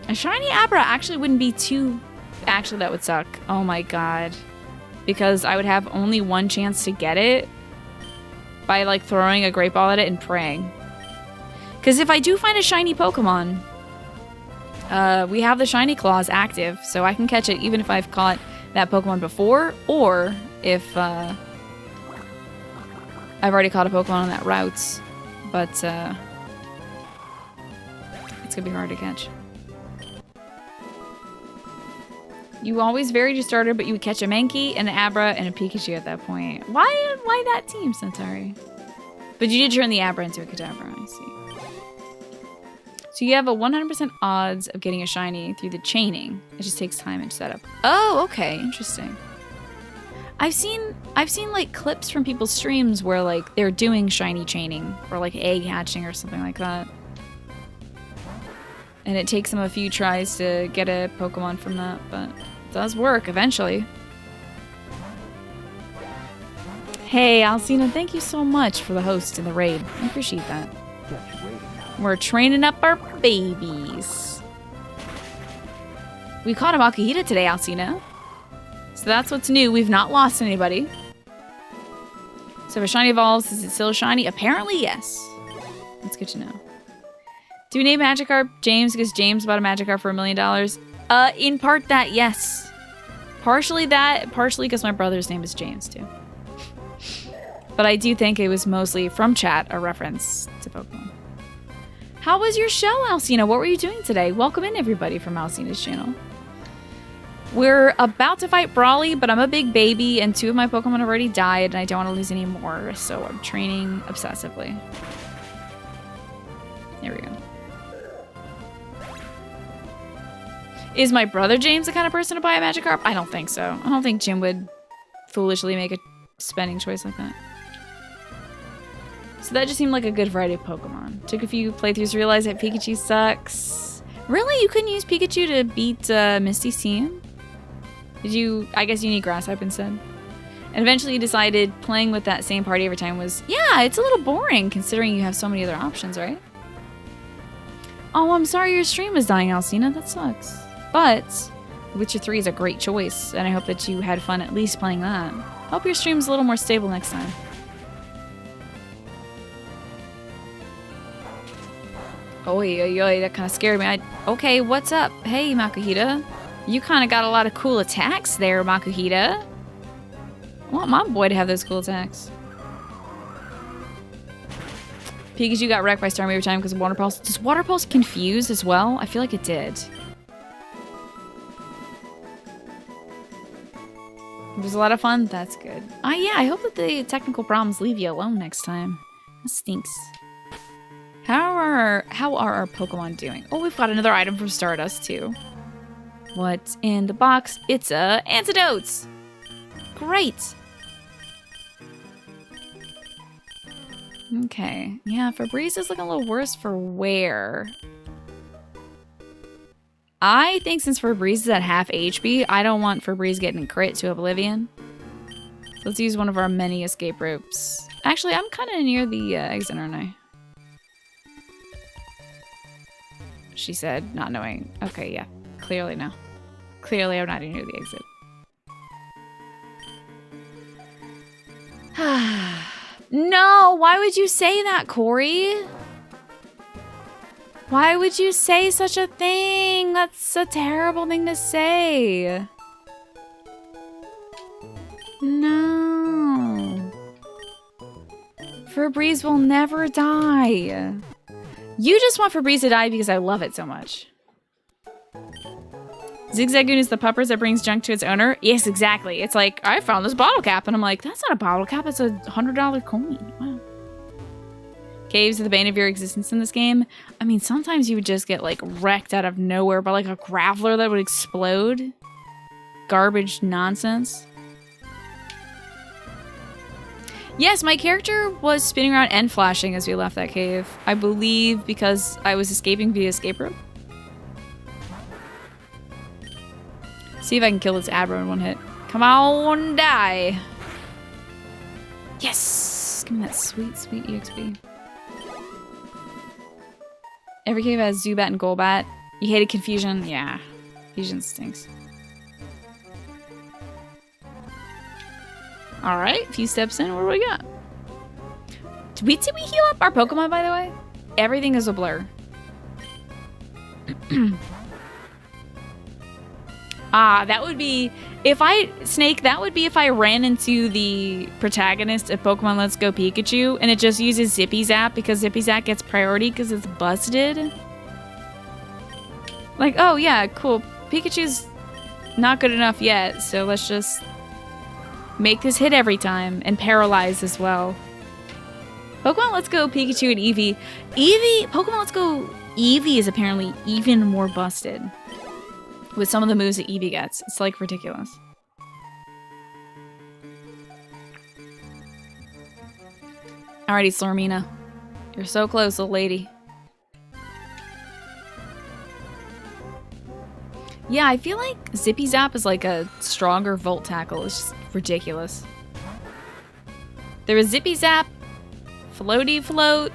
A shiny Abra actually wouldn't be too... Actually, that would suck. Oh my god. Because I would have only one chance to get it by like throwing a great ball at it and praying. Because if I do find a shiny Pokemon, we have the shiny claws active, so I can catch it even if I've caught that Pokemon before, or if I've already caught a Pokemon on that route. But it's gonna be hard to catch. You always varied your starter, but you would catch a Mankey, an Abra, and a Pikachu at that point. Why that team, Centauri? But you did turn the Abra into a Kadabra, I see. So you have a 100% odds of getting a shiny through the chaining. It just takes time and setup. Oh, okay, interesting. I've seen like clips from people's streams where like they're doing shiny chaining or like egg hatching or something like that. And it takes them a few tries to get a Pokemon from that, but it does work eventually. Hey, Alcina, thank you so much for the host and the raid. I appreciate that. We're training up our babies. We caught a Makuhita today, Alcina. So that's what's new. We've not lost anybody. So if a shiny evolves, is it still shiny? Apparently, yes. That's good to know. Do we name Magikarp James because James bought a Magikarp for $1 million? In part that, yes. Partially that, partially because my brother's name is James too. But I do think it was mostly from chat, a reference to Pokemon. How was your show, Alcina? What were you doing today? Welcome in, everybody, from Alcina's channel. We're about to fight Brawly, but I'm a big baby, and 2 of my Pokemon already died, and I don't want to lose any more, so I'm training obsessively. There we go. Is my brother James the kind of person to buy a Magikarp? I don't think so. I don't think Jim would foolishly make a spending choice like that. So that just seemed like a good variety of Pokemon. Took a few playthroughs to realize that Pikachu sucks. Really? You couldn't use Pikachu to beat Misty's team? Did you... I guess you need Grass type instead. And eventually you decided playing with that same party every time was... Yeah, it's a little boring considering you have so many other options, right? Oh, I'm sorry your stream is dying, Alcina. That sucks. But Witcher 3 is a great choice, and I hope that you had fun at least playing that. Hope your stream's a little more stable next time. Oy, that kind of scared me. Okay, what's up? Hey, Makuhita. You kind of got a lot of cool attacks there, Makuhita. I want my boy to have those cool attacks. Pikachu got wrecked by Starmie every time because of Water Pulse. Does Water Pulse confuse as well? I feel like it did. It was a lot of fun. That's good. Yeah, I hope that the technical problems leave you alone next time. That stinks. How are our Pokemon doing? Oh, we've got another item from Stardust, too. What's in the box? It's antidotes! Great! Okay. Yeah, Febreze is looking a little worse for wear. I think since Febreze is at half HP, I don't want Febreze getting crit to Oblivion. So let's use one of our many escape ropes. Actually, I'm kind of near the exit, aren't I? She said, not knowing. Okay, yeah. Clearly no. Clearly I'm not near the exit. No! Why would you say that, Corey? Why would you say such a thing? That's a terrible thing to say. No. Febreze will never die. You just want Febreze to die because I love it so much. Zigzagoon is the puppers that brings junk to its owner. Yes, exactly. It's like, I found this bottle cap. And I'm like, that's not a bottle cap. It's a $100 coin. Wow. Caves are the bane of your existence in this game. I mean, sometimes you would just get like wrecked out of nowhere by like a graveler that would explode. Garbage nonsense. Yes, my character was spinning around and flashing as we left that cave. I believe because I was escaping via escape rope. See if I can kill this aggro in one hit. Come on, die. Yes! Give me that sweet, sweet EXP. Every cave has Zubat and Golbat. You hated Confusion? Yeah. Confusion stinks. Alright, a few steps in. What do we got? Did we heal up our Pokemon, by the way? Everything is a blur. That would be... Snake, that would be if I ran into the protagonist of Pokemon Let's Go Pikachu and it just uses Zippy Zap because Zippy Zap gets priority because it's busted. Like, oh yeah, cool. Pikachu's not good enough yet, so let's just make this hit every time and paralyze as well. Pokemon Let's Go Pikachu and Eevee. Pokemon Let's Go Eevee is apparently even more busted with some of the moves that Eevee gets. It's like ridiculous. Alrighty, Slormina. You're so close, little lady. Yeah, I feel like Zippy Zap is like a stronger Volt Tackle. It's just ridiculous. There is Zippy Zap, Floaty Float,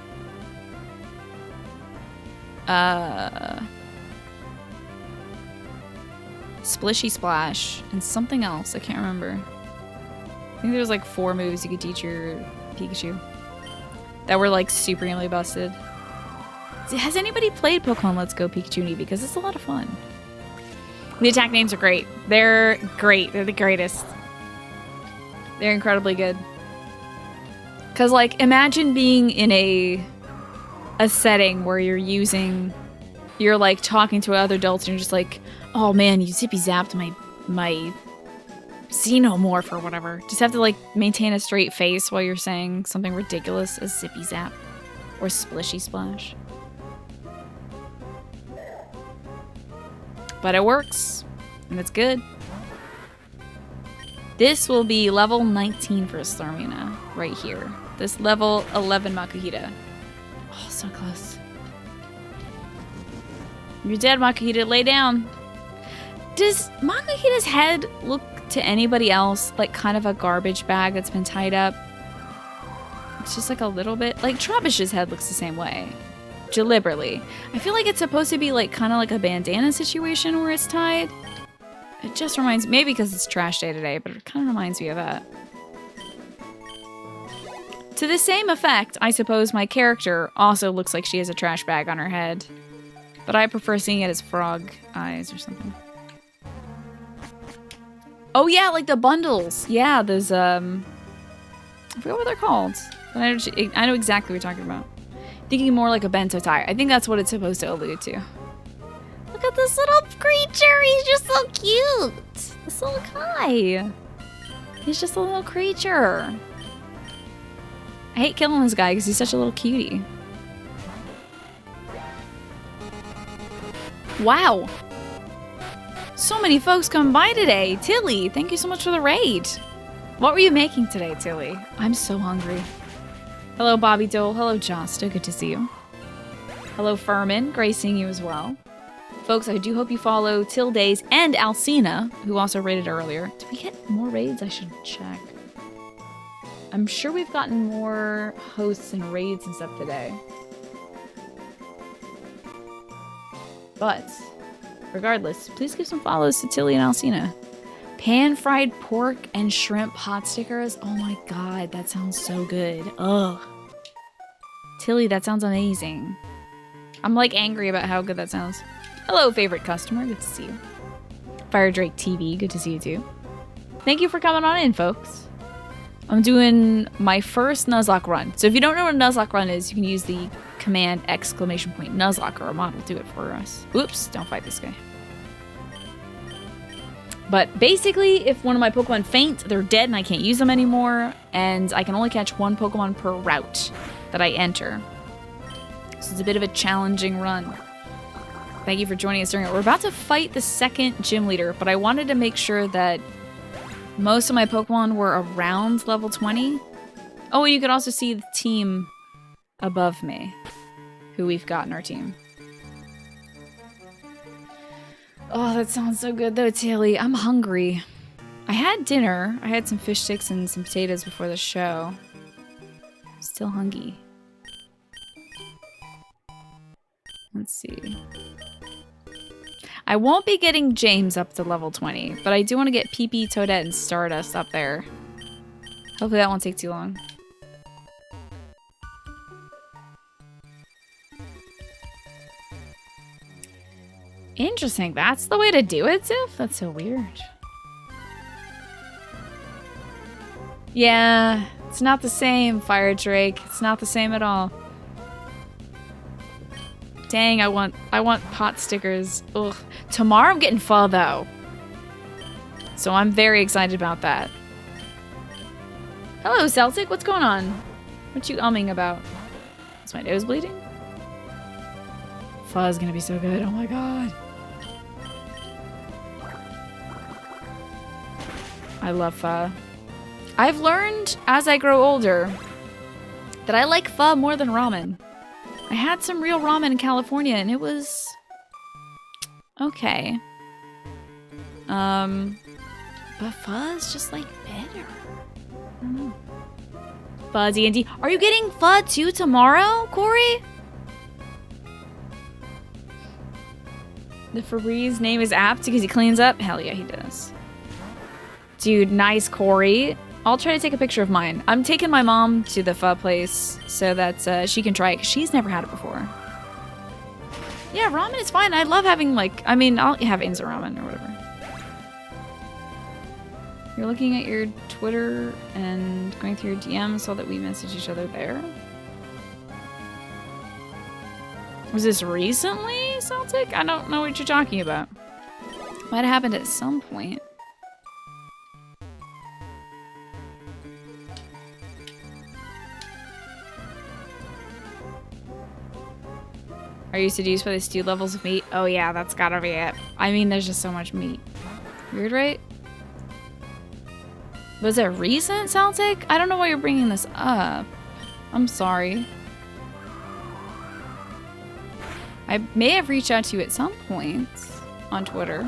Splishy Splash, and something else. I can't remember. I think there was like 4 moves you could teach your Pikachu that were like supremely busted. Has anybody played Pokemon Let's Go Pikachu and Eevee? Because it's a lot of fun. The attack names are great. They're great. They're the greatest. They're incredibly good. Because, like, imagine being in a setting where you're like talking to other adults and you're just like, oh man, you Zippy Zapped my Xenomorph or whatever. Just have to like maintain a straight face while you're saying something ridiculous as Zippy Zap or Splishy Splash. But it works, and it's good. This will be level 19 for Slormina right here. This level 11 Makuhita. Oh, so close. You're dead, Makuhita. Lay down. Does Makuhita's head look to anybody else like kind of a garbage bag that's been tied up? It's just like a little bit. Like Trubbish's head looks the same way. Deliberately. I feel like it's supposed to be like kind of like a bandana situation where it's tied. It just reminds me, maybe because it's trash day today, but it kind of reminds me of that. To the same effect, I suppose my character also looks like she has a trash bag on her head. But I prefer seeing it as frog eyes or something. Oh yeah, like the bundles. Yeah, those, I forget what they're called. But I know exactly what you're talking about. Thinking more like a bento tire. I think that's what it's supposed to allude to. Look at this little creature. He's just so cute. This little guy. He's just a little creature. I hate killing this guy because he's such a little cutie. Wow. So many folks come by today. Tilly, thank you so much for the raid. What were you making today, Tilly? I'm so hungry. Hello, Bobby Dole. Hello, Josta. Good to see you. Hello, Furman. Great seeing you as well. Folks, I do hope you follow Tildays and Alcina, who also raided earlier. Did we get more raids? I should check. I'm sure we've gotten more hosts and raids and stuff today. But, regardless, please give some follows to Tilly and Alcina. Pan-fried pork and shrimp hot stickers. Oh my god, that sounds so good. Ugh. Tilly, that sounds amazing. I'm like angry about how good that sounds. Hello, favorite customer. Good to see you. Fire Drake TV. Good to see you too. Thank you for coming on in, folks. I'm doing my first Nuzlocke run. So if you don't know what a Nuzlocke run is, you can use the command ! Nuzlocke or a mod will do it for us. Oops, don't fight this guy. But basically, if one of my Pokemon faint, they're dead and I can't use them anymore. And I can only catch one Pokemon per route that I enter. So it's a bit of a challenging run. Thank you for joining us during it. We're about to fight the second gym leader, but I wanted to make sure that most of my Pokemon were around level 20. Oh, and you can also see the team above me, who we've got in our team. Oh, that sounds so good though, Tilly. I'm hungry. I had dinner. I had some fish sticks and some potatoes before the show. Still hungry. Let's see. I won't be getting James up to level 20, but I do want to get PP, Toadette, and Stardust up there. Hopefully that won't take too long. Interesting. That's the way to do it, Ziff? That's so weird. Yeah, it's not the same, Fire Drake. It's not the same at all. Dang, I want pot stickers. Ugh. Tomorrow I'm getting pho though. So I'm very excited about that. Hello, Celtic. What's going on? What you umming about? Is my nose bleeding? Pho is gonna be so good. Oh my god. I love pho. I've learned as I grow older that I like pho more than ramen. I had some real ramen in California and it was okay. But pho is just like better. I don't know. Pho D&D. Are you getting pho too tomorrow, Corey? The Febreze name is apt because he cleans up? Hell yeah, he does. Dude, nice, Corey. I'll try to take a picture of mine. I'm taking my mom to the pho place so that she can try it because she's never had it before. Yeah, ramen is fine. I love having, like, I mean, I'll have Inza ramen or whatever. You're looking at your Twitter and going through your DMs so that we message each other there. Was this recently, Celtic? I don't know what you're talking about. Might have happened at some point. Are you seduced by the stew levels of meat? Oh yeah, that's gotta be it. I mean, there's just so much meat. Weird, right? Was it recent, Celtic? I don't know why you're bringing this up. I'm sorry. I may have reached out to you at some point on Twitter.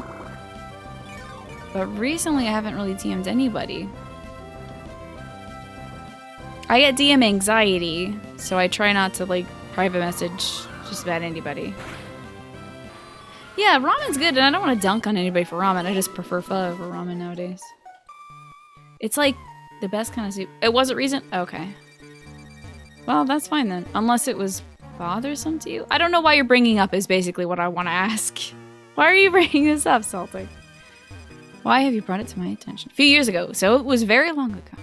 But recently I haven't really DM'd anybody. I get DM anxiety, so I try not to, like, private message just about anybody. Yeah, ramen's good, and I don't want to dunk on anybody for ramen. I just prefer pho over ramen nowadays. It's like the best kind of soup. It wasn't recent? Okay. Well, that's fine then. Unless it was bothersome to you. I don't know why you're bringing up is basically what I want to ask. Why are you bringing this up, Celtic? Why have you brought it to my attention? A few years ago, so it was very long ago.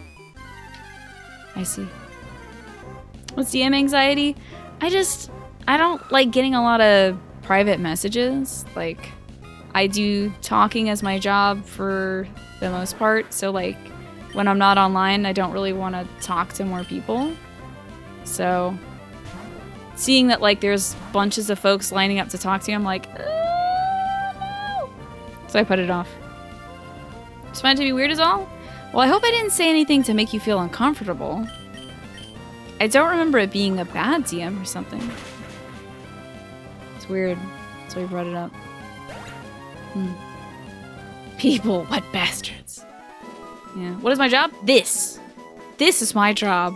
I see. What's DM anxiety? I don't like getting a lot of private messages. Like, I do talking as my job for the most part. So, like, when I'm not online, I don't really want to talk to more people. So, seeing that, like, there's bunches of folks lining up to talk to you, I'm like, no. So I put it off. Just wanted to be weird is all? Well, I hope I didn't say anything to make you feel uncomfortable. I don't remember it being a bad DM or something. It's weird. So we brought it up. People, what bastards. Yeah. What is my job? This. This is my job.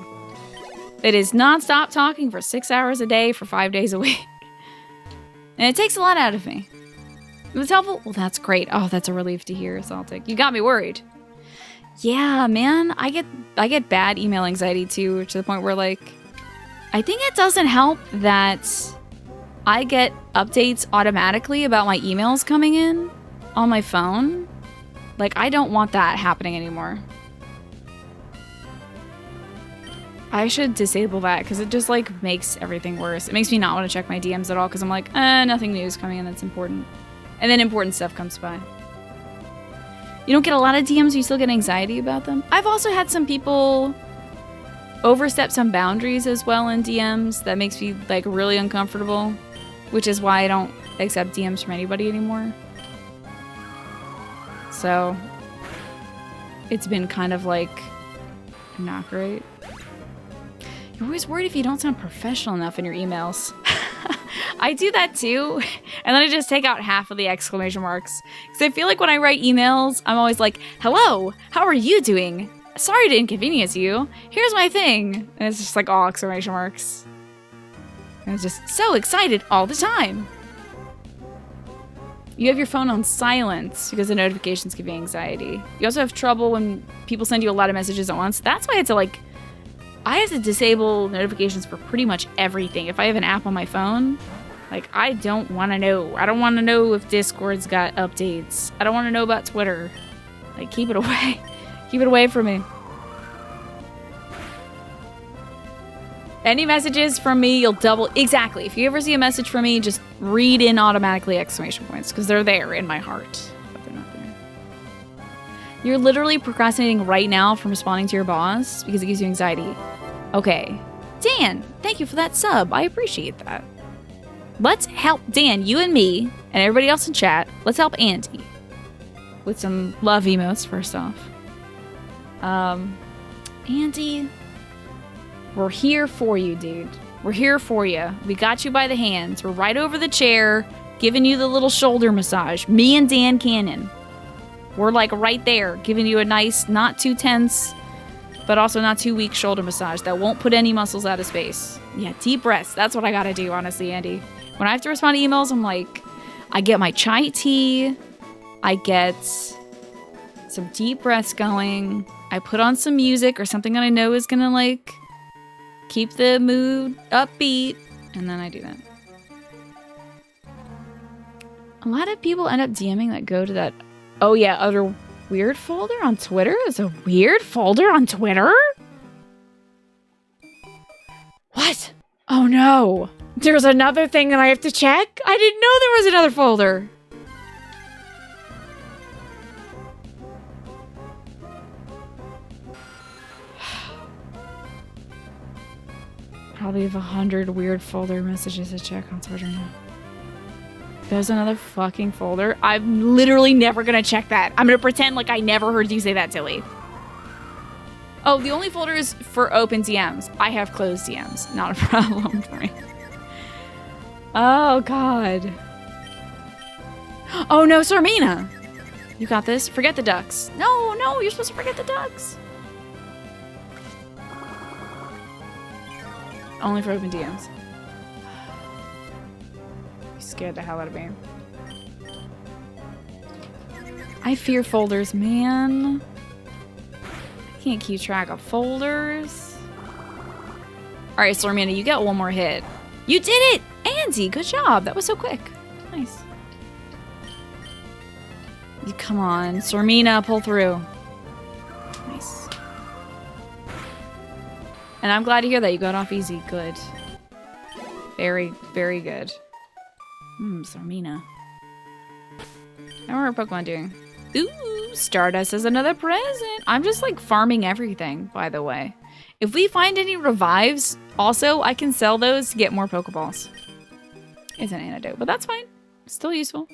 It is non-stop talking for 6 hours a day for 5 days a week. And it takes a lot out of me. It was helpful? Well, that's great. Oh, that's a relief to hear, Celtic. You got me worried. Yeah, man. I get bad email anxiety too, to the point where, like, I think it doesn't help that I get updates automatically about my emails coming in on my phone. Like, I don't want that happening anymore. I should disable that because it just, like, makes everything worse. It makes me not want to check my DMs at all because I'm like, nothing new is coming in that's important. And then important stuff comes by. You don't get a lot of DMs, you still get anxiety about them. I've also had some people overstep some boundaries as well in DMs that makes me like really uncomfortable, which is why I don't accept DMs from anybody anymore. So it's been kind of like not great. You're always worried if you don't sound professional enough in your emails. I do that too. And then I just take out half of the exclamation marks. Because I feel like when I write emails, I'm always like, hello, how are you doing? Sorry to inconvenience you. Here's my thing. And it's just like all exclamation marks. And it's just so excited all the time. You have your phone on silent because the notifications give you anxiety. You also have trouble when people send you a lot of messages at once. That's why it's like, I have to disable notifications for pretty much everything. If I have an app on my phone, like, I don't want to know. I don't want to know if Discord's got updates. I don't want to know about Twitter. Like, keep it away. Keep it away from me. Any messages from me, you'll double. Exactly. If you ever see a message from me, just read in automatically exclamation points because they're there in my heart. But they're not there. You're literally procrastinating right now from responding to your boss because it gives you anxiety. Okay. Dan, thank you for that sub. I appreciate that. Let's help Dan, you and me, and everybody else in chat. Let's help Andy with some love emotes first off. Andy, we're here for you, dude. We're here for you. We got you by the hands. We're right over the chair, giving you the little shoulder massage. Me and Dan Cannon. We're like right there, giving you a nice, not too tense, but also not too weak shoulder massage that won't put any muscles out of space. Yeah, deep breaths. That's what I gotta do, honestly, Andy. When I have to respond to emails, I'm like, I get my chai tea, I get some deep breaths going, I put on some music or something that I know is gonna like keep the mood upbeat, and then I do that. A lot of people end up DMing that go to that, oh yeah, other weird folder on Twitter? There's a weird folder on Twitter? What? Oh no. There's another thing that I have to check? I didn't know there was another folder. Probably have 100 weird folder messages to check on Twitter now. There's another fucking folder. I'm literally never gonna check that. I'm gonna pretend like I never heard you say that, Tilly. Oh, the only folder is for open DMs. I have closed DMs. Not a problem for me. Oh, God. Oh, no, Sarmina. You got this. Forget the ducks. No, no, you're supposed to forget the ducks. Only for open DMs. You scared the hell out of me. I fear folders, man. I can't keep track of folders. All right, Sarmina, you get one more hit. You did it! Andy, good job. That was so quick. Nice. Come on, Sarmina, pull through. Nice. And I'm glad to hear that you got off easy. Good. Very, very good. Sarmina. How are our Pokemon doing? Ooh, Stardust is another present. I'm just like farming everything, by the way. If we find any revives, also, I can sell those to get more Pokeballs. It's an antidote, but that's fine. Still useful.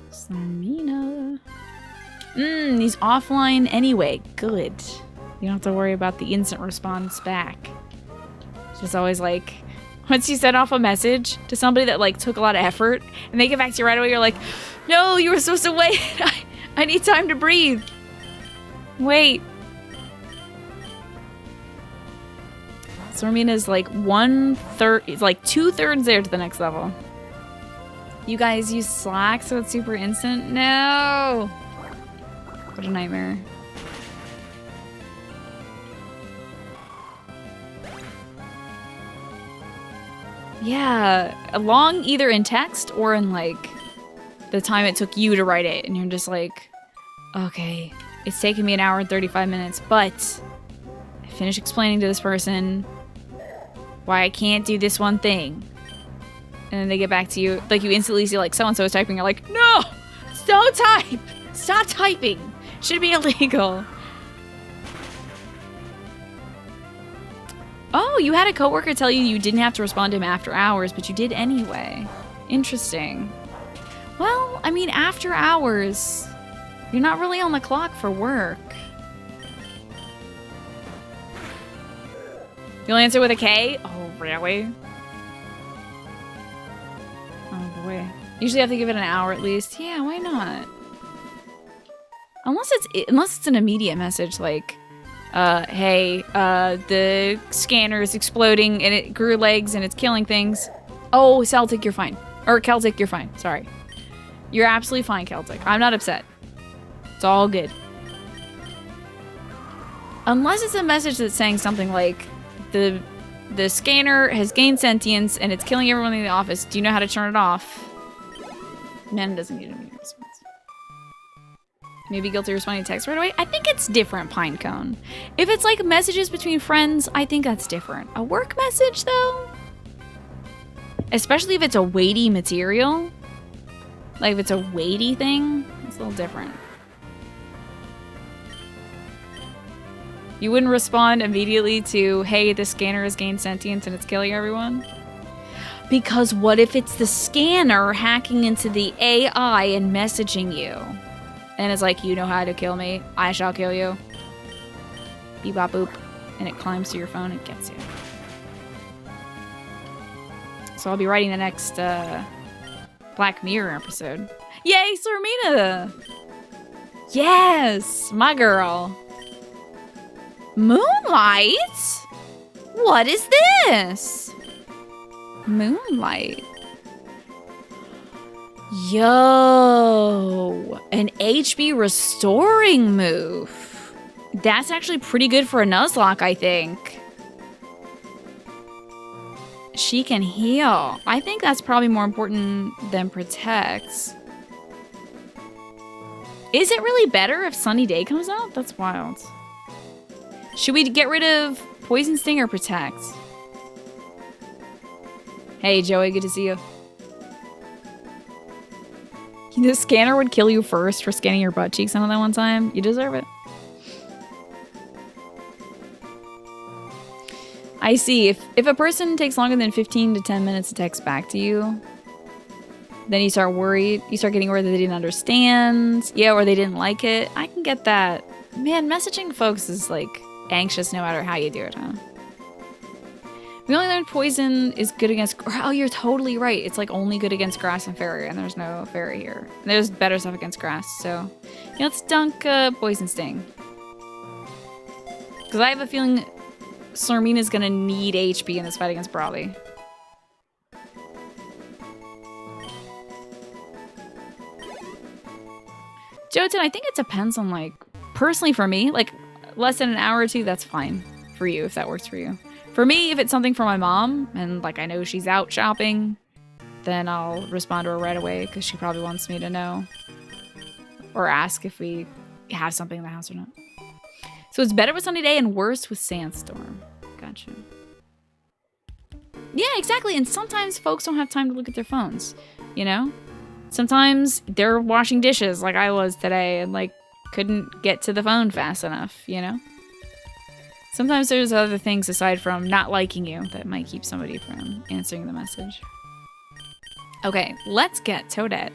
Sarmina. He's offline anyway. Good. You don't have to worry about the instant response back. Just always like, once you send off a message to somebody that like took a lot of effort and they get back to you right away, you're like, no, you were supposed to wait. I need time to breathe. Wait. Sarmina's like 1/3, it's like 2/3 there to the next level. You guys use Slack so it's super instant? No! What a nightmare. Yeah, long either in text or in like the time it took you to write it, and you're just like, okay, it's taken me 1 hour and 35 minutes, but I finished explaining to this person why I can't do this one thing. And then they get back to you, like you instantly see like so-and-so is typing, you're like, no! Don't type! Stop typing! Should be illegal. Oh, you had a coworker tell you didn't have to respond to him after hours, but you did anyway. Interesting. Well, I mean, after hours, you're not really on the clock for work. You'll answer with a K? Oh, really? Oh, boy. Usually have to give it an hour at least. Yeah, why not? Unless it's an immediate message like, hey, the scanner is exploding and it grew legs and it's killing things. Oh, Celtic, you're fine. Or Celtic, you're fine. Sorry. You're absolutely fine, Celtic. I'm not upset. It's all good. Unless it's a message that's saying something like, the scanner has gained sentience and it's killing everyone in the office. Do you know how to turn it off? Man doesn't need an immediate response. Maybe guilty responding to text right away? I think it's different, Pinecone. If it's like messages between friends, I think that's different. A work message, though? Especially if it's a weighty material. Like if it's a weighty thing, it's a little different. You wouldn't respond immediately to, hey, the scanner has gained sentience and it's killing everyone? Because what if it's the scanner hacking into the AI and messaging you? And it's like, you know how to kill me. I shall kill you. Beep bop boop. And it climbs to your phone and gets you. So I'll be writing the next Black Mirror episode. Yay, Sormina! Yes, my girl. Moonlight? What is this? Moonlight. Yo, an HP restoring move. That's actually pretty good for a Nuzlocke, I think. She can heal. I think that's probably more important than protects. Is it really better if Sunny Day comes out? That's wild. Should we get rid of Poison Sting or protect? Hey, Joey, good to see you. The scanner would kill you first for scanning your butt cheeks on that one time. You deserve it. I see. If a person takes longer than 15 to 10 minutes to text back to you, then you start worried. You start getting worried that they didn't understand. Yeah, or they didn't like it. I can get that. Man, messaging folks is like anxious no matter how you do it, huh? We only learned poison is good against... Oh, you're totally right. It's like only good against grass and fairy, and there's no fairy here. There's better stuff against grass, so... Yeah, let's dunk Poison Sting. Because I have a feeling Sormina's gonna need HP in this fight against Brawly. Jotun, I think it depends on, like... Personally for me, like, less than an hour or two, that's fine for you, if that works for you. For me, if it's something for my mom, and like I know she's out shopping, then I'll respond to her right away because she probably wants me to know. Or ask if we have something in the house or not. So it's better with Sunny Day and worse with Sandstorm. Gotcha. Yeah, exactly. And sometimes folks don't have time to look at their phones, you know? Sometimes they're washing dishes like I was today and like couldn't get to the phone fast enough, you know? Sometimes there's other things aside from not liking you that might keep somebody from answering the message. Okay, let's get Toadette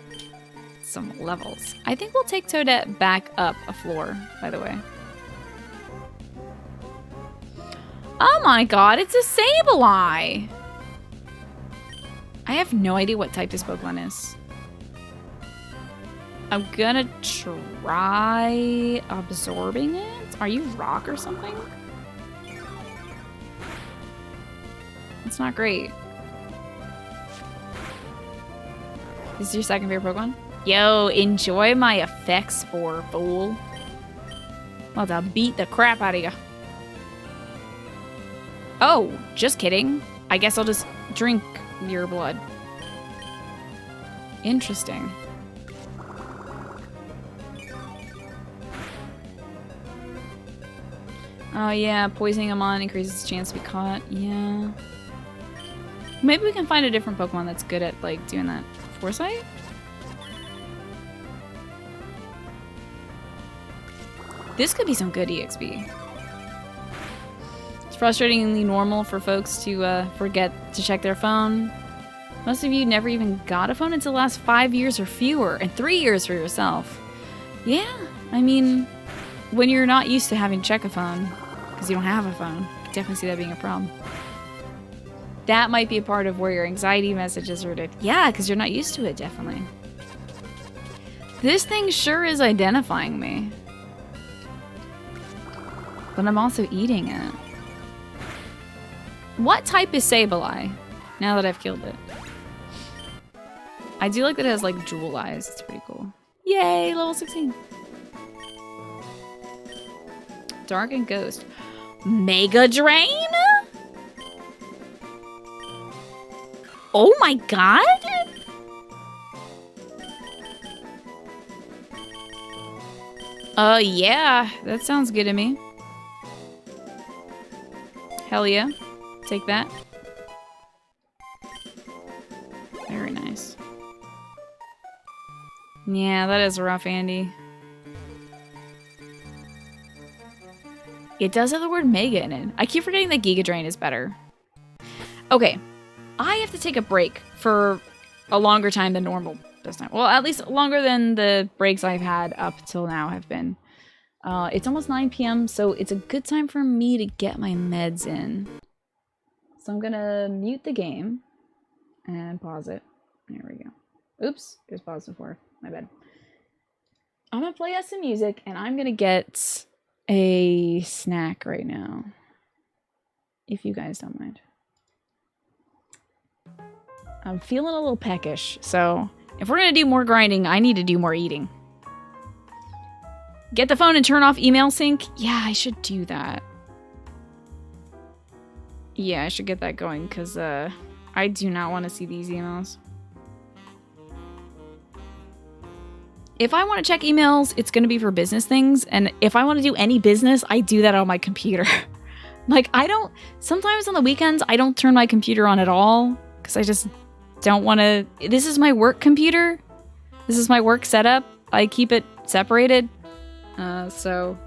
some levels. I think we'll take Toadette back up a floor, by the way. Oh my god, it's a Sableye! I have no idea what type this Pokemon is. I'm gonna try absorbing it? Are you rock or something? It's not great. This is your second favorite Pokemon? Yo, enjoy my effects spore, fool. I'm about to beat the crap out of you. Oh, just kidding. I guess I'll just drink your blood. Interesting. Oh yeah, poisoning him on increases his chance to be caught. Yeah. Maybe we can find a different Pokemon that's good at, like, doing that. Foresight? This could be some good EXP. It's frustratingly normal for folks to forget to check their phone. Most of you never even got a phone until the last 5 years or fewer, and 3 years for yourself. Yeah, I mean, when you're not used to having to check a phone, because you don't have a phone, I can definitely see that being a problem. That might be a part of where your anxiety messages are. Yeah, because you're not used to it, definitely. This thing sure is identifying me. But I'm also eating it. What type is Sableye? Now that I've killed it. I do like that it has like jewel eyes. It's pretty cool. Yay, level 16. Dark and Ghost. Mega Drain? Oh my god! Yeah. That sounds good to me. Hell yeah. Take that. Very nice. Yeah, that is rough, Andy. It does have the word mega in it. I keep forgetting that Giga Drain is better. Okay. I have to take a break for a longer time than normal this time. Well, at least longer than the breaks I've had up till now have been. It's almost 9 p.m., so it's a good time for me to get my meds in. So I'm gonna mute the game and pause it. There we go. Oops, it was paused before. My bad. I'm gonna play us some music, and I'm gonna get a snack right now. If you guys don't mind. I'm feeling a little peckish, so if we're gonna do more grinding, I need to do more eating. Get the phone and turn off email sync? Yeah, I should do that. Yeah, I should get that going, because I do not want to see these emails. If I want to check emails, it's going to be for business things, and if I want to do any business, I do that on my computer. Like, sometimes on the weekends, I don't turn my computer on at all, because I just don't want to. This is my work computer. This is my work setup. I keep it separated. So,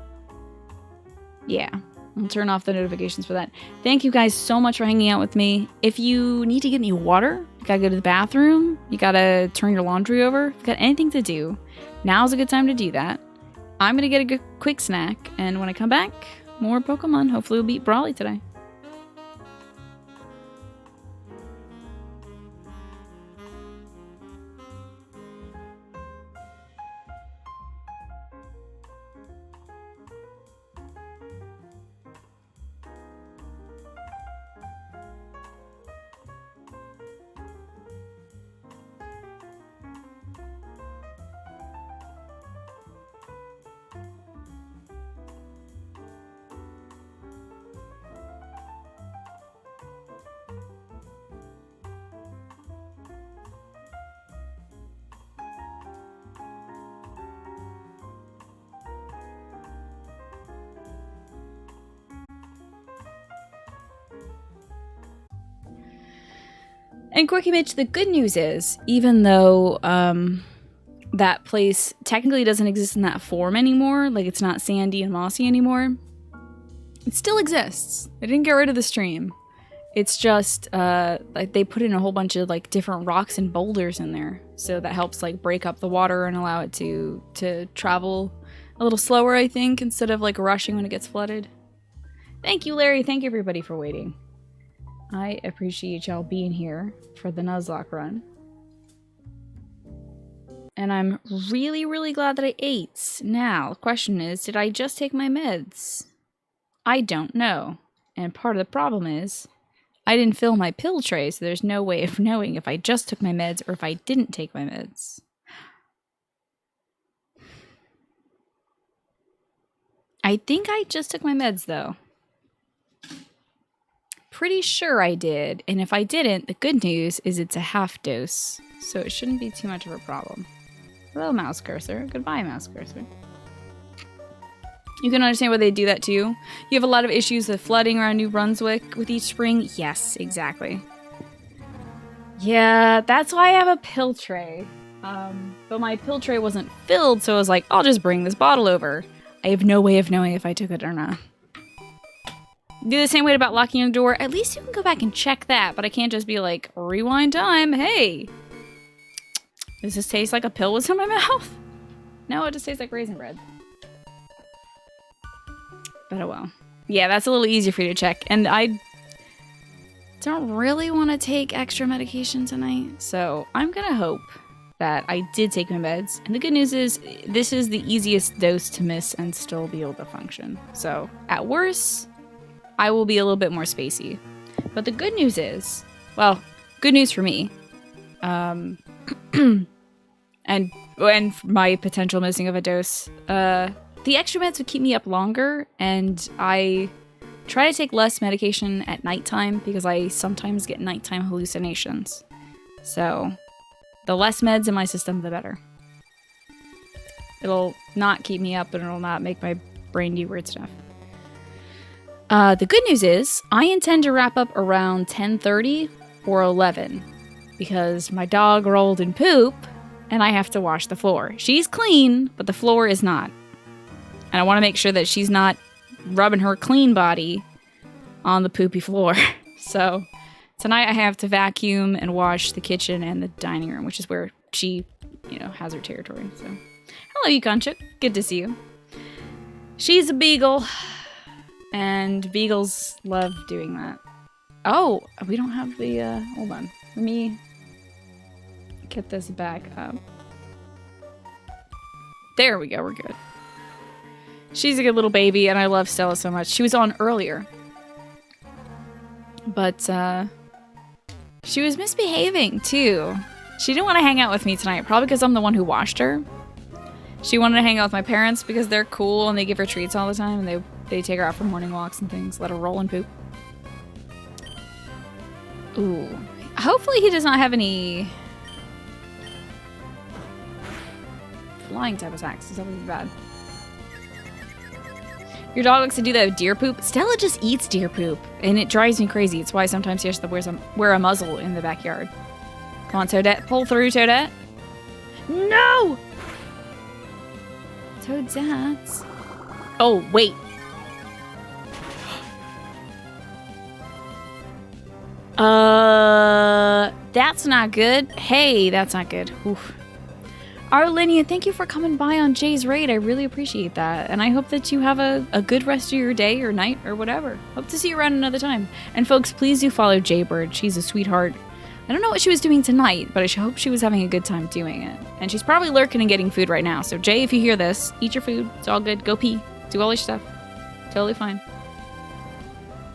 yeah. I'll turn off the notifications for that. Thank you guys so much for hanging out with me. If you need to get me water, you gotta go to the bathroom, you gotta turn your laundry over, if you got anything to do, now's a good time to do that. I'm gonna get a good, quick snack, and when I come back, more Pokemon. Hopefully we'll beat Brawly today. And Quirky Mitch, the good news is, even though that place technically doesn't exist in that form anymore, like it's not sandy and mossy anymore, it still exists. They didn't get rid of the stream. It's just like they put in a whole bunch of like different rocks and boulders in there, so that helps like break up the water and allow it to travel a little slower, I think, instead of like rushing when it gets flooded. Thank you, Larry. Thank you, everybody, for waiting. I appreciate y'all being here for the Nuzlocke run. And I'm really, really glad that I ate. Now, the question is, did I just take my meds? I don't know. And part of the problem is, I didn't fill my pill tray, so there's no way of knowing if I just took my meds or if I didn't take my meds. I think I just took my meds, though. Pretty sure I did, and if I didn't, the good news is it's a half dose, so it shouldn't be too much of a problem. Hello, mouse cursor. Goodbye, mouse cursor. You can understand why they do that too. You have a lot of issues with flooding around New Brunswick with each spring? Yes, exactly. Yeah, that's why I have a pill tray. But my pill tray wasn't filled, so I was like, I'll just bring this bottle over. I have no way of knowing if I took it or not. Do the same way about locking your door. At least you can go back and check that, but I can't just be like, rewind time. Hey, does this taste like a pill was in my mouth? No, it just tastes like raisin bread. But oh well. Yeah, that's a little easier for you to check. And I don't really want to take extra medication tonight, so I'm gonna hope that I did take my meds. And the good news is, this is the easiest dose to miss and still be able to function. So at worst, I will be a little bit more spacey. But the good news is, well, good news for me, and my potential missing of a dose, the extra meds would keep me up longer, and I try to take less medication at nighttime because I sometimes get nighttime hallucinations. So the less meds in my system, the better. It'll not keep me up and it'll not make my brain do weird stuff. The good news is I intend to wrap up around 10:30 or 11 because my dog rolled in poop and I have to wash the floor. She's clean, but the floor is not. And I want to make sure that she's not rubbing her clean body on the poopy floor. So tonight I have to vacuum and wash the kitchen and the dining room, which is where she, has her territory. So hello, you Conchuk. Good to see you. She's a beagle. And beagles love doing that. Oh, we don't have the, hold on. Let me get this back up. There we go, we're good. She's a good little baby, and I love Stella so much. She was on earlier. But, she was misbehaving, too. She didn't want to hang out with me tonight, probably because I'm the one who washed her. She wanted to hang out with my parents because they're cool, and they give her treats all the time, and they take her out for morning walks and things, let her roll and poop. Ooh. Hopefully he does not have any flying type attacks, because that would be bad. Your dog likes to do that with deer poop. Stella just eats deer poop, and it drives me crazy. It's why sometimes she has to wear a muzzle in the backyard. Come on, Toadette. Pull through, Toadette. No! Toadette. Oh, wait. That's not good. Hey, that's not good. Oof. Arlinia, thank you for coming by on Jay's raid. I really appreciate that. And I hope that you have a good rest of your day or night or whatever. Hope to see you around another time. And folks, please do follow Jaybird. She's a sweetheart. I don't know what she was doing tonight, but I hope she was having a good time doing it. And she's probably lurking and getting food right now. So Jay, if you hear this, eat your food. It's all good. Go pee. Do all your stuff. Totally fine.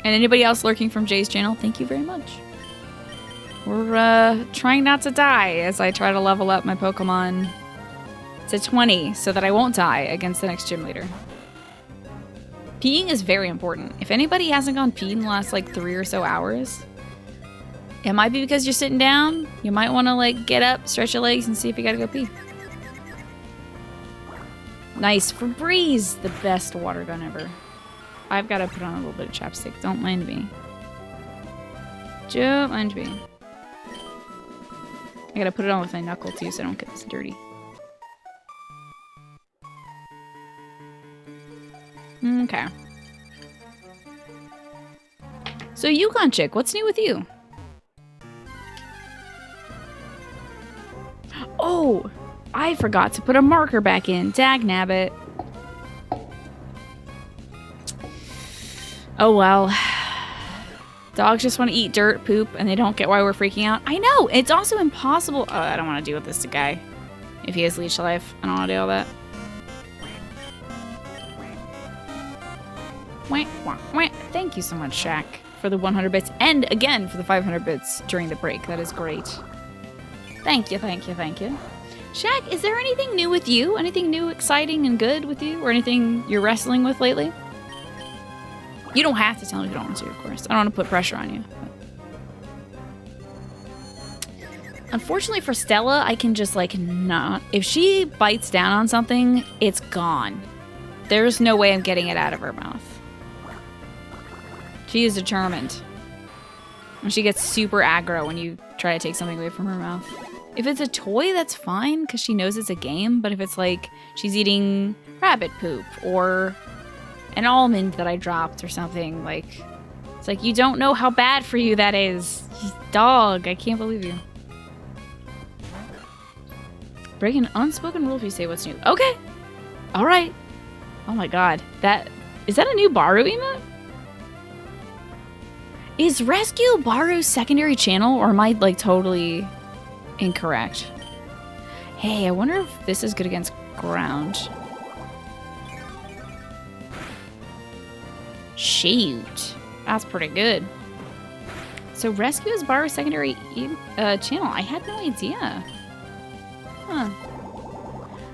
And anybody else lurking from Jay's channel, thank you very much. We're trying not to die as I try to level up my Pokemon to 20 so that I won't die against the next gym leader. Peeing is very important. If anybody hasn't gone pee in the last like 3 or so hours, it might be because you're sitting down. You might want to like get up, stretch your legs, and see if you gotta go pee. Nice. Febreze, the best water gun ever. I've got to put on a little bit of chapstick. Don't mind me. Don't mind me. I gotta put it on with my knuckle too so I don't get this dirty. Okay. So Yukon Chick, what's new with you? Oh! I forgot to put a marker back in. Dagnabbit. Oh well. Dogs just want to eat dirt, poop, and they don't get why we're freaking out. I know! It's also impossible. Oh, I don't want to deal with this guy. If he has leech life, I don't want to do all that. Wah, wah, wah. Thank you so much, Shaq, for the 100 bits. And again, for the 500 bits during the break. That is great. Thank you, thank you, thank you. Shaq, is there anything new with you? Anything new, exciting, and good with you? Or anything you're wrestling with lately? You don't have to tell me if you don't want to, of course. I don't want to put pressure on you. But unfortunately for Stella, I can just, like, not. If she bites down on something, it's gone. There's no way I'm getting it out of her mouth. She is determined. And she gets super aggro when you try to take something away from her mouth. If it's a toy, that's fine, because she knows it's a game. But if it's like she's eating rabbit poop or an almond that I dropped or something. Like, it's like, you don't know how bad for you that is. Dog, I can't believe you. Break an unspoken rule if you say what's new. Okay. All right. Oh my god. Is that a new Baru emote? Is Rescue Baru's secondary channel, or am I like totally incorrect? Hey, I wonder if this is good against ground. Shoot. That's pretty good. So Rescue is Baru's secondary channel. I had no idea. Huh.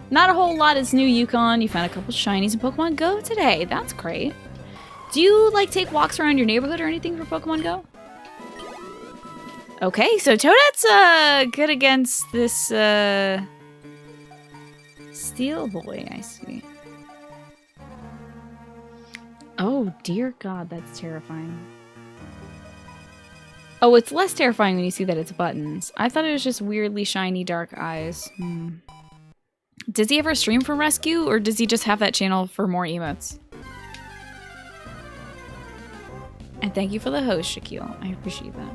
Not a whole lot is new, Yukon. You found a couple shinies in Pokemon Go today. That's great. Do you, like, take walks around your neighborhood or anything for Pokemon Go? Okay, so Toadette's, good against this, Steel Boy, I see. Oh, dear God, that's terrifying. Oh, it's less terrifying when you see that it's buttons. I thought it was just weirdly shiny dark eyes. Does he ever stream from Rescue, or does he just have that channel for more emotes? And thank you for the host, Shaquille. I appreciate that.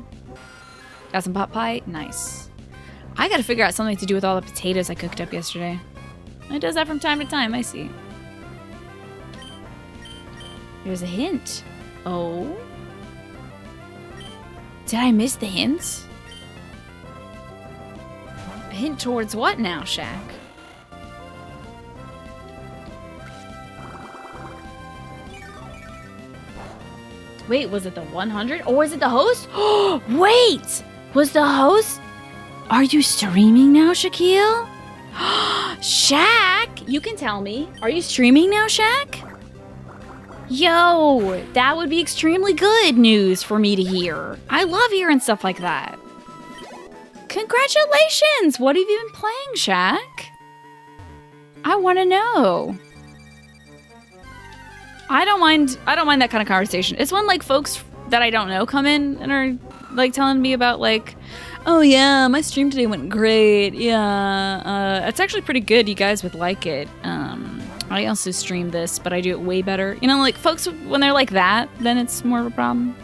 Got some pot pie? Nice. I gotta figure out something to do with all the potatoes I cooked up yesterday. It does that from time to time, I see. There's a hint. Oh? Did I miss the hints? A hint towards what now, Shaq? Wait, was it the 100? Or was it the host? Wait! Was the host? Are you streaming now, Shaquille? Shaq! You can tell me. Are you streaming now, Shaq? Yo, that would be extremely good news for me to hear. I love hearing stuff like that. Congratulations! What have you been playing, Shaq? I want to know. I don't mind that kind of conversation. It's when like folks that I don't know come in and are like telling me about like, oh yeah, my stream today went great. Yeah, it's actually pretty good. You guys would like it. I also stream this, but I do it way better. You know, like folks when they're like that, then it's more of a problem.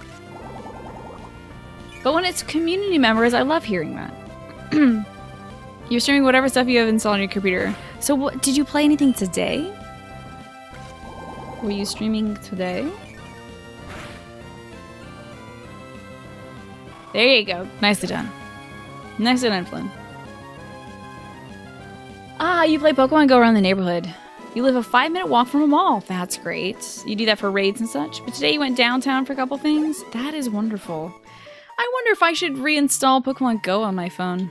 But when it's community members, I love hearing that. You're streaming whatever stuff you have installed on your computer. So what, did you play anything today? Were you streaming today? There you go. Nicely done. Nicely done, Flynn. Ah, you play Pokemon Go around the neighborhood. You live a 5-minute walk from a mall. That's great. You do that for raids and such. But today you went downtown for a couple things. That is wonderful. I wonder if I should reinstall Pokemon Go on my phone.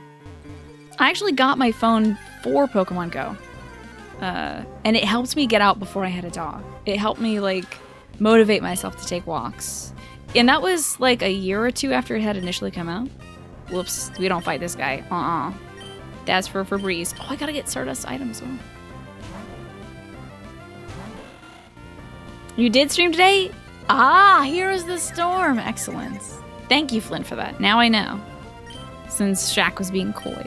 I actually got my phone for Pokemon Go. And it helped me get out before I had a dog. It helped me, like, motivate myself to take walks. And that was, like, a year or two after it had initially come out. Whoops, we don't fight this guy. That's for Febreze. Oh, I gotta get Stardust items as well. You did stream today? Ah, Heroes the Storm. Excellent. Thank you, Flynn, for that. Now I know. Since Shaq was being coy.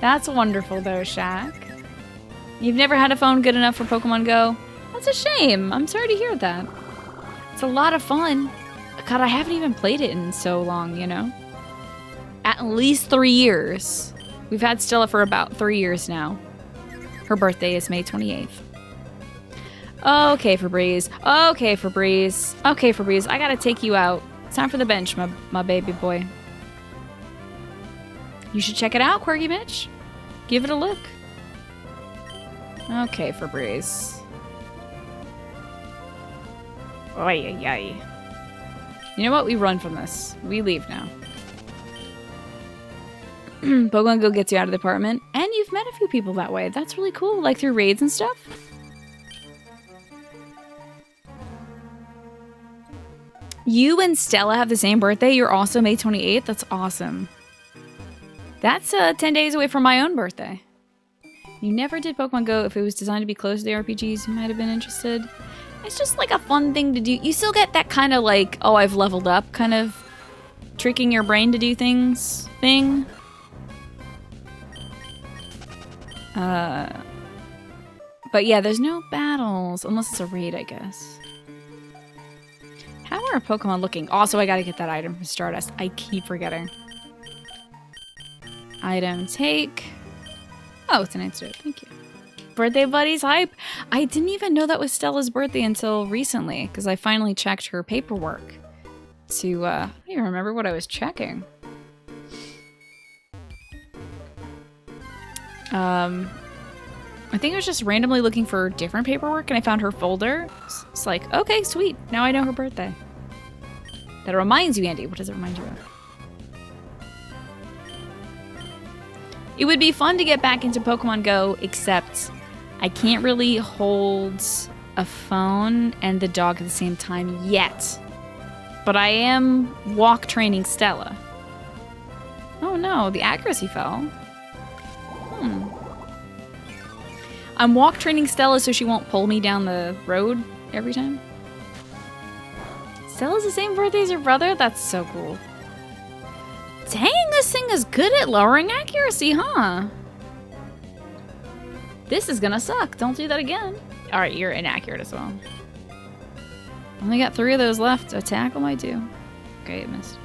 That's wonderful, though, Shaq. You've never had a phone good enough for Pokemon Go? That's a shame. I'm sorry to hear that. It's a lot of fun. God, I haven't even played it in so long, you know? At least 3 years. We've had Stella for about 3 years now. Her birthday is May 28th. Okay, Febreze. Okay, Febreze. Okay, Febreze. I gotta take you out. It's time for the bench, my baby boy. You should check it out, Quirky Mitch. Give it a look. Okay, Febreze. Oy, oy, oy. You know what? We run from this. We leave now. Pokemon Go gets you out of the apartment, and you've met a few people that way. That's really cool, like through raids and stuff. You and Stella have the same birthday. You're also May 28th. That's awesome. That's 10 days away from my own birthday. You never did Pokemon Go. If it was designed to be close to the RPGs, you might have been interested. It's just like a fun thing to do. You still get that kind of like, oh, I've leveled up kind of tricking your brain to do things thing. But yeah, there's no battles unless it's a raid, I guess. How are our Pokemon looking? Also, I gotta get that item from Stardust. I keep forgetting. Item take. Oh, tonight's it. Thank you. Birthday buddies hype. I didn't even know that was Stella's birthday until recently because I finally checked her paperwork. To I don't even remember what I was checking. I think I was just randomly looking for different paperwork and I found her folder. It's like, okay, sweet. Now I know her birthday. That reminds you, Andy. What does it remind you of? It would be fun to get back into Pokemon Go, except I can't really hold a phone and the dog at the same time yet. But I am walk training Stella. Oh no, the accuracy fell. I'm walk training Stella so she won't pull me down the road every time. Stella's the same birthday as her brother? That's so cool. Dang, this thing is good at lowering accuracy, huh? This is gonna suck. Don't do that again. Alright, you're inaccurate as well. Only got 3 of those left. A tackle might do. Okay, it missed.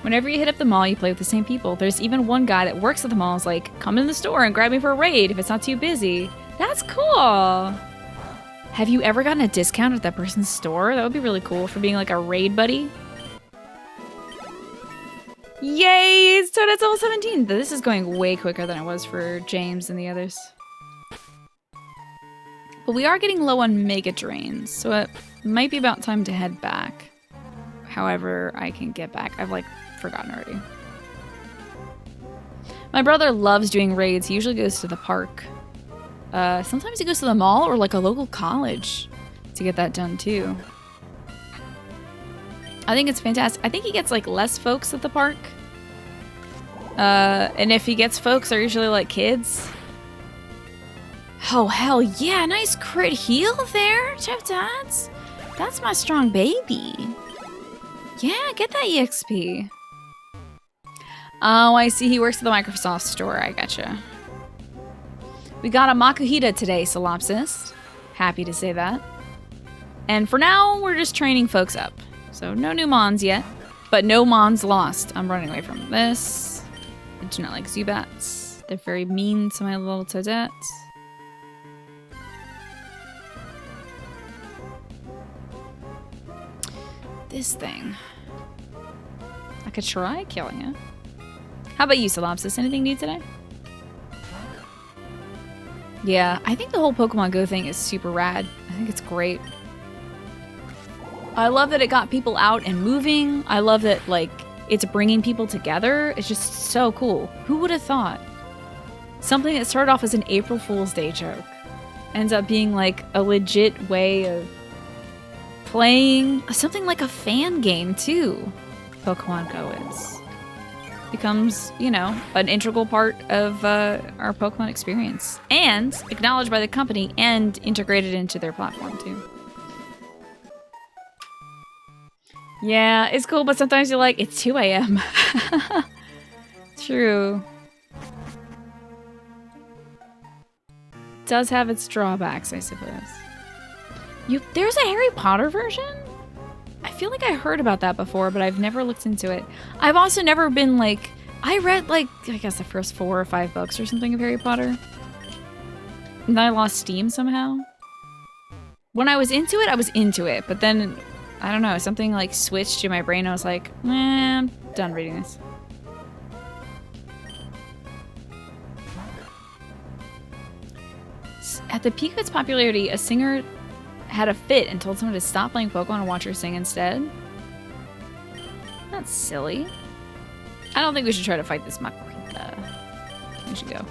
Whenever you hit up the mall, you play with the same people. There's even one guy that works at the mall is like, come in the store and grab me for a raid if it's not too busy. That's cool. Have you ever gotten a discount at that person's store? That would be really cool for being like a raid buddy. Yay! It's Toadette's level 17. This is going way quicker than it was for James and the others. But we are getting low on Mega Drains, so it might be about time to head back. However, I can get back. I've like forgotten already. My brother loves doing raids. He usually goes to the park. Sometimes he goes to the mall or like a local college to get that done too. I think it's fantastic. I think he gets like less folks at the park. And if he gets folks, they're usually like kids. Oh, hell yeah. Nice crit heal there, Jeff Dats. That's my strong baby. Yeah, get that EXP. Oh, I see he works at the Microsoft store. I gotcha. We got a Makuhita today, Solopsis. Happy to say that. And for now, we're just training folks up. So no new Mons yet, but no Mons lost. I'm running away from this. I do not like Zubats. They're very mean to my little Toadettes. This thing. I could try killing it. How about you, Solopsis? Anything new today? Yeah, I think the whole Pokemon Go thing is super rad. I think it's great. I love that it got people out and moving. I love that, like, it's bringing people together. It's just so cool. Who would have thought? Something that started off as an April Fool's Day joke ends up being, like, a legit way of playing something like a fan game, too. Pokemon Go is. Becomes, you know, an integral part of our Pokemon experience. And acknowledged by the company and integrated into their platform, too. Yeah, it's cool, but sometimes you're like, it's 2 a.m. True. Does have its drawbacks, I suppose. There's a Harry Potter version? I feel like I heard about that before, but I've never looked into it. I've also never been like, I read like, I guess the first 4 or 5 books or something of Harry Potter. And then I lost steam somehow. When I was into it, but then, I don't know, something like switched to my brain. I was like, I'm done reading this. At the peak of its popularity, a singer had a fit and told someone to stop playing Pokemon and watch her sing instead. That's silly. I don't think we should try to fight this Makuhita. We should go.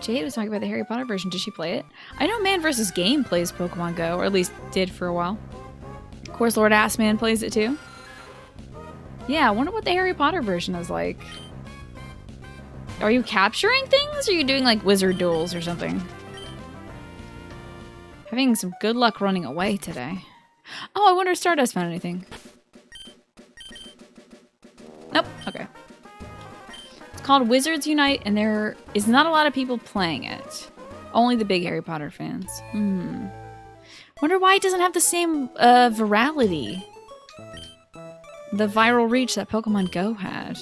Jade was talking about the Harry Potter version. Did she play it? I know Man vs. Game plays Pokemon Go, or at least did for a while. Of course, Lord Assman plays it too. Yeah, I wonder what the Harry Potter version is like. Are you capturing things, or are you doing like wizard duels or something? Having some good luck running away today. Oh, I wonder if Stardust found anything. Nope. Okay. Let's called Wizards Unite, and there is not a lot of people playing it. Only the big Harry Potter fans. Wonder why it doesn't have the same virality. The viral reach that Pokemon Go had.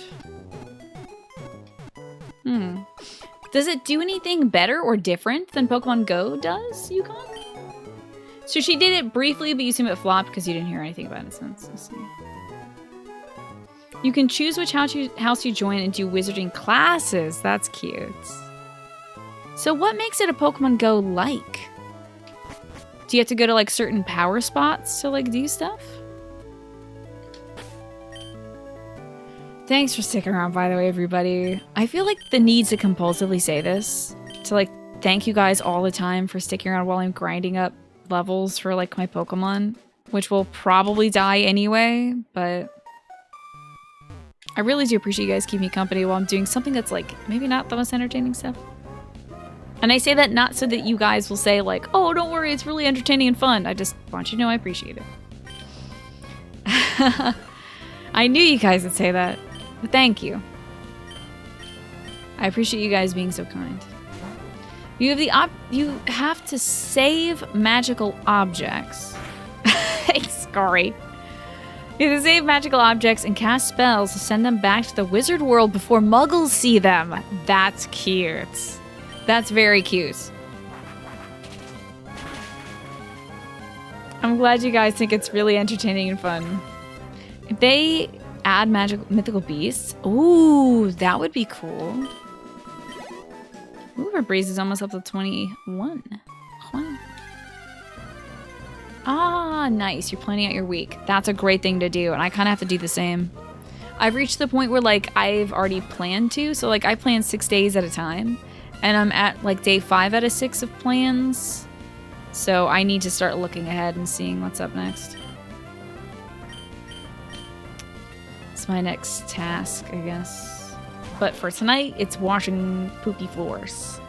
Does it do anything better or different than Pokemon Go does, Yukon? So she did it briefly, but you assume it flopped because you didn't hear anything about it since. Let's see. You can choose which house you join and do wizarding classes. That's cute. So what makes it a Pokemon Go like? Do you have to go to like certain power spots to like do stuff? Thanks for sticking around, by the way, everybody. I feel like the need to compulsively say this, to like thank you guys all the time for sticking around while I'm grinding up levels for like my Pokemon, which will probably die anyway, but I really do appreciate you guys keeping me company while I'm doing something that's like maybe not the most entertaining stuff. And I say that not so that you guys will say like, oh, don't worry, it's really entertaining and fun. I just want you to know I appreciate it. I knew you guys would say that. But thank you. I appreciate you guys being so kind. You have to save magical objects. Sorry. You have to save magical objects and cast spells to send them back to the wizard world before muggles see them. That's cute. That's very cute. I'm glad you guys think it's really entertaining and fun. If they add mythical beasts, ooh, that would be cool. Ooh, our breeze is almost up to 21. Wow. Ah, nice. You're planning out your week. That's a great thing to do, and I kind of have to do the same. I've reached the point where, like, I've already planned to. So, like, I plan 6 days at a time, and I'm at, like, day 5 out of 6 of plans. So I need to start looking ahead and seeing what's up next. It's my next task, I guess. But for tonight, it's washing poopy floors.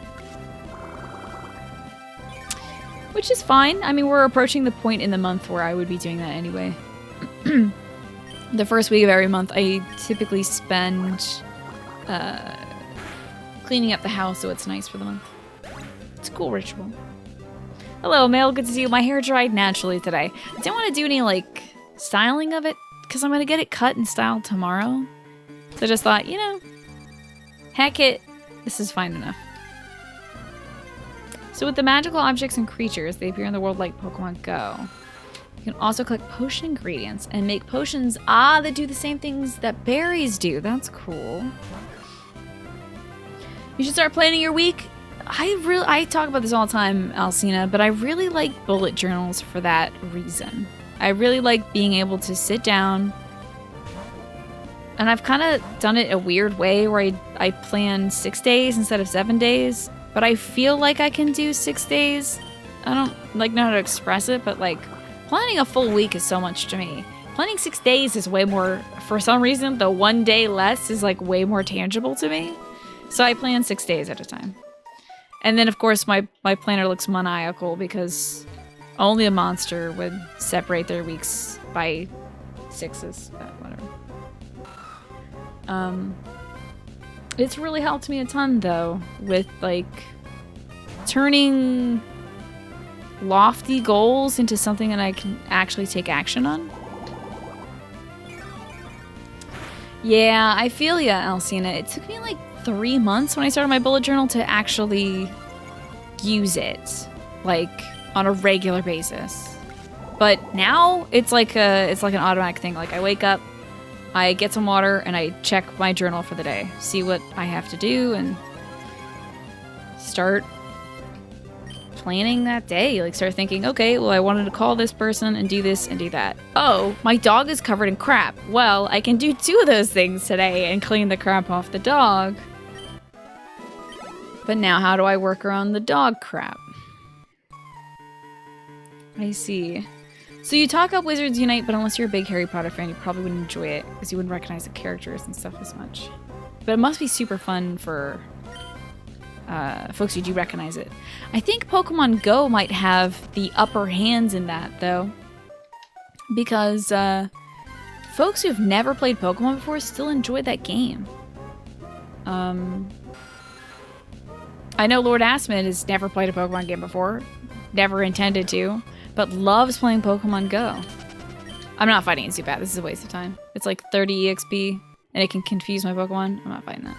Which is fine. I mean, we're approaching the point in the month where I would be doing that anyway. The first week of every month, I typically spend cleaning up the house so it's nice for the month. It's a cool ritual. Hello, Mail. Good to see you. My hair dried naturally today. I didn't want to do any, like, styling of it because I'm going to get it cut and styled tomorrow. So I just thought, you know, heck it. This is fine enough. So with the magical objects and creatures, they appear in the world like Pokemon Go. You can also collect potion ingredients and make potions, that do the same things that berries do. That's cool. You should start planning your week. I talk about this all the time, Alcina, but I really like bullet journals for that reason. I really like being able to sit down, and I've kind of done it a weird way where I plan 6 days instead of 7 days, but I feel like I can do 6 days. I don't like know how to express it, but like planning a full week is so much to me. Planning 6 days is way more, for some reason, the 1 day less is like way more tangible to me. So I plan 6 days at a time. And then, of course, my planner looks maniacal because only a monster would separate their weeks by 6s, but whatever. It's really helped me a ton, though, with, like, turning lofty goals into something that I can actually take action on. Yeah, I feel ya, Alcina. It took me, like, 3 months when I started my bullet journal to actually use it, like, on a regular basis. But now it's like an automatic thing. Like, I wake up, I get some water, and I check my journal for the day, see what I have to do, and start planning that day. Like, start thinking, okay, well, I wanted to call this person and do this and do that. Oh, my dog is covered in crap. Well, I can do 2 of those things today and clean the crap off the dog. But now how do I work around the dog crap? I see. So you talk up Wizards Unite, but unless you're a big Harry Potter fan, you probably wouldn't enjoy it because you wouldn't recognize the characters and stuff as much. But it must be super fun for folks who do recognize it. I think Pokemon Go might have the upper hands in that, though. Because folks who've never played Pokemon before still enjoy that game. I know Lord Asmund has never played a Pokemon game before. Never intended to. But loves playing Pokemon Go. I'm not fighting it Zubat. This is a waste of time. It's like 30 EXP. And it can confuse my Pokemon. I'm not fighting that.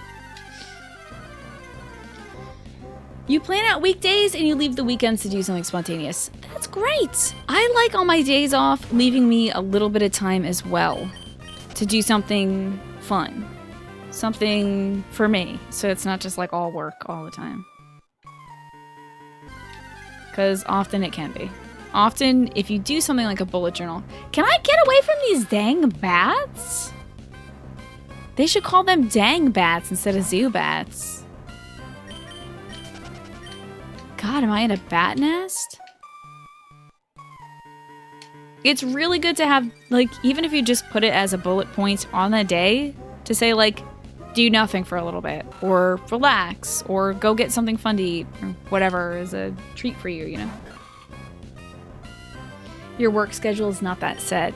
You plan out weekdays and you leave the weekends to do something spontaneous. That's great. I like all my days off leaving me a little bit of time as well to do something fun. Something for me. So it's not just like all work all the time. Because often it can be. Often, if you do something like a bullet journal... Can I get away from these dang bats? They should call them dang bats instead of Zubats. God, am I in a bat nest? It's really good to have, like, even if you just put it as a bullet point on the day, to say, like, do nothing for a little bit, or relax, or go get something fun to eat, or whatever is a treat for you, you know? Your work schedule is not that set.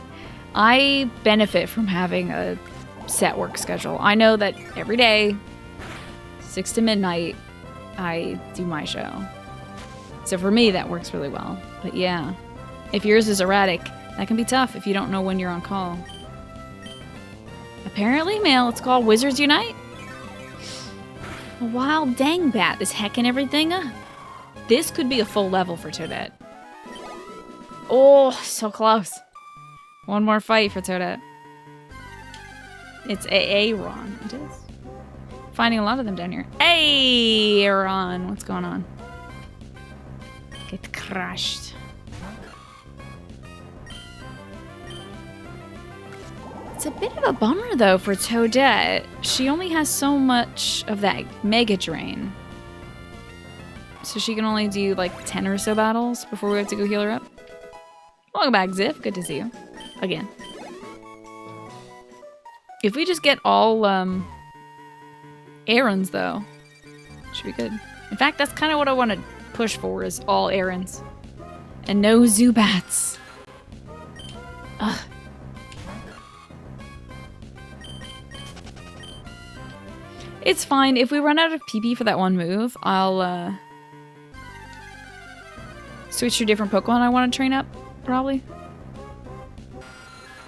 I benefit from having a set work schedule. I know that every day, 6 to midnight, I do my show. So for me, that works really well. But yeah, if yours is erratic, that can be tough if you don't know when you're on call. Apparently, male, it's called Wizards Unite. A wild dangbat is hecking everything up. This could be a full level for Toadette. Oh, so close. One more fight for Toadette. It's Aaron. It is. Finding a lot of them down here. Hey, Aaron. What's going on? Get crushed. It's a bit of a bummer, though, for Toadette. She only has so much of that Mega Drain. So she can only do, like, 10 or so battles before we have to go heal her up. Welcome back, Ziff. Good to see you. Again. If we just get all, errands, though, should be good. In fact, that's kind of what I want to push for, is all errands. And no Zubats. Ugh. It's fine. If we run out of PP for that one move, I'll, switch to a different Pokemon I want to train up, probably.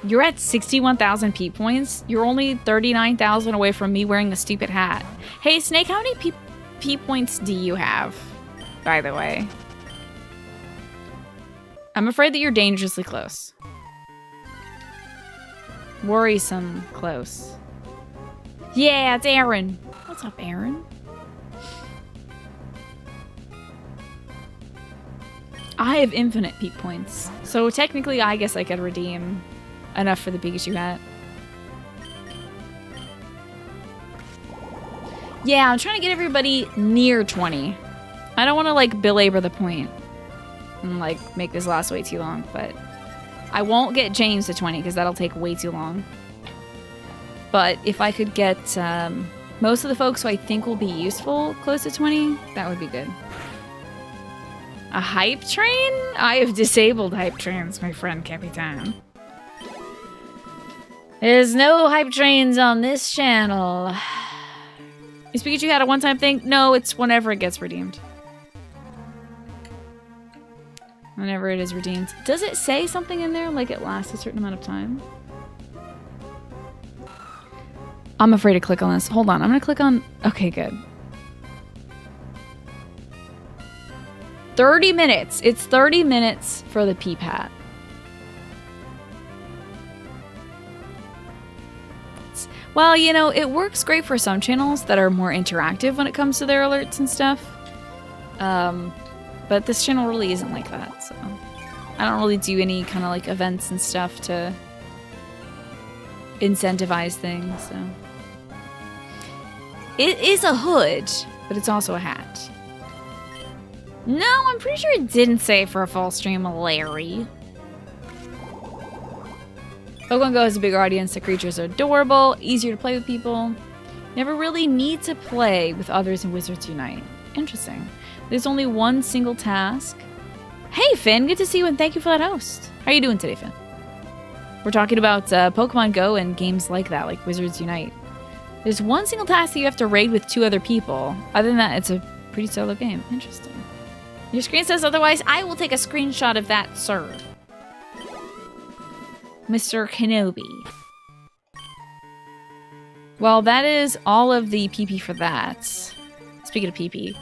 You're at 61,000 P points. You're only 39,000 away from me wearing a stupid hat. Hey, Snake, how many P points do you have, by the way? I'm afraid that you're dangerously close. Worrisome close. Yeah, it's Aaron. What's up, Aaron? I have infinite P points. So technically, I guess I could redeem enough for the Pikachu hat. Yeah, I'm trying to get everybody near 20. I don't want to, like, belabor the point and, like, make this last way too long, but I won't get James to 20 because that'll take way too long. But if I could get most of the folks who I think will be useful close to 20, that would be good. A hype train? I have disabled hype trains, my friend Capitan. There's no hype trains on this channel. Is Pikachu had a one-time thing? No, it's whenever it gets redeemed. Whenever it is redeemed. Does it say something in there, like it lasts a certain amount of time? I'm afraid to click on this. Hold on, I'm gonna click on... Okay, good. 30 minutes. It's 30 minutes for the Peep Hat. Well, you know, it works great for some channels that are more interactive when it comes to their alerts and stuff. But this channel really isn't like that, so... I don't really do any kind of, like, events and stuff to incentivize things, so... It is a hood, but it's also a hat. No, I'm pretty sure it didn't say for a full stream, Larry. Pokemon Go has a bigger audience. The creatures are adorable, easier to play with people. Never really need to play with others in Wizards Unite. Interesting. There's only one single task. Hey, Finn, good to see you, and thank you for that host. How are you doing today, Finn? We're talking about Pokemon Go and games like that, like Wizards Unite. There's one single task that you have to raid with 2 other people. Other than that, it's a pretty solo game. Interesting. Your screen says otherwise. I will take a screenshot of that, sir. Mr. Kenobi. Well, that is all of the PP for that. Speaking of PP.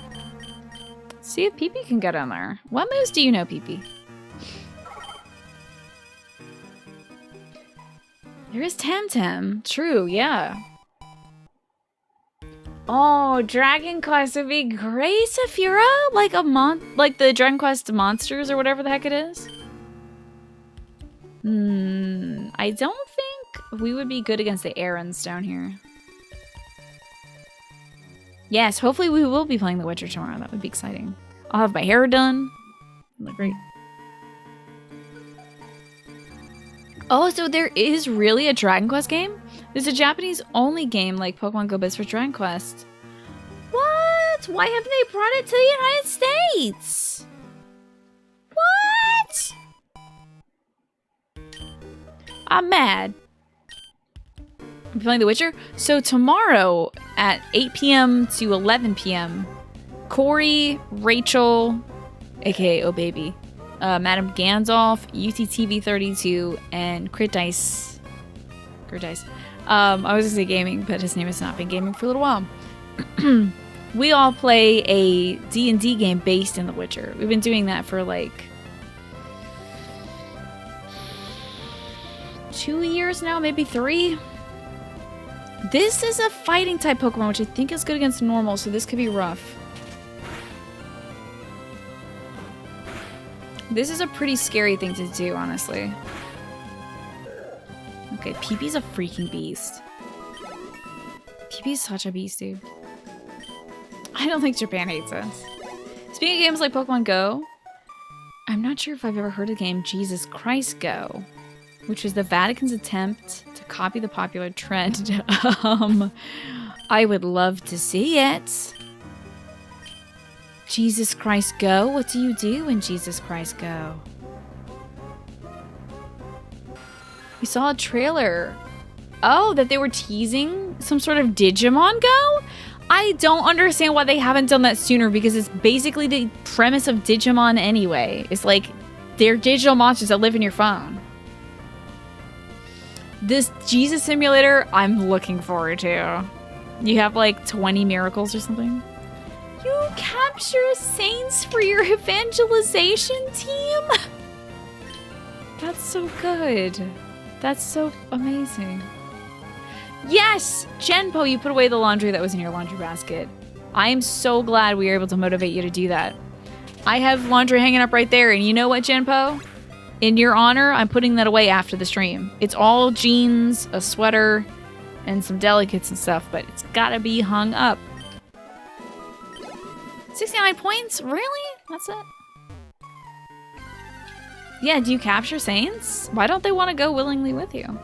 Let's see if PP can get in there. What moves do you know, PP? There is Temtem. True, yeah. Oh, Dragon Quest would be great, Saphira? Like the Dragon Quest monsters or whatever the heck it is? I don't think we would be good against the errands down here. Yes, hopefully we will be playing The Witcher tomorrow. That would be exciting. I'll have my hair done. Look great. Oh, so there is really a Dragon Quest game? There's a Japanese-only game like Pokemon Go, but it's for Dragon Quest. What? Why haven't they brought it to the United States? What? I'm mad. I'm playing The Witcher. So tomorrow at 8 p.m. to 11 p.m., Corey, Rachel, aka Oh Baby, Madam Gandalf, UTTV32, and Crit Dice. I was gonna say gaming, but his name has not been gaming for a little while. We all play a D&D game based in The Witcher. We've been doing that for like 2 years now, maybe 3. This is a fighting type Pokemon, which I think is good against normal, so this could be rough. This is a pretty scary thing to do, honestly. Okay, PP a freaking beast. PP such a beast, dude. I don't think Japan hates us. Speaking of games like Pokemon Go, I'm not sure if I've ever heard of the game Jesus Christ Go, which was the Vatican's attempt to copy the popular trend. I would love to see it. Jesus Christ Go? What do you do in Jesus Christ Go? We saw a trailer. Oh, that they were teasing some sort of Digimon Go? I don't understand why they haven't done that sooner, because it's basically the premise of Digimon anyway. It's like they're digital monsters that live in your phone. This Jesus Simulator, I'm looking forward to. You have like 20 miracles or something. You capture saints for your evangelization team? That's so good. That's so amazing. Yes! Genpo, you put away the laundry that was in your laundry basket. I am so glad we were able to motivate you to do that. I have laundry hanging up right there, and you know what, Genpo? In your honor, I'm putting that away after the stream. It's all jeans, a sweater, and some delicates and stuff, but it's gotta be hung up. 69 points? Really? That's it? Yeah, do you capture saints? Why don't they want to go willingly with you?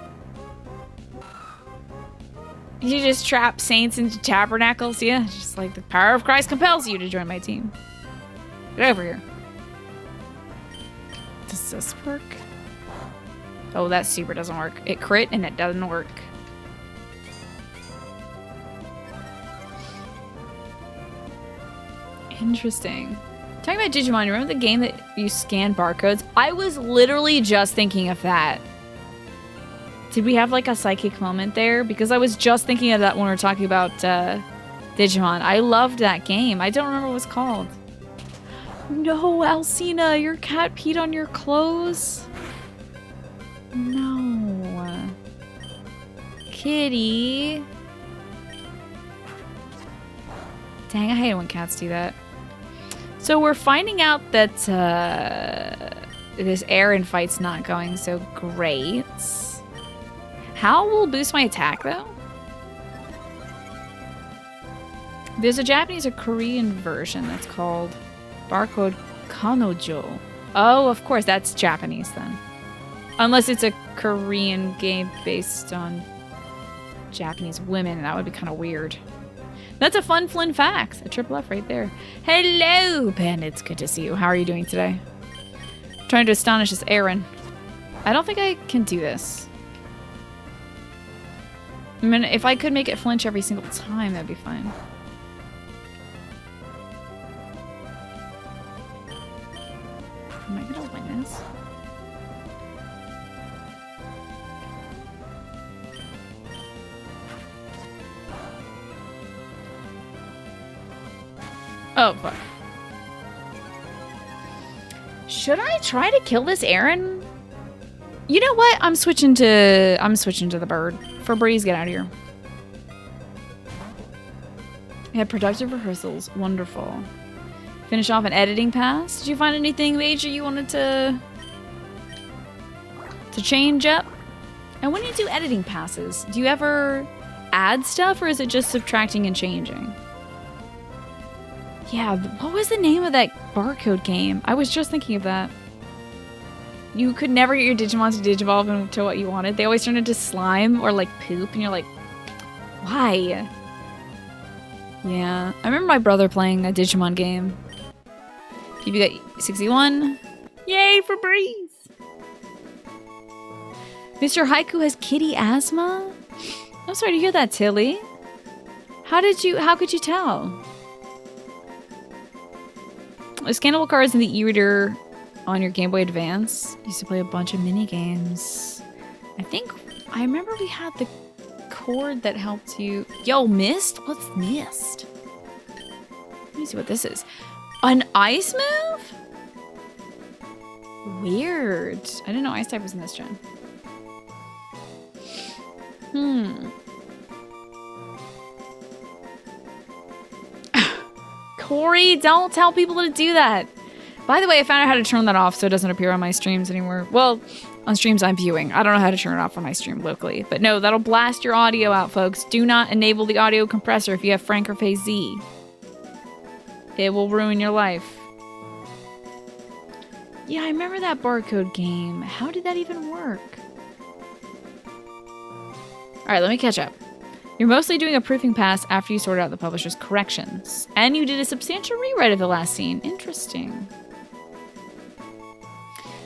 You just trap saints into tabernacles? Yeah, just like the power of Christ compels you to join my team. Get over here. Does this work? Oh, that super doesn't work. It crit and it doesn't work. Interesting. Talking about Digimon, you remember the game that you scan barcodes? I was literally just thinking of that. Did we have like a psychic moment there? Because I was just thinking of that when we were talking about Digimon. I loved that game. I don't remember what it was called. No, Alcina, your cat peed on your clothes? No. Kitty. Dang, I hate it when cats do that. So we're finding out that this Aaron fight's not going so great. How will boost my attack, though? There's a Japanese or Korean version that's called Barcode Kanojo. Oh, of course, that's Japanese then. Unless it's a Korean game based on Japanese women, that would be kind of weird. That's a fun Flynn fact. A triple F right there. Hello, Ben. It's good to see you. How are you doing today? Trying to astonish this Aaron. I don't think I can do this. I mean, if I could make it flinch every single time, that'd be fine. Am I gonna win this? Oh, fuck. Should I try to kill this Aaron? You know what? I'm switching to the bird. Febreze, get out of here. We had productive rehearsals. Wonderful. Finish off an editing pass. Did you find anything major you wanted to change up? And when you do editing passes, do you ever add stuff or is it just subtracting and changing? Yeah, what was the name of that barcode game? I was just thinking of that. You could never get your Digimon to Digivolve into what you wanted. They always turn into slime or like poop and you're like, why? Yeah, I remember my brother playing a Digimon game. PB got 61. Yay for Breeze! Mr. Haiku has kitty asthma? I'm sorry to hear that, Tilly. How could you tell? The scannable cards in the e-reader on your Game Boy Advance used to play a bunch of mini games. I remember we had the cord that helped you. Yo, Mist? What's Mist? Let me see what this is. An ice move? Weird. I didn't know ice type was in this gen. Corey, don't tell people to do that. By the way, I found out how to turn that off so it doesn't appear on my streams anymore. Well, on streams I'm viewing. I don't know how to turn it off on my stream locally. But no, that'll blast your audio out, folks. Do not enable the audio compressor if you have Frank or Phase Z. It will ruin your life. Yeah, I remember that barcode game. How did that even work? Alright, let me catch up. You're mostly doing a proofing pass after you sorted out the publisher's corrections. And you did a substantial rewrite of the last scene. Interesting.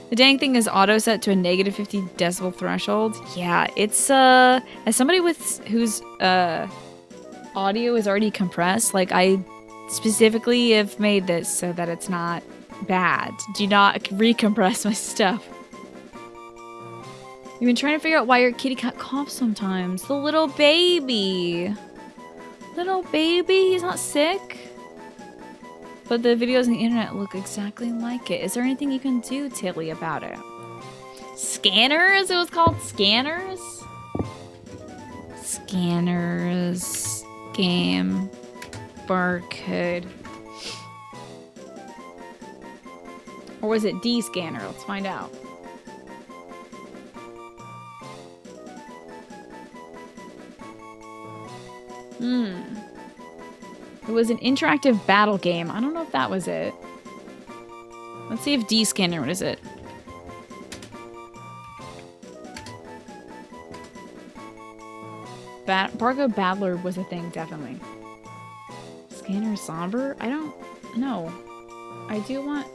The dang thing is auto set to a negative 50 decibel threshold. Yeah, it's as somebody whose audio is already compressed, like I specifically have made this so that it's not bad. Do not recompress my stuff. You've been trying to figure out why your kitty cat coughs sometimes. The little baby. Little baby, he's not sick. But the videos on the internet look exactly like it. Is there anything you can do, Tilly, about it? Scanners? It was called Scanners? Scanners. Game. Barcode. Or was it D-Scanner? Let's find out. It was an interactive battle game. I don't know if that was it. Let's see if D-Scanner, what is it? Barcode Battler was a thing, definitely. Scanner Somber? I don't know. I do want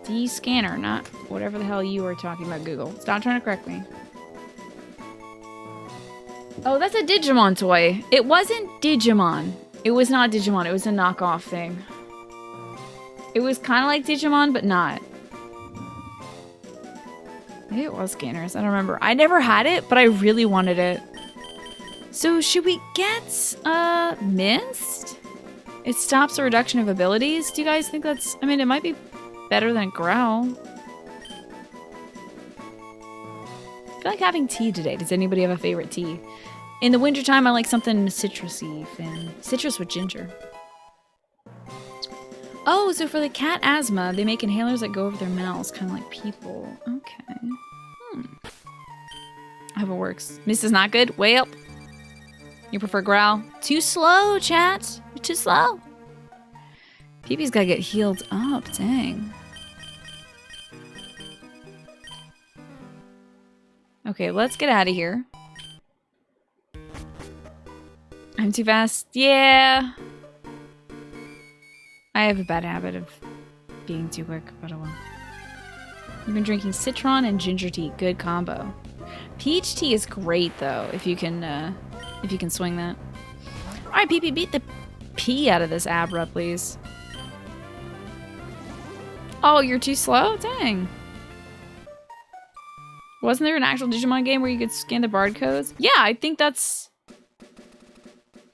D-Scanner, not whatever the hell you were talking about, Google. Stop trying to correct me. Oh, that's a Digimon toy. It wasn't Digimon. It was not Digimon. It was a knockoff thing. It was kind of like Digimon, but not. Maybe it was Scanners. I don't remember. I never had it, but I really wanted it. So should we get Mist? It stops the reduction of abilities. Do you guys think that's... I mean, it might be better than Growl. I feel like having tea today. Does anybody have a favorite tea? In the wintertime, I like something citrusy. Citrus with ginger. Oh, so for the cat asthma, they make inhalers that go over their mouths, kind of like people. Okay. I hope it works. Mist is not good? Well, you prefer Growl? Too slow, chat. You're too slow. PB's gotta get healed up. Dang. Okay, let's get out of here. I'm too fast. Yeah. I have a bad habit of being too quick, but oh well. I've been drinking citron and ginger tea. Good combo. Peach tea is great, though, if you can If you can swing that. Alright, PP, beat the P out of this Abra, please. Oh, you're too slow? Dang. Wasn't there an actual Digimon game where you could scan the barcodes? Yeah, I think that's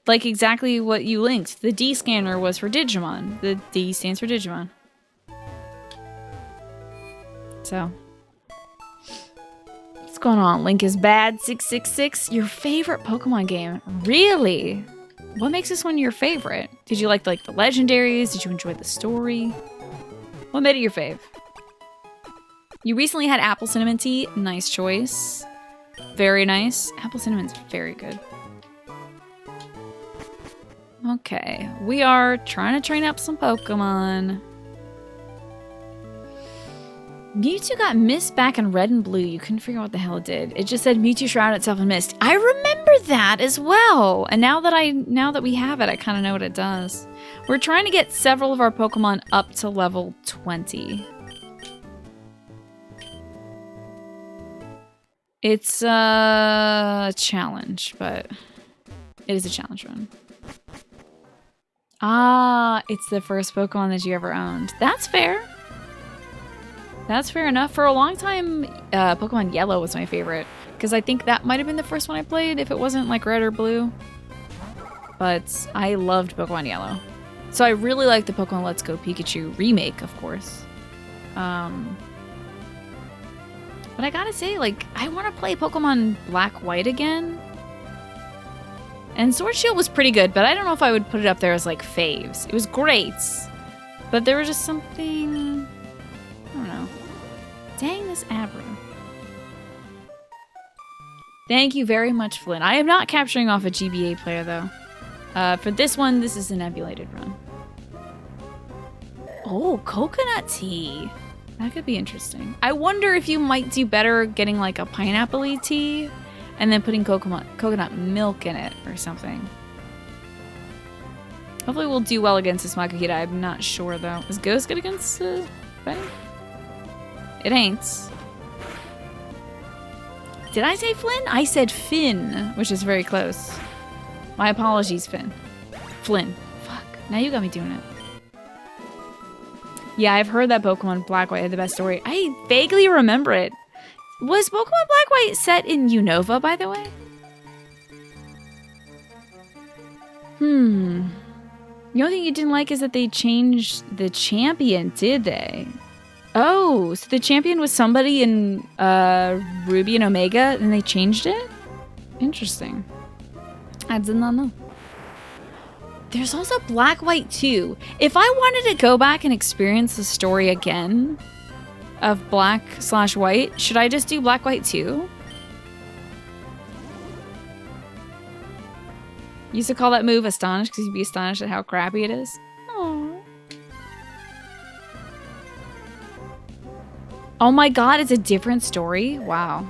like exactly what you linked. The D scanner was for Digimon. The D stands for Digimon. So. What's going on? Link is bad 666. Your favorite Pokemon game? Really? What makes this one your favorite? Did you like the legendaries? Did you enjoy the story? What made it your fave? You recently had apple cinnamon tea. Nice choice. Very nice. Apple cinnamon's very good. Okay. We are trying to train up some Pokemon. Mewtwo got mist back in red and blue. You couldn't figure out what the hell it did. It just said Mewtwo shrouded itself in mist. I remember that as well. And now that we have it, I kind of know what it does. We're trying to get several of our Pokemon up to level 20. It's a challenge, but it is a challenge run. Ah, it's the first Pokemon that you ever owned. That's fair. That's fair enough. For a long time, Pokemon Yellow was my favorite. Because I think that might have been the first one I played if it wasn't like red or blue. But I loved Pokemon Yellow. So I really like the Pokemon Let's Go Pikachu remake, of course. But I gotta say, like, I want to play Pokemon Black White again. And Sword Shield was pretty good, but I don't know if I would put it up there as like faves. It was great. But there was just something... I don't know. Dang this Abra. Thank you very much, Flynn. I am not capturing off a GBA player, though. For this one, this is an emulated run. Oh, coconut tea. That could be interesting. I wonder if you might do better getting like a pineapple-y tea and then putting coconut milk in it or something. Hopefully we'll do well against this Makuhita. I'm not sure, though. Is Ghost good against Benny? It ain't. Did I say Flynn? I said Finn, which is very close. My apologies, Finn. Flynn. Fuck. Now you got me doing it. Yeah, I've heard that Pokemon Black White had the best story. I vaguely remember it. Was Pokemon Black White set in Unova, by the way? The only thing you didn't like is that they changed the champion, did they? Oh, so the champion was somebody in Ruby and Omega, and they changed it? Interesting. I did not know. There's also Black White 2. If I wanted to go back and experience the story again of Black/White, should I just do Black White 2? Used to call that move Astonished because you'd be astonished at how crappy it is. Aww. Oh my god, it's a different story? Wow.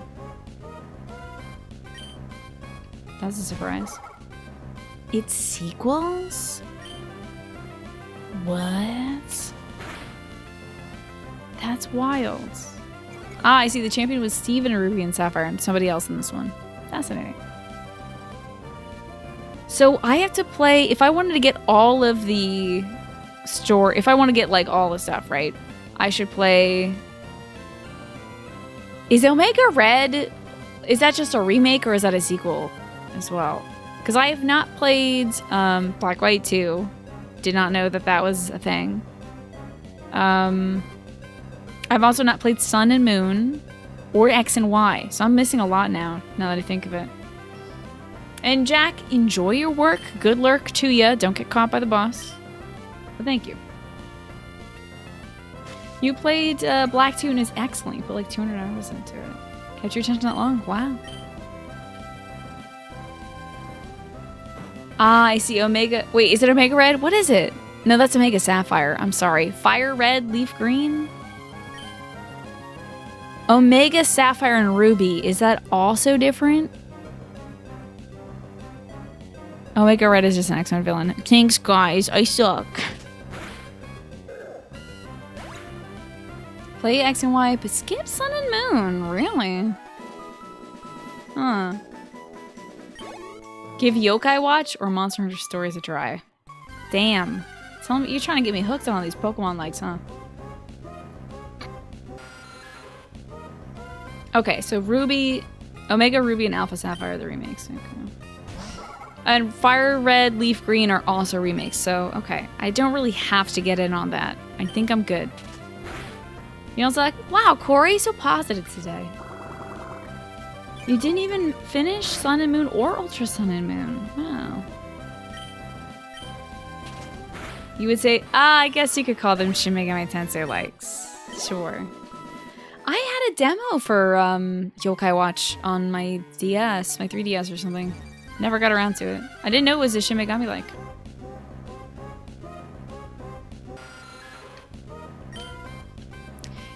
That's a surprise. It's sequels? What? That's wild. Ah, I see. The champion was Steven in Ruby and Sapphire and somebody else in this one. Fascinating. So I have to play, if I wanted to get all of the story, if I want to get like all the stuff, right? I should play... Is Omega Red, is that just a remake or is that a sequel as well? Because I have not played Black White 2. Did not know that that was a thing. I've also not played Sun and Moon or X and Y. So I'm missing a lot now that I think of it. And Jack, enjoy your work. Good lurk to ya. Don't get caught by the boss. But thank you. You played Black 2 and is excellent. You put like 200 hours into it. Kept your attention that long? Wow. Ah, I see Omega. Wait, is it Omega Red? What is it? No, that's Omega Sapphire. I'm sorry. Fire Red, Leaf Green? Omega Sapphire and Ruby. Is that also different? Omega Red is just an X-Men villain. Thanks, guys. I suck. Play X and Y, but skip Sun and Moon. Really? Huh. Give Yokai Watch or Monster Hunter Stories a try. Damn. Tell me, you're trying to get me hooked on all these Pokemon likes, huh? Okay, so Ruby, Omega Ruby and Alpha Sapphire are the remakes. Okay. And Fire Red, Leaf Green are also remakes, so okay. I don't really have to get in on that. I think I'm good. You know, it's like, wow, Corey, so positive today. You didn't even finish Sun and Moon or Ultra Sun and Moon. Wow. You would say, I guess you could call them Shin Megami Tensei likes. Sure. I had a demo for Yokai Watch on my DS, my 3DS or something. Never got around to it. I didn't know it was a Shin Megami like.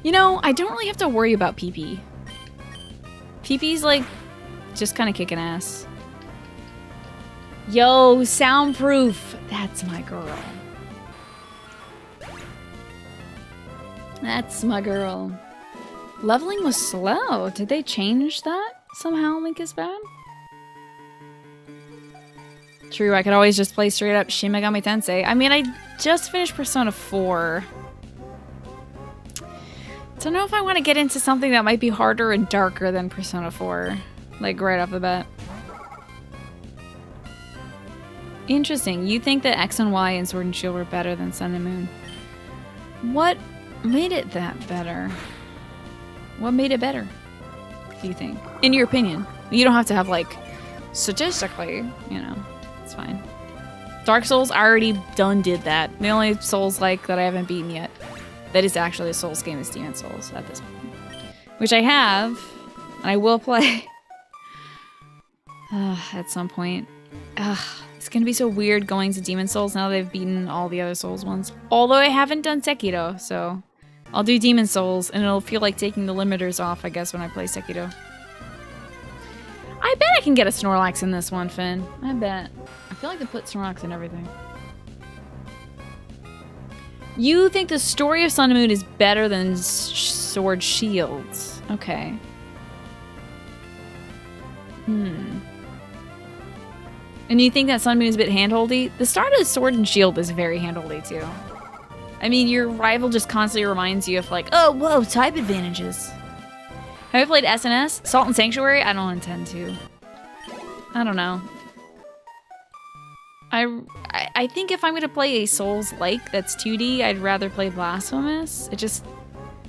You know, I don't really have to worry about PP. PP's like just kind of kicking ass. Yo, Soundproof. That's my girl. That's my girl. Leveling was slow. Did they change that? Somehow Link is bad? True, I could always just play straight up Shin Megami Tensei. I mean, I just finished Persona 4. Don't know if I want to get into something that might be harder and darker than Persona 4. Like, right off the bat. Interesting. You think that X and Y and Sword and Shield were better than Sun and Moon. What made it that better? What made it better, do you think? In your opinion. You don't have to have, like, statistically, you know. It's fine. Dark Souls, I already did that. The only Souls-like that I haven't beaten yet that is actually a Souls game is Demon Souls at this point. Which I have, and I will play at some point. It's gonna be so weird going to Demon Souls now that they've beaten all the other Souls ones. Although I haven't done Sekiro, so I'll do Demon Souls, and it'll feel like taking the limiters off, I guess, when I play Sekiro. I bet I can get a Snorlax in this one, Finn. I bet. I feel like they put Snorlax in everything. You think the story of Sun and Moon is better than Sword Shields? Okay. And you think that Sun and Moon is a bit handholdy? The start of Sword and Shield is very handholdy too. I mean, your rival just constantly reminds you of like, oh, whoa, type advantages. Have you played SNS? Salt and Sanctuary? I don't intend to. I don't know. I think if I'm gonna play a Souls-like that's 2D, I'd rather play Blasphemous.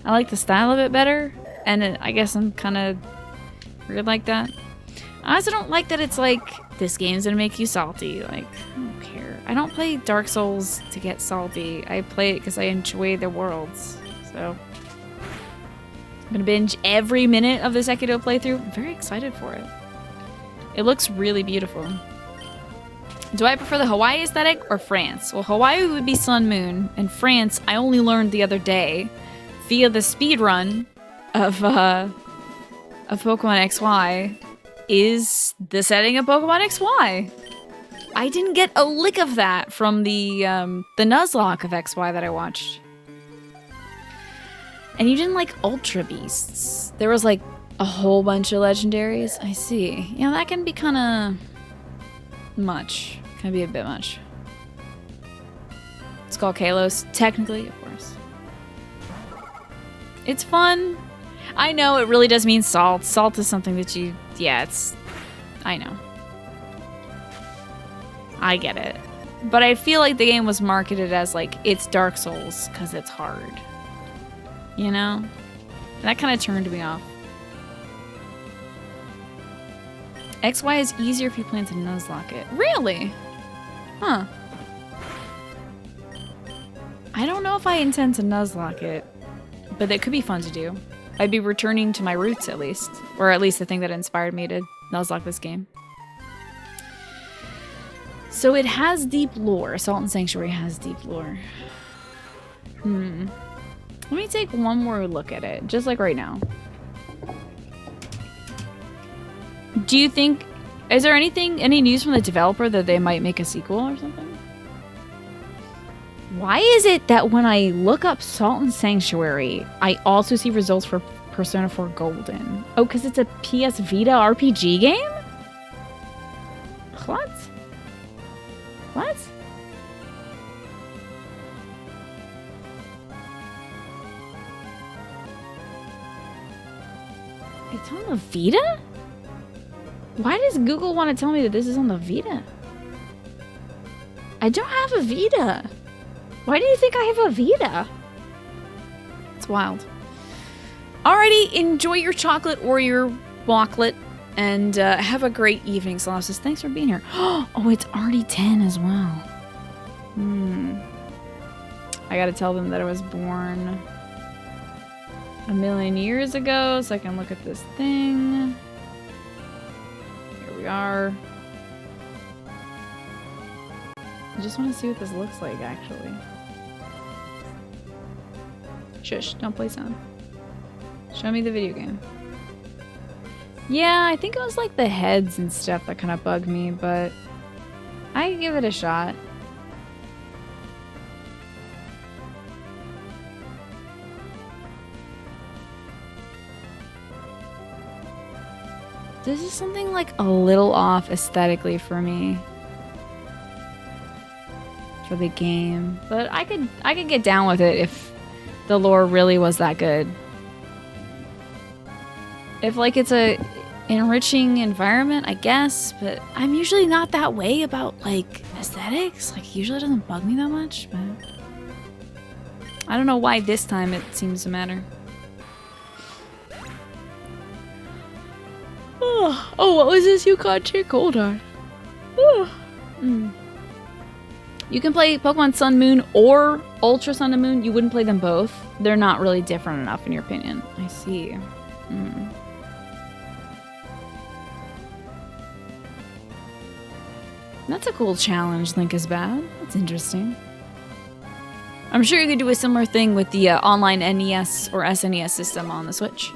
I like the style of it better, and I guess I'm kind of weird like that. I also don't like that it's like, this game's gonna make you salty. Like, I don't care. I don't play Dark Souls to get salty. I play it because I enjoy the worlds. So, I'm gonna binge every minute of the Sekiro playthrough. I'm very excited for it. It looks really beautiful. Do I prefer the Hawaii aesthetic or France? Well, Hawaii would be Sun Moon, and France, I only learned the other day via the speedrun of Pokemon XY is the setting of Pokemon XY. I didn't get a lick of that from the Nuzlocke of XY that I watched. And you didn't like Ultra Beasts. There was like a whole bunch of legendaries. I see. You know, that can be kind of much. Can be a bit much. It's called Kalos. Technically, of course. It's fun. I know it really does mean salt. Salt is something that you... Yeah, it's... I know. I get it. But I feel like the game was marketed as, like, it's Dark Souls because it's hard. You know? And that kind of turned me off. XY is easier if you plan to Nuzlocke it. Really? Huh. I don't know if I intend to Nuzlocke it, but that could be fun to do. I'd be returning to my roots at least, or at least the thing that inspired me to Nuzlocke this game. So it has deep lore. Salt and Sanctuary has deep lore. Let me take one more look at it, just like right now. Do you think... Is there any news from the developer that they might make a sequel or something? Why is it that when I look up Salt and Sanctuary, I also see results for Persona 4 Golden? Oh, because it's a PS Vita RPG game? What? What? It's on the Vita? Why does Google want to tell me that this is on the Vita? I don't have a Vita. Why do you think I have a Vita? It's wild. Alrighty, enjoy your chocolate or your walklet, and have a great evening, Solopsis. Thanks for being here. Oh, it's already 10 as well. I gotta tell them that I was born a million years ago so I can look at this thing. Here we are. I just want to see what this looks like, actually. Shush, don't play sound. Show me the video game. Yeah, I think it was like the heads and stuff that kind of bugged me, but I could give it a shot. This is something like a little off aesthetically for me. For the game. But I could get down with it if the lore really was that good. If like it's a enriching environment, I guess, but I'm usually not that way about like aesthetics. Like, it usually doesn't bug me that much, but I don't know why this time it seems to matter. Oh, what was this Yukon chick? Hold on. You can play Pokemon Sun Moon or Ultra Sun and Moon. You wouldn't play them both. They're not really different enough in your opinion. I see. That's a cool challenge, Link is bad. That's interesting. I'm sure you could do a similar thing with the online NES or SNES system on the Switch.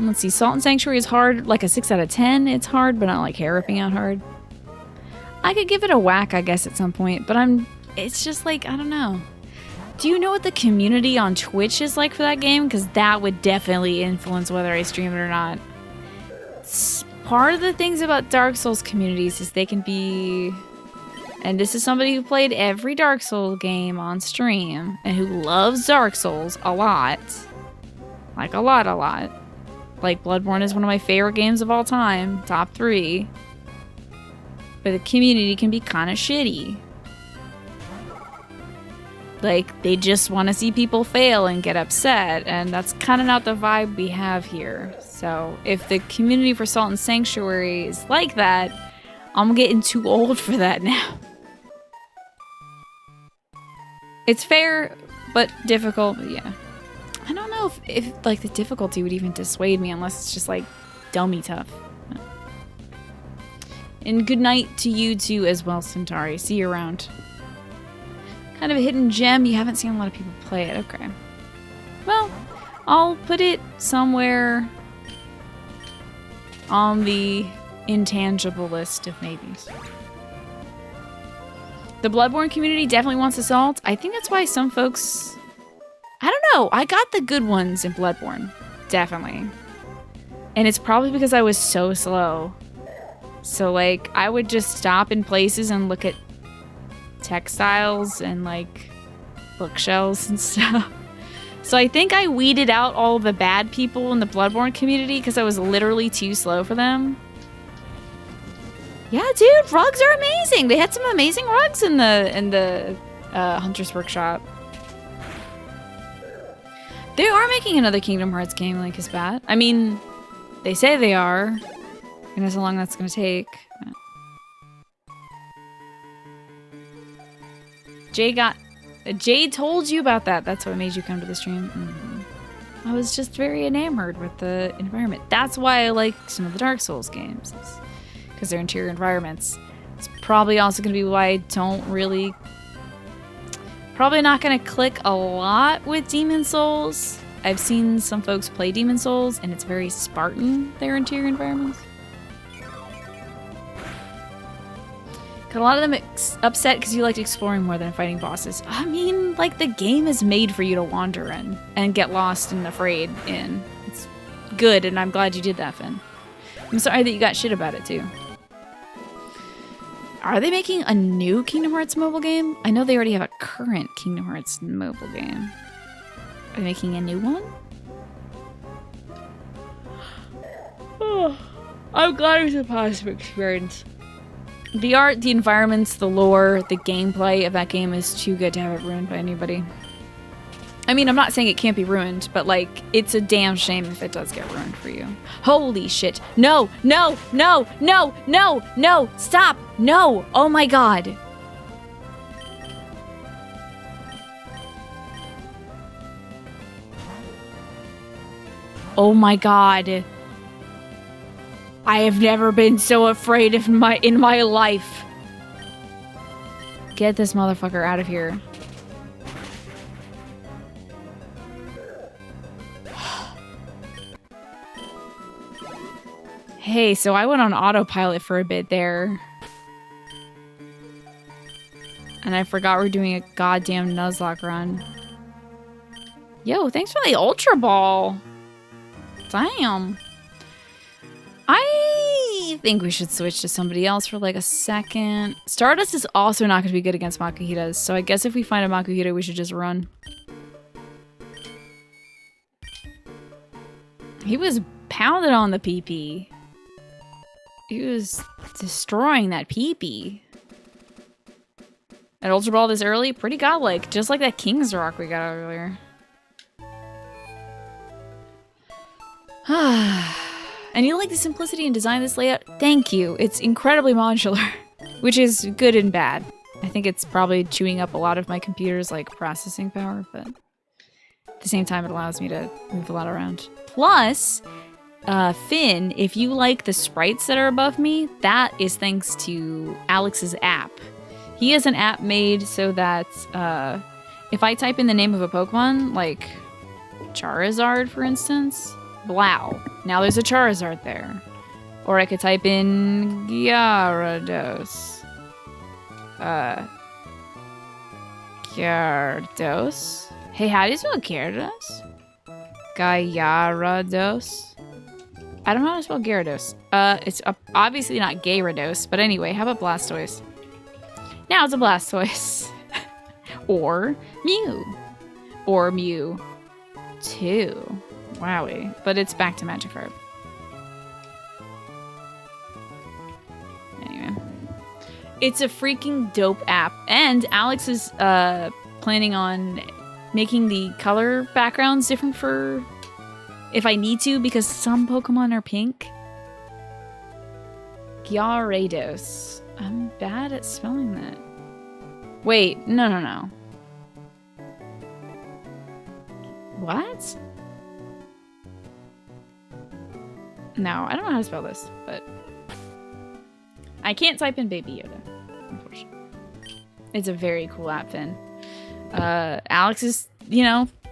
Let's see, Salt and Sanctuary is hard, like a 6 out of 10. It's hard, but not like hair ripping out hard. I could give it a whack, I guess, at some point, but it's just like, I don't know. Do you know what the community on Twitch is like for that game? Because that would definitely influence whether I stream it or not. Part of the things about Dark Souls communities is they can be... And this is somebody who played every Dark Souls game on stream and who loves Dark Souls a lot. Like, a lot. Like, Bloodborne is one of my favorite games of all time. Top 3. But the community can be kind of shitty. Like, they just want to see people fail and get upset. And that's kind of not the vibe we have here. So, if the community for Salt and Sanctuary is like that, I'm getting too old for that now. It's fair, but difficult. But yeah. I don't know if like the difficulty would even dissuade me unless it's just like dummy tough. And good night to you too as well, Centauri. See you around. Kind of a hidden gem. You haven't seen a lot of people play it. Okay. Well, I'll put it somewhere on the intangible list of maybes. The Bloodborne community definitely wants Assault. I think that's why some folks... I don't know. I got the good ones in Bloodborne. Definitely. And it's probably because I was so slow. So, like, I would just stop in places and look at textiles and, like, bookshelves and stuff. So I think I weeded out all the bad people in the Bloodborne community because I was literally too slow for them. Yeah, dude, rugs are amazing. They had some amazing rugs in the Hunter's Workshop. They are making another Kingdom Hearts game, like, is bad. I mean, they say they are. Who knows how long that's gonna take. Jay told you about that. That's what made you come to the stream. I was just very enamored with the environment. That's why I like some of the Dark Souls games. Because they're interior environments. It's probably also gonna be why I don't really... Probably not gonna click a lot with Demon Souls. I've seen some folks play Demon Souls, and it's very Spartan, their interior environments. Got a lot of them upset because you liked exploring more than fighting bosses. I mean, like, the game is made for you to wander in and get lost and afraid in. It's good, and I'm glad you did that, Finn. I'm sorry that you got shit about it, too. Are they making a new Kingdom Hearts mobile game? I know they already have a current Kingdom Hearts mobile game. Are they making a new one? Oh, I'm glad it was a positive experience. The art, the environments, the lore, the gameplay of that game is too good to have it ruined by anybody. I mean, I'm not saying it can't be ruined, but like, it's a damn shame if it does get ruined for you. Holy shit. No, no, no, no, no, no, stop, no, oh my god. Oh my god. I have never been so afraid of in my life. Get this motherfucker out of here. Hey, so I went on autopilot for a bit there. And I forgot we're doing a goddamn Nuzlocke run. Yo, thanks for the Ultra Ball. Damn. I think we should switch to somebody else for like a second. Stardust is also not going to be good against Makuhitas, so I guess if we find a Makuhita, we should just run. He was pounded on the PP. He was destroying that PP. An Ultra Ball this early? Pretty godlike. Just like that King's Rock we got earlier. And you like the simplicity and design of this layout? Thank you. It's incredibly modular, which is good and bad. I think it's probably chewing up a lot of my computer's like processing power, but at the same time it allows me to move a lot around. Plus, Finn, if you like the sprites that are above me, that is thanks to Alex's app. He has an app made so that if I type in the name of a Pokemon, like Charizard, for instance, Blow. Now there's a Charizard there. Or I could type in Gyarados. Gyarados. Hey, how do you spell Gyarados? Gyarados. I don't know how to spell Gyarados. It's obviously not Gyarados, but anyway, how about Blastoise? Now it's a Blastoise. Or Mew. Or Mew 2. Wowie. But it's back to Magikarp. Anyway. It's a freaking dope app. And Alex is planning on making the color backgrounds different for if I need to, because some Pokemon are pink. Gyarados. I'm bad at spelling that. Wait, no. What? No, I don't know how to spell this, but I can't type in Baby Yoda, unfortunately. It's a very cool app, Finn. Alex is,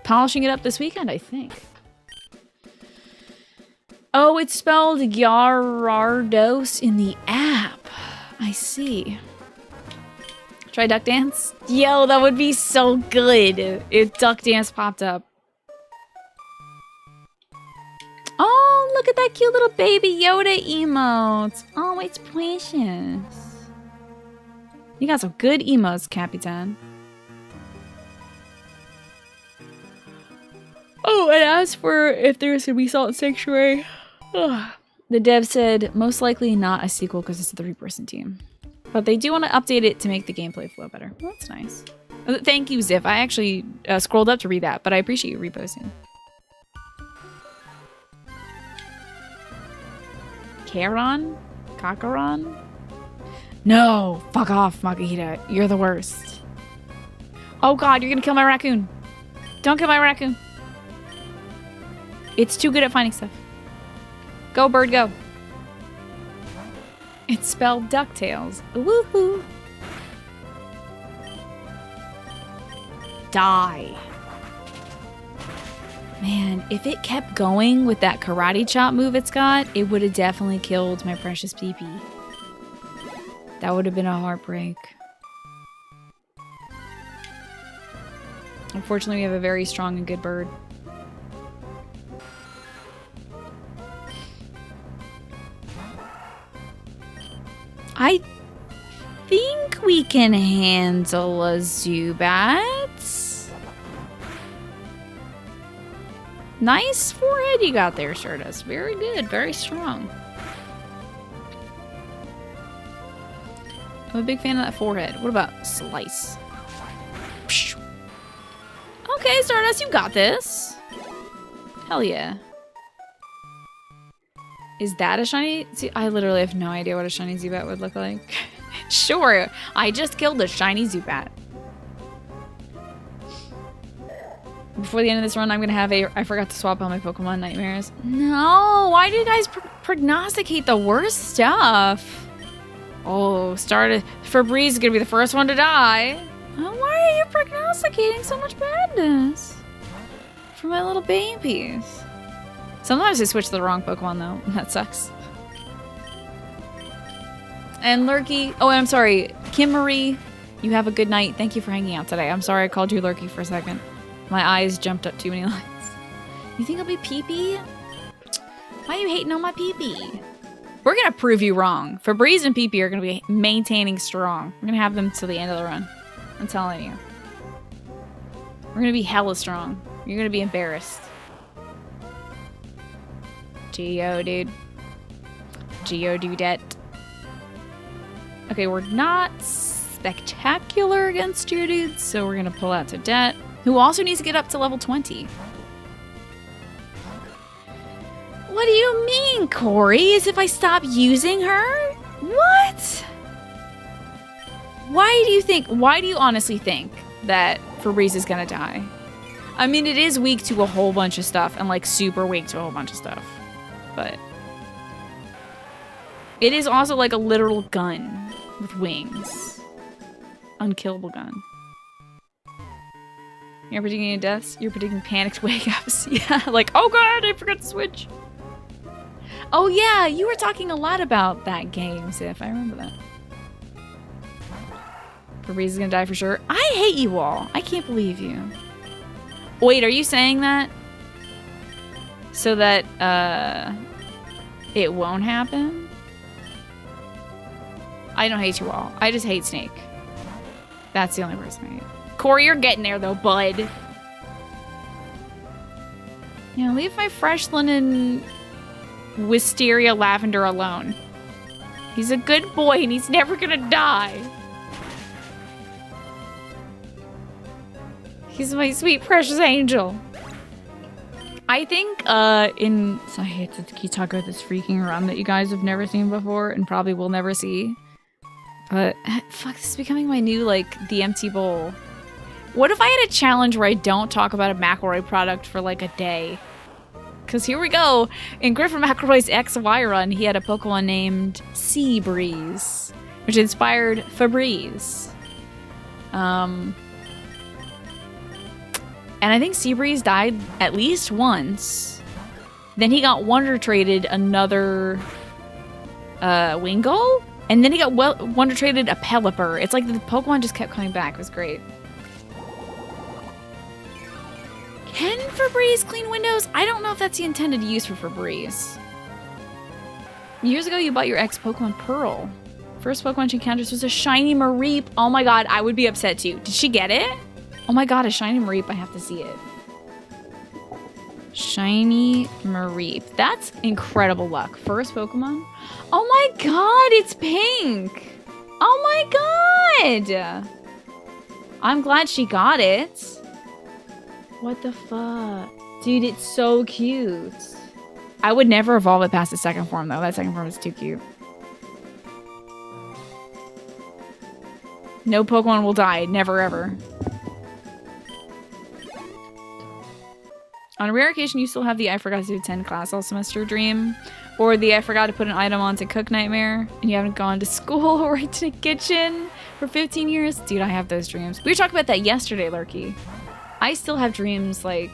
polishing it up this weekend, I think. Oh, it's spelled Gyarados in the app. I see. Try Duck Dance? Yo, that would be so good if Duck Dance popped up. Oh, look at that cute little Baby Yoda emote. Oh, it's precious. You got some good emotes, Capitan. Oh, and as for if there's going to be Salt Sanctuary, the dev said most likely not a sequel because it's a 3-person team. But they do want to update it to make the gameplay flow better. Well, that's nice. Thank you, Ziff. I actually scrolled up to read that, but I appreciate you reposting. Karon? Kakaron? No! Fuck off, Makuhita. You're the worst. Oh god, you're gonna kill my raccoon. Don't kill my raccoon. It's too good at finding stuff. Go, bird, go. It's spelled DuckTales. Woohoo! Die. Man, if it kept going with that karate chop move it's got, it would have definitely killed my precious PP. That would have been a heartbreak. Unfortunately, we have a very strong and good bird. can handle a Zubat. Nice forehead you got there, Stardust. Very good, very strong. I'm a big fan of that forehead. What about Slice? Okay, Stardust, you got this. Hell yeah. Is that a shiny? I literally have no idea what a shiny Zubat would look like. Sure, I just killed a shiny Zubat. Before the end of this run, I'm gonna have I forgot to swap out my Pokemon nightmares. No, why do you guys prognosticate the worst stuff? Oh, Febreze is gonna be the first one to die. Oh, why are you prognosticating so much badness for my little babies? Sometimes I switch to the wrong Pokemon though. That sucks. And Lurky, oh, I'm sorry, Kim Marie, you have a good night. Thank you for hanging out today. I'm sorry I called you Lurky for a second. My eyes jumped up too many lines. You think I'll be pee-pee? Why are you hating on my pee-pee? We're gonna prove you wrong. Febreze and pee-pee are gonna be maintaining strong. We're gonna have them till the end of the run. I'm telling you. We're gonna be hella strong. You're gonna be embarrassed. Geo, dude. Geodudet. Okay, we're not spectacular against Geodude, so we're gonna pull out Toadette, who also needs to get up to level 20. What do you mean, Corey? As if I stop using her? What? Why do you honestly think that Febreze is gonna die? I mean, it is weak to a whole bunch of stuff, and like super weak to a whole bunch of stuff. But it is also like a literal gun with wings. Unkillable gun. You're predicting any deaths? You're predicting panicked wake-ups. Yeah, like, oh god, I forgot to switch. Oh yeah, you were talking a lot about that game, Sif. I remember that. Febreze is gonna die for sure. I hate you all. I can't believe you. Wait, are you saying that so that it won't happen? I don't hate you all. I just hate Snake. That's the only person I hate. Corey, you're getting there though, bud. Yeah, leave my fresh linen wisteria lavender alone. He's a good boy and he's never gonna die. He's my sweet precious angel. I think so I hate to keep talking about this freaking run that you guys have never seen before and probably will never see. But fuck, this is becoming my new like the empty bowl. What if I had a challenge where I don't talk about a McElroy product for like a day? Because here we go. In Griffin McElroy's XY run, he had a Pokemon named Sea Breeze, which inspired Febreze. And I think Sea Breeze died at least once. Then he got Wonder Traded another Wingull, and then he got Wonder Traded a Pelipper. It's like the Pokemon just kept coming back. It was great. Can Febreze clean windows? I don't know if that's the intended use for Febreze. Years ago, you bought your ex Pokemon Pearl. First Pokemon she encounters was a shiny Mareep. Oh my god, I would be upset too. Did she get it? Oh my god, a shiny Mareep. I have to see it. Shiny Mareep. That's incredible luck. First Pokemon. Oh my god, it's pink. Oh my god. I'm glad she got it. What the fuck? Dude, it's so cute. I would never evolve it past the second form though. That second form is too cute. No Pokemon will die. Never ever. On a rare occasion, you still have the I forgot to attend class all semester dream. Or the I forgot to put an item on to cook nightmare. And you haven't gone to school or right to the kitchen for 15 years. Dude, I have those dreams. We were talking about that yesterday, Lurky. I still have dreams like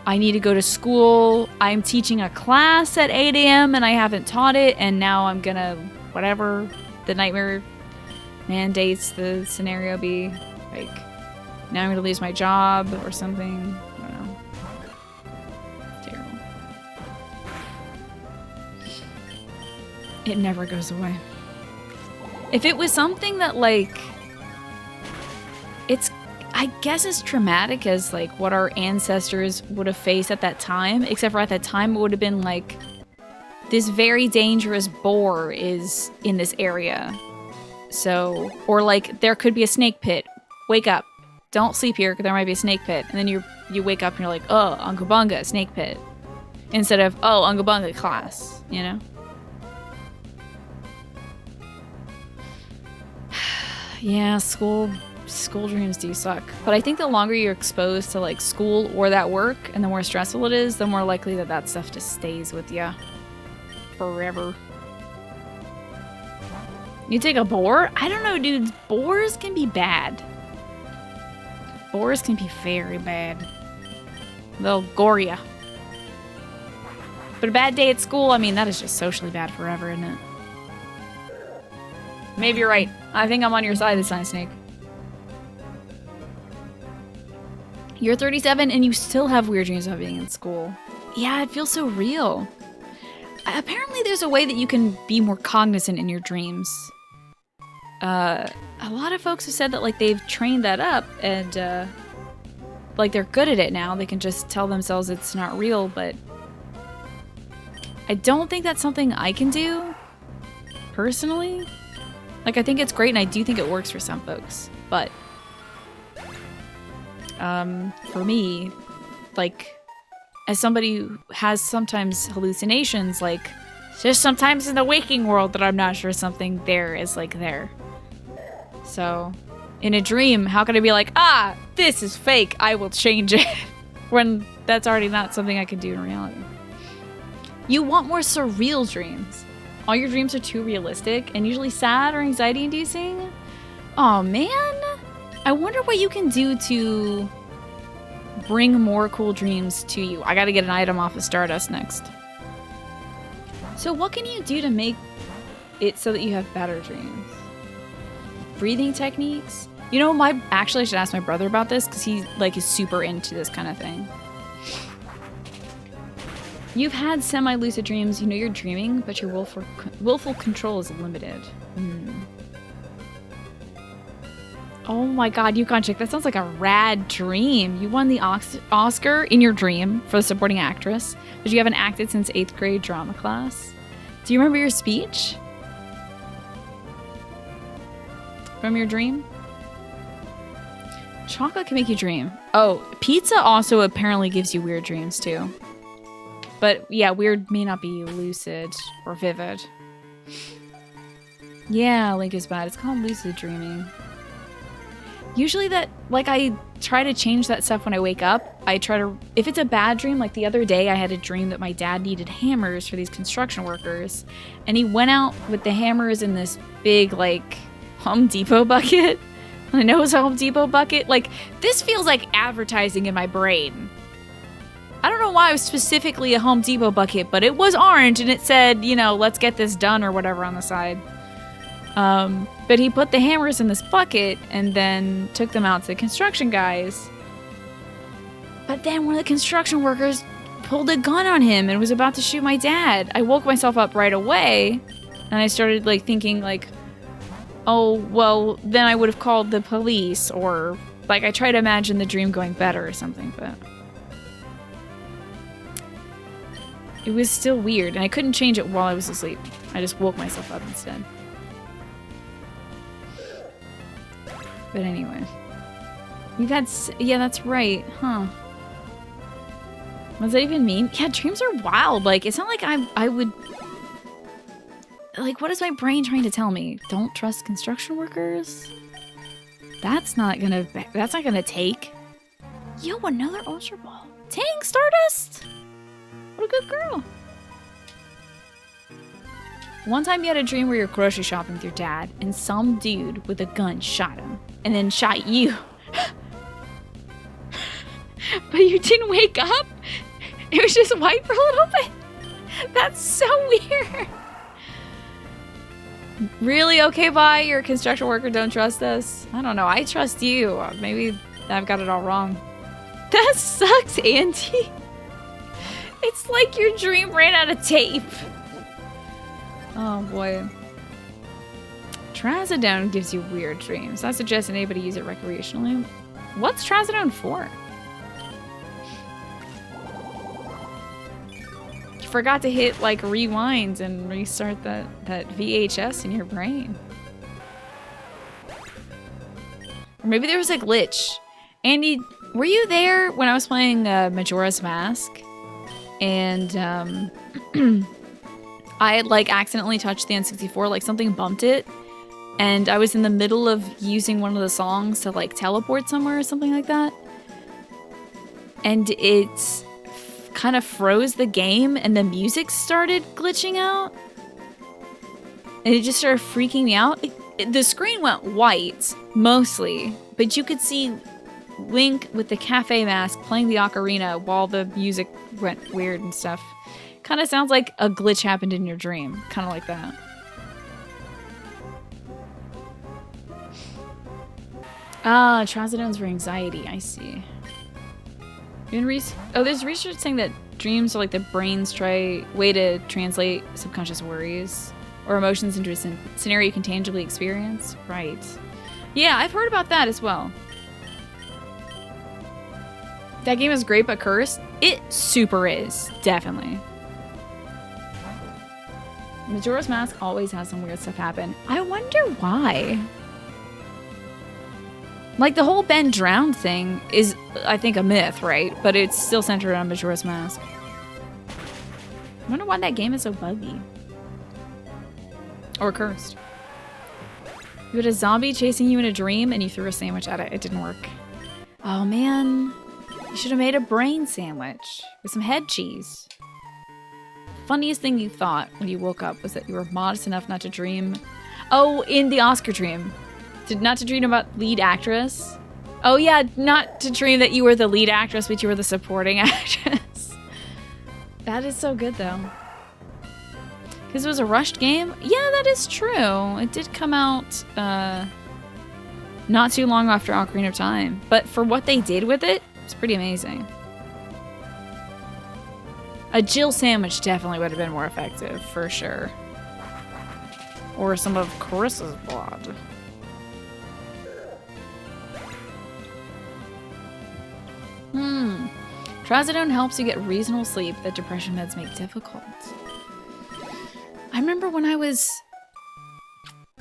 I need to go to school. I'm teaching a class at 8 a.m. and I haven't taught it. And now I'm gonna, whatever the nightmare mandates the scenario be. Like, now I'm gonna lose my job or something. I don't know. Terrible. It never goes away. If it was something that like it's, I guess, as traumatic as like what our ancestors would have faced at that time, except for at that time it would have been like, this very dangerous boar is in this area. So, or like there could be a snake pit. Wake up. Don't sleep here because there might be a snake pit. And then you wake up and you're like, oh, Uncle Bunga, snake pit. Instead of, oh, Uncle Bunga, class, you know? Yeah, school dreams do suck. But I think the longer you're exposed to like school or that work and the more stressful it is, the more likely that stuff just stays with you forever. You take a boar? I don't know, dude. Boars can be bad. Boars can be very bad. They'll gore ya. But a bad day at school, I mean, that is just socially bad forever, isn't it? Maybe you're right. I think I'm on your side this time, Snake. You're 37 and you still have weird dreams about being in school. Yeah, it feels so real. Apparently there's a way that you can be more cognizant in your dreams. A lot of folks have said that like they've trained that up and like they're good at it now. They can just tell themselves it's not real, but I don't think that's something I can do personally. Like I think it's great and I do think it works for some folks, but for me, like as somebody who has sometimes hallucinations, like there's sometimes in the waking world that I'm not sure something there is like there. So in a dream, how can I be like, ah, this is fake, I will change it, when that's already not something I can do in reality. You want more surreal dreams. All your dreams are too realistic and usually sad or anxiety inducing. Oh man, I wonder what you can do to bring more cool dreams to you. I gotta get an item off of Stardust next. So what can you do to make it so that you have better dreams? Breathing techniques? You know, actually I should ask my brother about this because he like is super into this kind of thing. You've had semi-lucid dreams, you know you're dreaming, but your willful control is limited. Oh my god, Yukon Chick, that sounds like a rad dream. You won the Oscar in your dream for the supporting actress, but you haven't acted since 8th grade drama class. Do you remember your speech? From your dream? Chocolate can make you dream. Oh, pizza also apparently gives you weird dreams too. But yeah, weird may not be lucid or vivid. Yeah, Link is bad. It's called lucid dreaming. Usually that, like, I try to change that stuff when I wake up. I try to, if it's a bad dream, like the other day I had a dream that my dad needed hammers for these construction workers. And he went out with the hammers in this big, like, Home Depot bucket. I know it's a Home Depot bucket. Like, this feels like advertising in my brain. I don't know why it was specifically a Home Depot bucket, but it was orange and it said, you know, let's get this done or whatever on the side. But he put the hammers in this bucket and then took them out to the construction guys. But then one of the construction workers pulled a gun on him and was about to shoot my dad. I woke myself up right away and I started like thinking like, oh, well, then I would have called the police, or like I try to imagine the dream going better or something, but it was still weird and I couldn't change it while I was asleep. I just woke myself up instead. But anyway. You've had... Yeah, that's right. Huh. What does that even mean? Yeah, dreams are wild. Like, it's not like I would... Like, what is my brain trying to tell me? Don't trust construction workers? That's not gonna take. Yo, another Ultra Ball. Dang, Stardust! What a good girl. One time you had a dream where you're grocery shopping with your dad and some dude with a gun shot him and then shot you. But you didn't wake up? It was just white for a little bit? That's so weird. Really? Okay, bye. You're a construction worker. Don't trust us. I don't know. I trust you. Maybe I've got it all wrong. That sucks, Auntie. It's like your dream ran out of tape. Oh boy. Trazodone gives you weird dreams. I suggest anybody use it recreationally. What's Trazodone for? You forgot to hit like rewind and restart that VHS in your brain. Or maybe there was a glitch. Andy, were you there when I was playing Majora's Mask? And I had like accidentally touched the N64, like something bumped it. And I was in the middle of using one of the songs to like teleport somewhere or something like that. And it kind of froze the game and the music started glitching out. And it just started freaking me out. The screen went white, mostly, but you could see Link with the cafe mask playing the ocarina while the music went weird and stuff. Kind of sounds like a glitch happened in your dream. Kind of like that. Ah, Trazodone's for anxiety. I see. There's research saying that dreams are like the brain's way to translate subconscious worries or emotions into a scenario you can tangibly experience. Right. Yeah, I've heard about that as well. That game is great but cursed. It super is, definitely. Majora's Mask always has some weird stuff happen. I wonder why. Like, the whole Ben drowned thing is, I think, a myth, right? But it's still centered on Majora's Mask. I wonder why that game is so buggy. Or cursed. You had a zombie chasing you in a dream and you threw a sandwich at it. It didn't work. Oh, man. You should have made a brain sandwich with some head cheese. Funniest thing you thought when you woke up was that you were modest enough not to dream. Oh, in the Oscar dream. Not to dream about lead actress. Oh yeah, not to dream that you were the lead actress, but you were the supporting actress. That is so good though. Because it was a rushed game? Yeah, that is true. It did come out not too long after Ocarina of Time. But for what they did with it, it's pretty amazing. A Jill sandwich definitely would have been more effective, for sure. Or some of Carissa's blood. Trazodone helps you get reasonable sleep that depression meds make difficult. I remember when I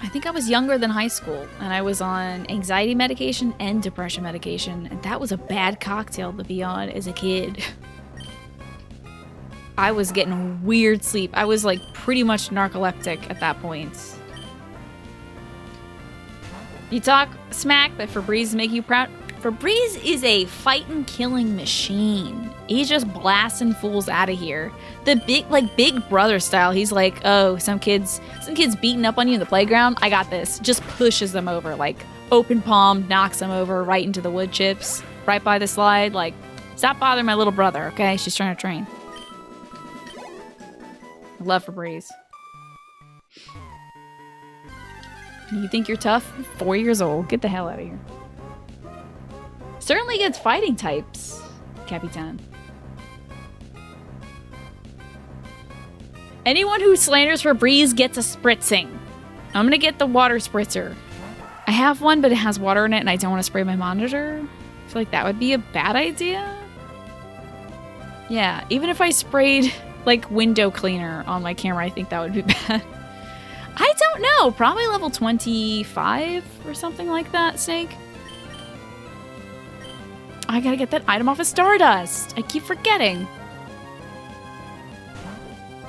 think I was younger than high school, and I was on anxiety medication and depression medication, and that was a bad cocktail to be on as a kid. I was getting weird sleep. I was like pretty much narcoleptic at that point. You talk smack, but Febreze make you proud. Febreze is a fighting, killing machine. He's just blasting fools out of here. The big brother style. He's like, oh, some kids beating up on you in the playground. I got this. Just pushes them over, like open palm, knocks them over right into the wood chips, right by the slide. Like, stop bothering my little brother, okay? She's trying to train. I love Febreze. You think you're tough? 4 years old. Get the hell out of here. Certainly against fighting types, Capitan. Anyone who slanders Febreze gets a spritzing. I'm gonna get the water spritzer. I have one, but it has water in it and I don't want to spray my monitor. I feel like that would be a bad idea. Yeah, even if I sprayed like window cleaner on my camera, I think that would be bad. I don't know, probably level 25 or something like that, Snake. I gotta get that item off of Stardust. I keep forgetting.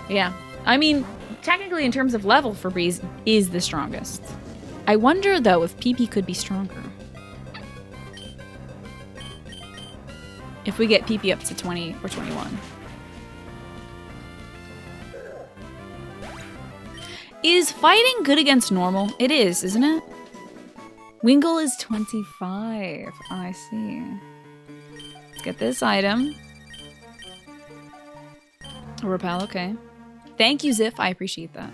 Yeah. I mean, technically in terms of level, Febreze is the strongest. I wonder, though, if PP could be stronger. If we get PP up to 20 or 21. Is fighting good against normal? It is, isn't it? Wingull is 25. I see. Let's get this item. A repel, okay. Thank you, Ziff. I appreciate that.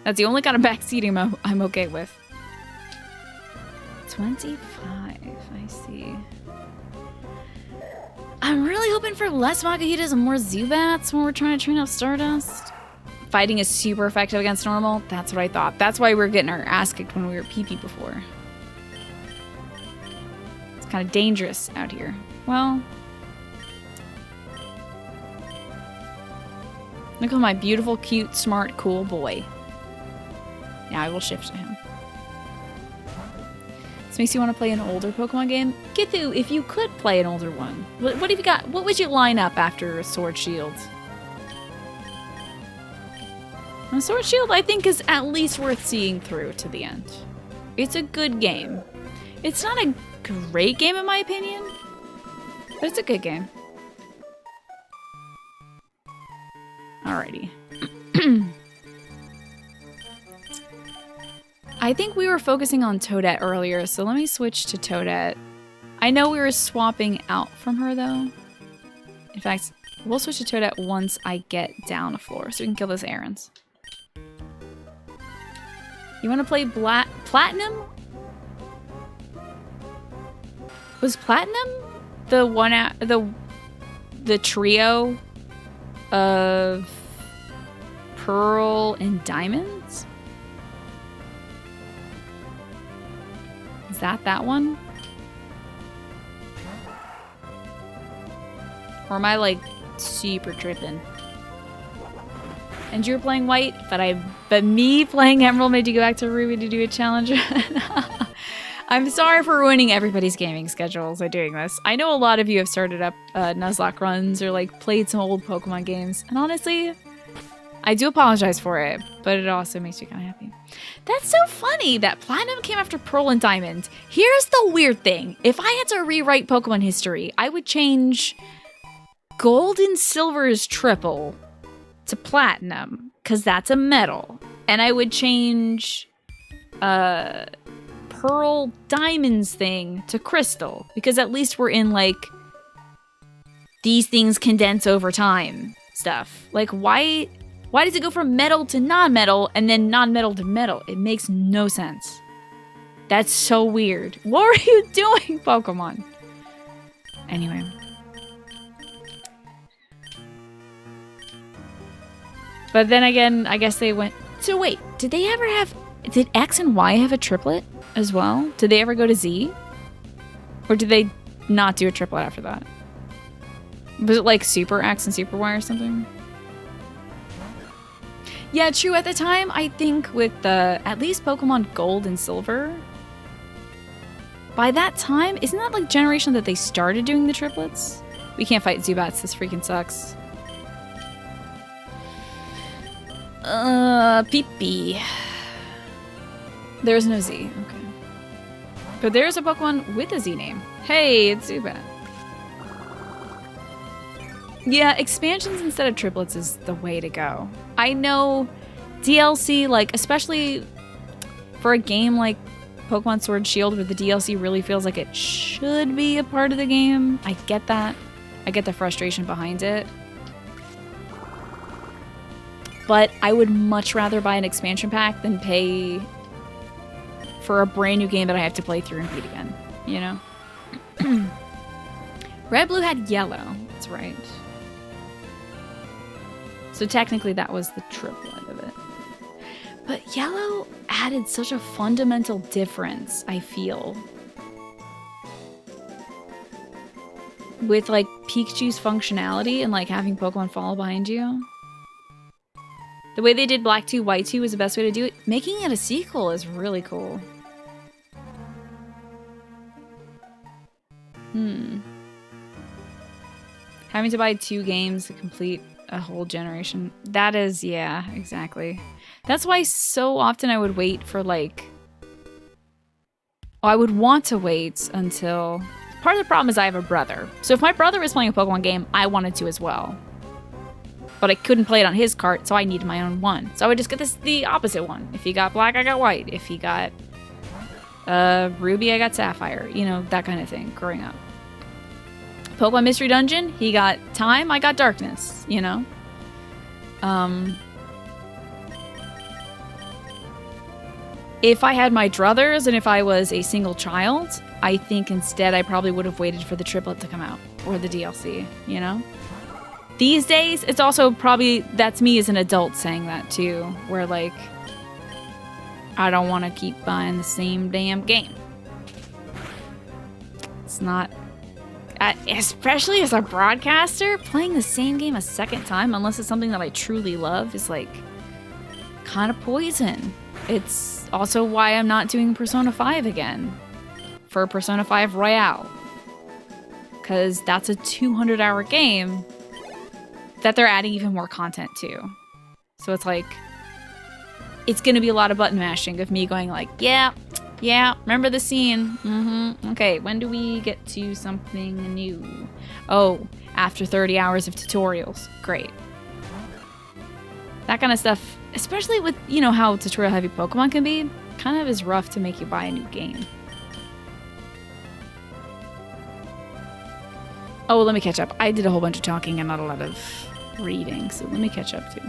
That's the only kind of backseating I'm okay with. 25. I see. I'm really hoping for less Makuhitas and more Zubats when we're trying to train up Stardust. fighting is super effective against normal. That's what I thought. That's why we were getting our ass kicked when we were PP before. It's kind of dangerous out here. Well, look at my beautiful, cute, smart, cool boy. Now I will shift to him. This makes you want to play an older Pokemon game? Githu, if you could play an older one, what have you got? What would you line up after Sword Shield? And Sword Shield, I think, is at least worth seeing through to the end. It's a good game. It's not a great game in my opinion, but it's a good game. Alrighty. I think we were focusing on Toadette earlier, so let me switch to Toadette. I know we were swapping out from her, though. In fact, we'll switch to Toadette once I get down a floor, so we can kill those errands. You want to play Platinum? Was Platinum the one at the trio of Pearl and Diamonds? Is that one? Or am I like super tripping? And you're playing white, but me playing Emerald made you go back to Ruby to do a challenge. I'm sorry for ruining everybody's gaming schedules by doing this. I know a lot of you have started up Nuzlocke runs or like played some old Pokemon games, and honestly, I do apologize for it, but it also makes me kind of happy. That's so funny that Platinum came after Pearl and Diamond. Here's the weird thing. If I had to rewrite Pokemon history, I would change Gold and Silver's triple to Platinum, because that's a metal. And I would change Pearl Diamond's thing to Crystal, because at least we're in, like, these things condense over time stuff. Like, why does it go from metal to non-metal and then non-metal to metal? It makes no sense. That's so weird. What are you doing, Pokemon? Anyway. But then again, I guess they went... So wait, did X and Y have a triplet as well? Did they ever go to Z? Or did they not do a triplet after that? Was it like Super X and Super Y or something? Yeah, true. At the time, I think with at least Pokemon Gold and Silver, by that time, isn't that like generation that they started doing the triplets? We can't fight Zubats. This freaking sucks. Pee-pee. There's no Z. Okay. But there's a Pokemon with a Z name. Hey, it's Zubat. Yeah, expansions instead of triplets is the way to go. I know DLC, like, especially for a game like Pokemon Sword Shield where the DLC really feels like it should be a part of the game. I get that. I get the frustration behind it. But I would much rather buy an expansion pack than pay for a brand new game that I have to play through and beat again, you know? Red, Blue had Yellow. That's right. So technically that was the triplet of it. But Yellow added such a fundamental difference, I feel. With like Pikachu's functionality and like having Pokemon follow behind you. The way they did Black 2, White 2 was the best way to do it. Making it a sequel is really cool. Having to buy 2 games to complete a whole generation. That is, yeah, exactly. That's why so often I would wait for like... I would want to wait until... Part of the problem is I have a brother. So if my brother was playing a Pokemon game, I wanted to as well. But I couldn't play it on his cart, so I needed my own one. So I would just get the opposite one. If he got Black, I got White. If he got Ruby, I got Sapphire. You know, that kind of thing, growing up. Pokemon Mystery Dungeon, he got Time, I got Darkness, you know? If I had my druthers and if I was a single child, I think instead I probably would have waited for the triplet to come out. Or the DLC, you know? these days, it's also probably, that's me as an adult saying that too, where like, I don't want to keep buying the same damn game. It's not, especially as a broadcaster, playing the same game a second time, unless it's something that I truly love, is like kind of poison. It's also why I'm not doing Persona 5 again for Persona 5 Royale. Because that's a 200-hour game that they're adding even more content to. So it's like, it's going to be a lot of button mashing of me going like, yeah, remember the scene. Okay, when do we get to something new? Oh, after 30 hours of tutorials. Great. That kind of stuff, especially with, you know, how tutorial heavy Pokemon can be, kind of is rough to make you buy a new game. Oh, let me catch up. I did a whole bunch of talking and not a lot of reading, so let me catch up too.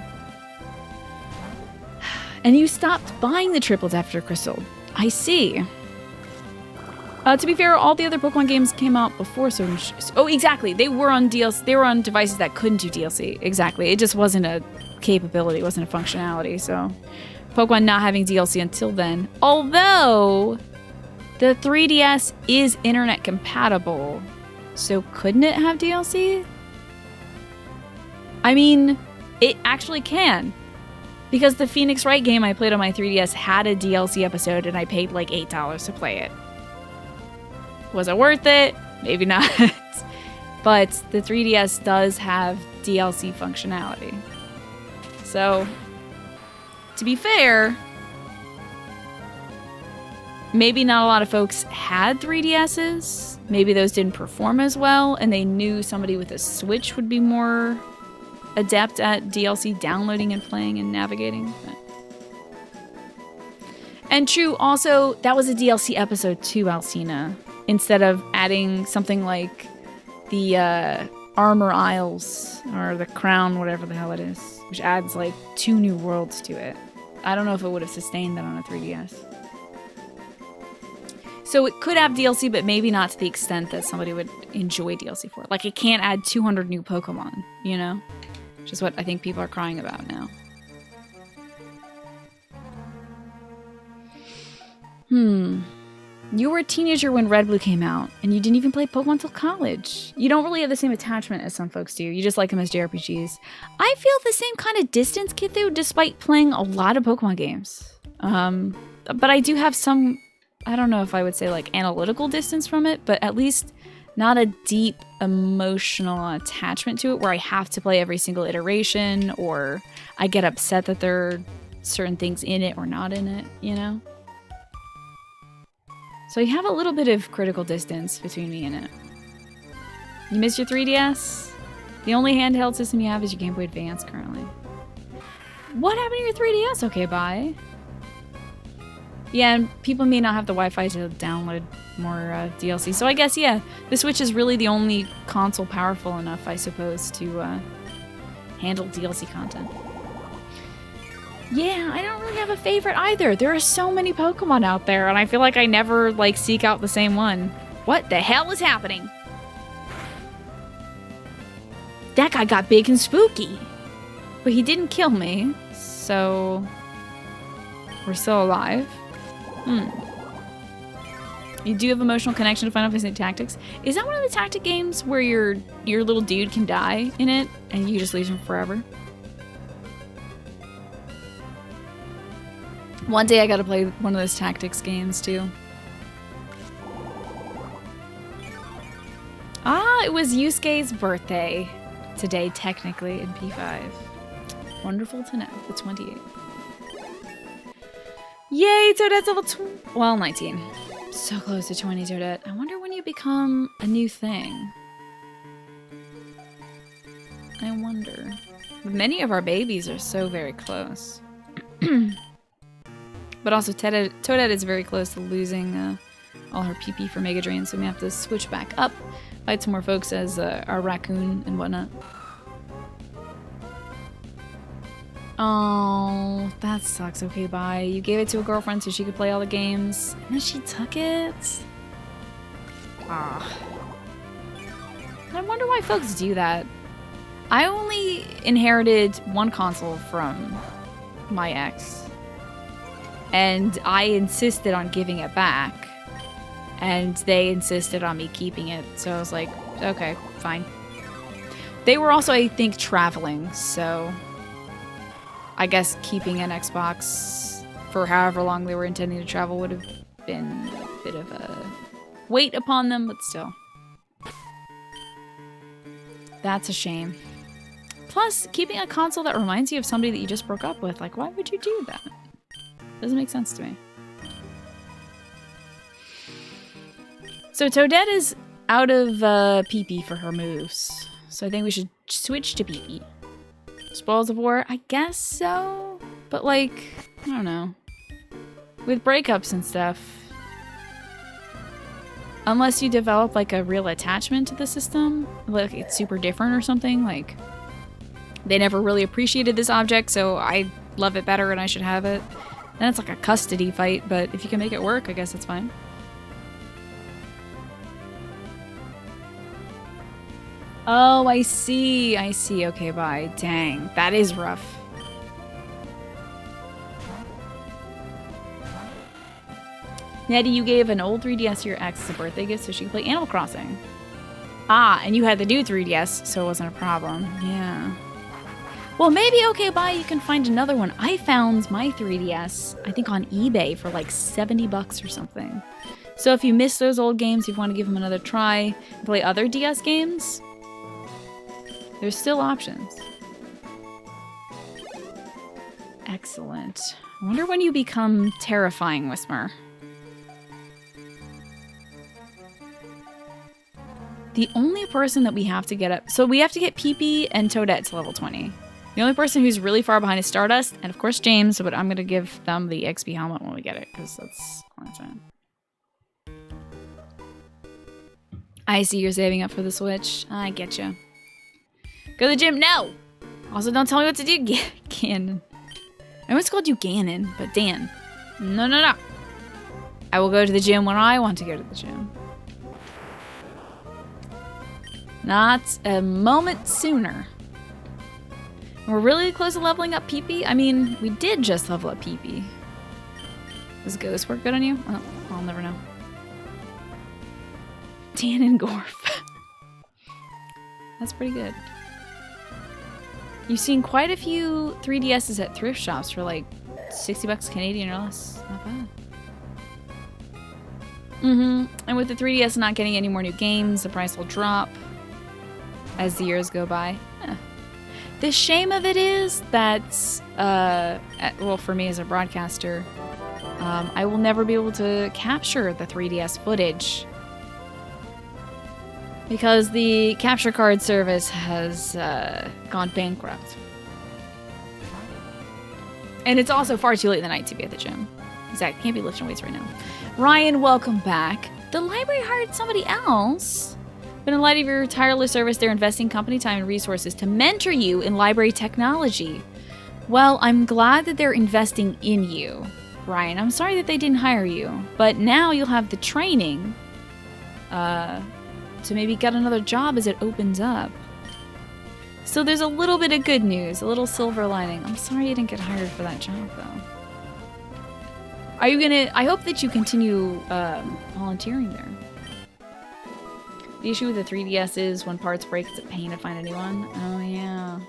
And you stopped buying the triplets after Crystal. I see. To be fair, all the other Pokemon games came out before Sword and oh, exactly. They were on DLC. They were on devices that couldn't do DLC. Exactly. It just wasn't a capability. It wasn't a functionality. So, Pokemon not having DLC until then. Although, the 3DS is internet compatible. So, couldn't it have DLC? I mean, it actually can. Because the Phoenix Wright game I played on my 3DS had a DLC episode and I paid like $8 to play it. Was it worth it? Maybe not. But the 3DS does have DLC functionality. So, to be fair, maybe not a lot of folks had 3DSs. Maybe those didn't perform as well, and they knew somebody with a Switch would be more adept at DLC downloading and playing and navigating. And true, also, that was a DLC episode too, Alcina. Instead of adding something like the Armor Isles or the Crown, whatever the hell it is, which adds like 2 new worlds to it. I don't know if it would have sustained that on a 3DS. So it could have DLC, but maybe not to the extent that somebody would enjoy DLC for. Like, it can't add 200 new Pokemon, you know? Which is what I think people are crying about now. You were a teenager when Red Blue came out, and you didn't even play Pokemon till college. You don't really have the same attachment as some folks do. You just like them as JRPGs. I feel the same kind of distance, Kithu, despite playing a lot of Pokemon games. But I do have some, I don't know if I would say like analytical distance from it, but at least not a deep emotional attachment to it where I have to play every single iteration or I get upset that there are certain things in it or not in it, you know? So you have a little bit of critical distance between me and it. You miss your 3DS? The only handheld system you have is your Game Boy Advance currently. What happened to your 3DS? Okay, bye. Yeah, and people may not have the Wi-Fi to download more DLC. So I guess, yeah, the Switch is really the only console powerful enough, I suppose, to handle DLC content. Yeah, I don't really have a favorite either. There are so many Pokemon out there, and I feel like I never, like, seek out the same one. What the hell is happening? That guy got big and spooky. But he didn't kill me, so we're still alive. You do have emotional connection to Final Fantasy Tactics. Is that one of the tactic games where your little dude can die in it, and you just leave him forever? One day I gotta play one of those tactics games too. Ah, it was Yusuke's birthday today, technically, in P5. Wonderful to know. The 28th. Yay, Toadette's level 19. So close to 20, Toadette. I wonder when you become a new thing. I wonder. Many of our babies are so very close. But also, Toadette is very close to losing all her PP for Mega Drain, so we have to switch back up, fight some more folks as our raccoon and whatnot. Oh, that sucks. Okay, bye. You gave it to a girlfriend so she could play all the games, and then she took it? Ah. I wonder why folks do that. I only inherited one console from my ex, and I insisted on giving it back, and they insisted on me keeping it, so I was like, okay, fine. They were also, I think, traveling, so I guess keeping an Xbox for however long they were intending to travel would have been a bit of a weight upon them, but still. That's a shame. Plus, keeping a console that reminds you of somebody that you just broke up with, like, why would you do that? Doesn't make sense to me. So Toadette is out of PP for her moves. So I think we should switch to PP. Spoils of War? I guess so. But like, I don't know. With breakups and stuff. Unless you develop like a real attachment to the system. Like it's super different or something. Like, they never really appreciated this object, so I love it better and I should have it. And it's like a custody fight, but if you can make it work, I guess it's fine. Oh, I see. I see. Okay, bye. Dang, that is rough. Nettie, you gave an old 3DS to your ex as a birthday gift so she could play Animal Crossing. Ah, and you had the new 3DS, so it wasn't a problem. Yeah. Well, maybe, okay, bye, you can find another one. I found my 3DS, I think on eBay for like 70 bucks or something. So if you miss those old games, if you want to give them another try, play other DS games, there's still options. Excellent. I wonder when you become terrifying, Whismer. The only person that we have to get up... So we have to get PP and Toadette to level 20. The only person who's really far behind is Stardust, and of course James, but I'm going to give them the XP helmet when we get it, because that's on time. I see you're saving up for the Switch. I get you. Go to the gym? No! Also, don't tell me what to do, Ganon. I almost called you Ganon, but Dan. No, no, no. I will go to the gym when I want to go to the gym. Not a moment sooner. We're really close to leveling up PP. I mean, we did just level up PP. Does Ghost work good on you? Well, I'll never know. Dan and Gorf. That's pretty good. You've seen quite a few 3DSs at thrift shops for like 60 bucks Canadian or less. Not bad. And with the 3DS not getting any more new games, the price will drop as the years go by. The shame of it is that, well, for me as a broadcaster, I will never be able to capture the 3DS footage because the capture card service has gone bankrupt. And it's also far too late in the night to be at the gym. Exactly, can't be lifting weights right now. Ryan, welcome back. The library hired somebody else. But in light of your tireless service, they're investing company time and resources to mentor you in library technology. Well, I'm glad that they're investing in you, Ryan. I'm sorry that they didn't hire you, but now you'll have the training to maybe get another job as it opens up. So there's a little bit of good news, a little silver lining. I'm sorry you didn't get hired for that job, though. Are you gonna... I hope that you continue volunteering there. The issue with the 3DS is when parts break, it's a pain to find a new one. Oh, yeah.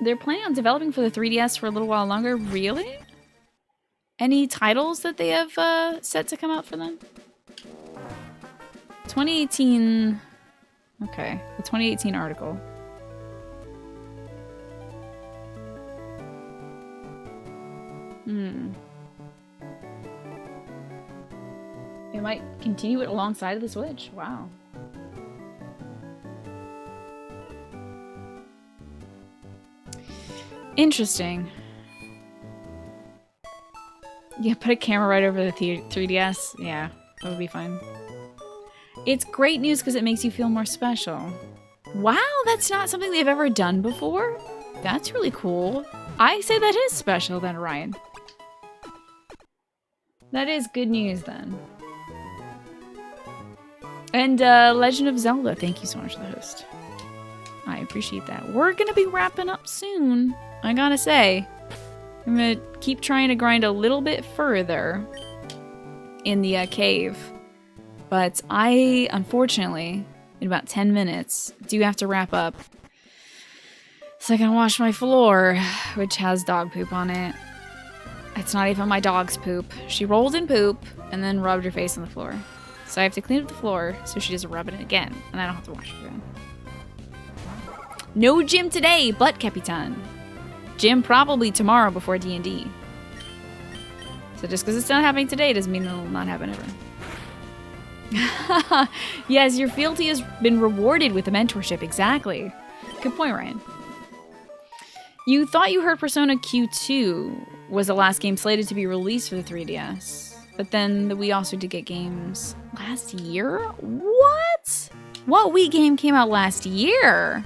They're planning on developing for the 3DS for a little while longer. Really? Any titles that they have set to come out for them? 2018... Okay, the 2018 article. They might continue it alongside of the Switch. Wow. Interesting. Yeah, put a camera right over the 3DS. Yeah, that would be fine. It's great news because it makes you feel more special. Wow, that's not something they've ever done before? That's really cool. I say that is special then, Ryan. That is good news then. And Legend of Zelda, thank you so much for the host. I appreciate that. We're gonna be wrapping up soon, I gotta say. I'm gonna keep trying to grind a little bit further in the cave. But I, unfortunately, in about 10 minutes, do have to wrap up. So I can wash my floor, which has dog poop on it. It's not even my dog's poop. She rolled in poop and then rubbed her face on the floor. So I have to clean up the floor so she doesn't rub it again, and I don't have to wash it again. No gym today, but Capitan. Gym probably tomorrow before D&D. So just because it's not happening today doesn't mean it'll not happen ever. Yes, your fealty has been rewarded with a mentorship. Exactly. Good point, Ryan. You thought you heard Persona Q2 was the last game slated to be released for the 3DS. But then we also did get games last year? What? What Wii game came out last year?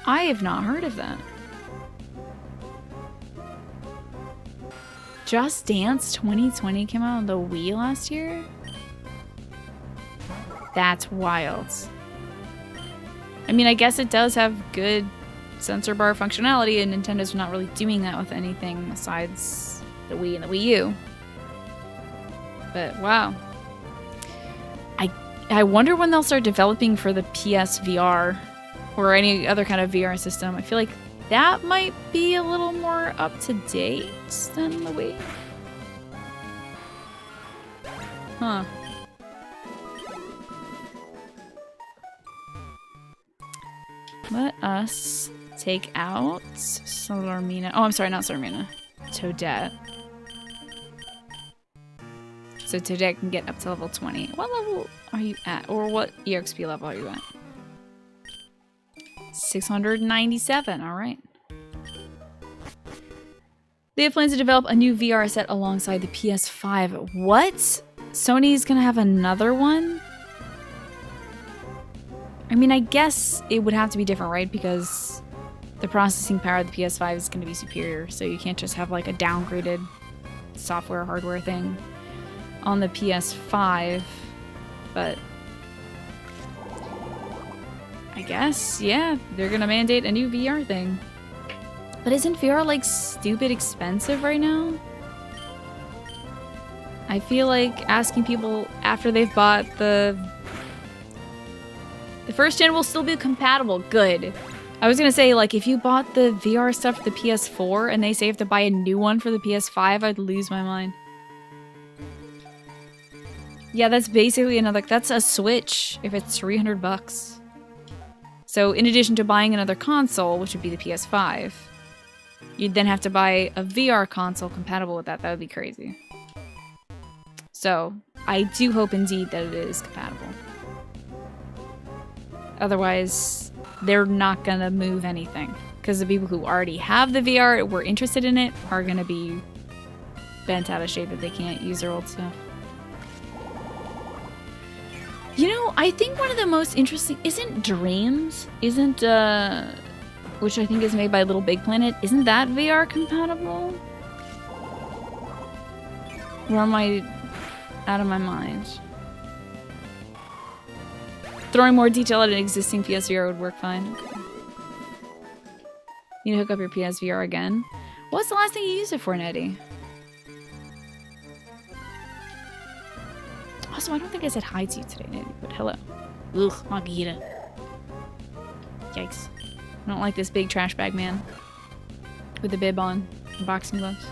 I have not heard of that. Just Dance 2020 came out on the Wii last year? That's wild. I mean, I guess it does have good sensor bar functionality, and Nintendo's not really doing that with anything besides the Wii and the Wii U. But wow. I wonder when they'll start developing for the PS VR or any other kind of VR system. I feel like that might be a little more up to date than the Wii. Huh. Let us take out Solarmina. Oh, I'm sorry, not Solarmina. Toadette. So Toadette can get up to level 20. What level are you at? Or what EXP level are you at? 697, alright. They have plans to develop a new VR set alongside the PS5. What? Sony's gonna have another one? I mean, I guess it would have to be different, right? Because the processing power of the PS5 is going to be superior, so you can't just have like a downgraded software hardware thing on the PS5. But I guess, yeah, they're going to mandate a new VR thing. But isn't VR like stupid expensive right now? I feel like asking people after they've bought the first gen will still be compatible. Good. I was gonna say, like, if you bought the VR stuff for the PS4 and they say you have to buy a new one for the PS5, I'd lose my mind. Yeah, that's basically another, that's a Switch if it's 300 bucks. So in addition to buying another console, which would be the PS5, you'd then have to buy a VR console compatible with that. That would be crazy. So I do hope indeed that it is compatible. Otherwise, they're not gonna move anything. Because the people who already have the VR, were interested in it, are gonna be bent out of shape that they can't use their old stuff. You know, I think one of the most interesting, isn't Dreams, which I think is made by Little Big Planet, isn't that VR compatible? Or am I out of my mind? Throwing more detail at an existing PSVR would work fine. Okay. Need to hook up your PSVR again. What's the last thing you used it for, Nettie? Also, I don't think I said hi to you today, Nettie, but hello. Ugh, Magita. Yikes. I don't like this big trash bag man. With the bib on and boxing gloves.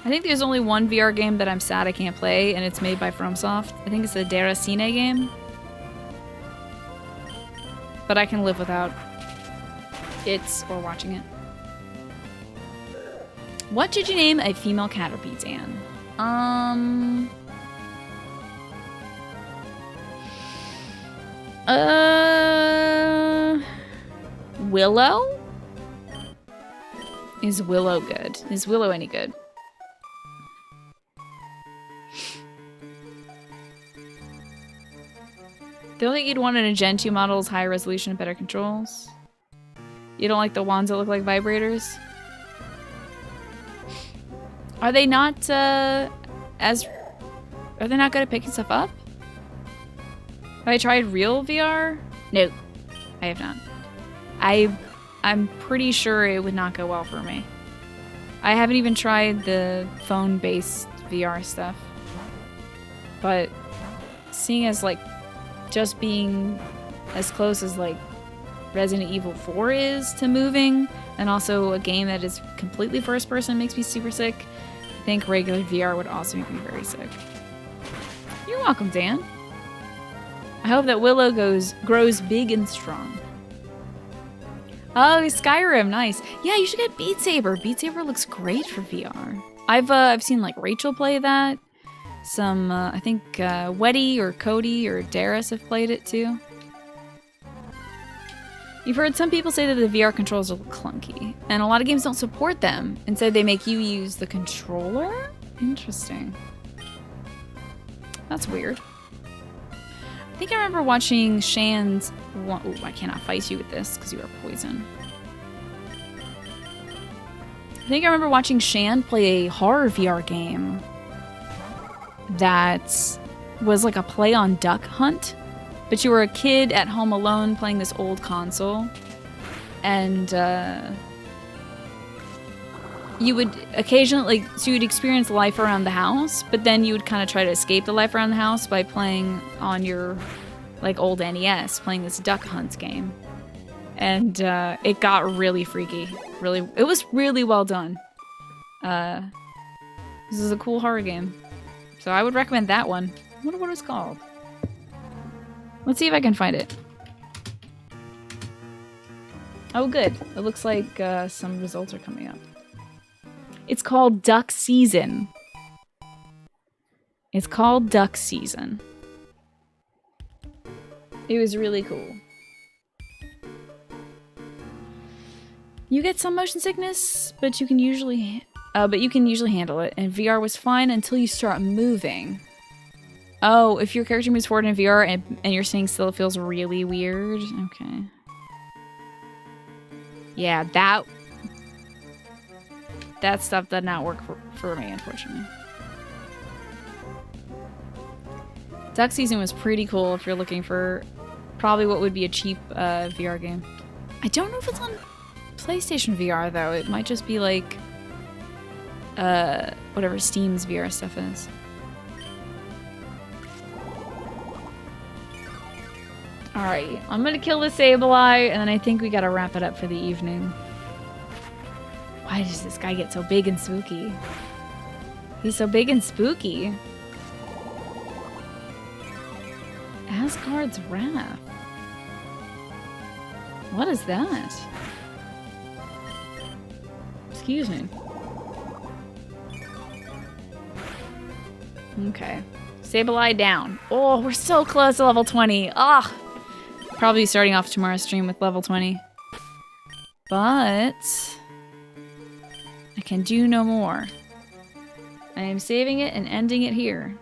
I think there's only one VR game that I'm sad I can't play, and it's made by FromSoft. I think it's the Deracine game. But I can live without it or watching it. What should you name a female Caterpie, Dan? Willow? Is Willow good? Is Willow any good? The only thing you'd want in a Gen 2 model is higher resolution and better controls. You don't like the wands that look like vibrators? Are they not are they not good at picking stuff up? Have I tried real VR? No, I have not. I'm pretty sure it would not go well for me. I haven't even tried the phone-based VR stuff. But seeing as like just being as close as like Resident Evil 4 is to moving, and also a game that is completely first person makes me super sick, I think regular VR would also make me very sick. You're welcome, Dan. I hope that Willow grows big and strong. Oh, Skyrim, nice. Yeah, you should get Beat Saber. Beat Saber looks great for VR. I've seen like Rachel play that. Some I think Weddy or Cody or Darius have played it too. You've heard some people say that the VR controls are clunky, and a lot of games don't support them. Instead, they make you use the controller? Interesting. That's weird. I think I remember watching Shan's... Ooh, I cannot fight you with this because you are poison. I think I remember watching Shan play a horror VR game that was like a play on Duck Hunt. But you were a kid at home alone playing this old console. And you would occasionally, so you'd experience life around the house, but then you would kind of try to escape the life around the house by playing on your like old NES, playing this Duck Hunt game. And it got really freaky. It was really well done. This is a cool horror game. So I would recommend that one. I wonder what it's called. Let's see if I can find it. Oh, good. It looks like some results are coming up. It's called Duck Season. It's called Duck Season. It was really cool. You get some motion sickness, but you can usually handle it. And VR was fine until you start moving. Oh, if your character moves forward in VR and you're sitting still, it feels really weird. Okay. Yeah, that stuff did not work for me, unfortunately. Duck Season was pretty cool if you're looking for probably what would be a cheap VR game. I don't know if it's on PlayStation VR, though. It might just be like whatever Steam's VR stuff is. Alright, I'm gonna kill the Sableye, and then I think we gotta wrap it up for the evening. Why does this guy get so big and spooky? He's so big and spooky. Asgard's Wrath. What is that? Excuse me. Okay. Sableye down. Oh, we're so close to level 20. Ah! Probably starting off tomorrow's stream with level 20. But I can do no more. I am saving it and ending it here.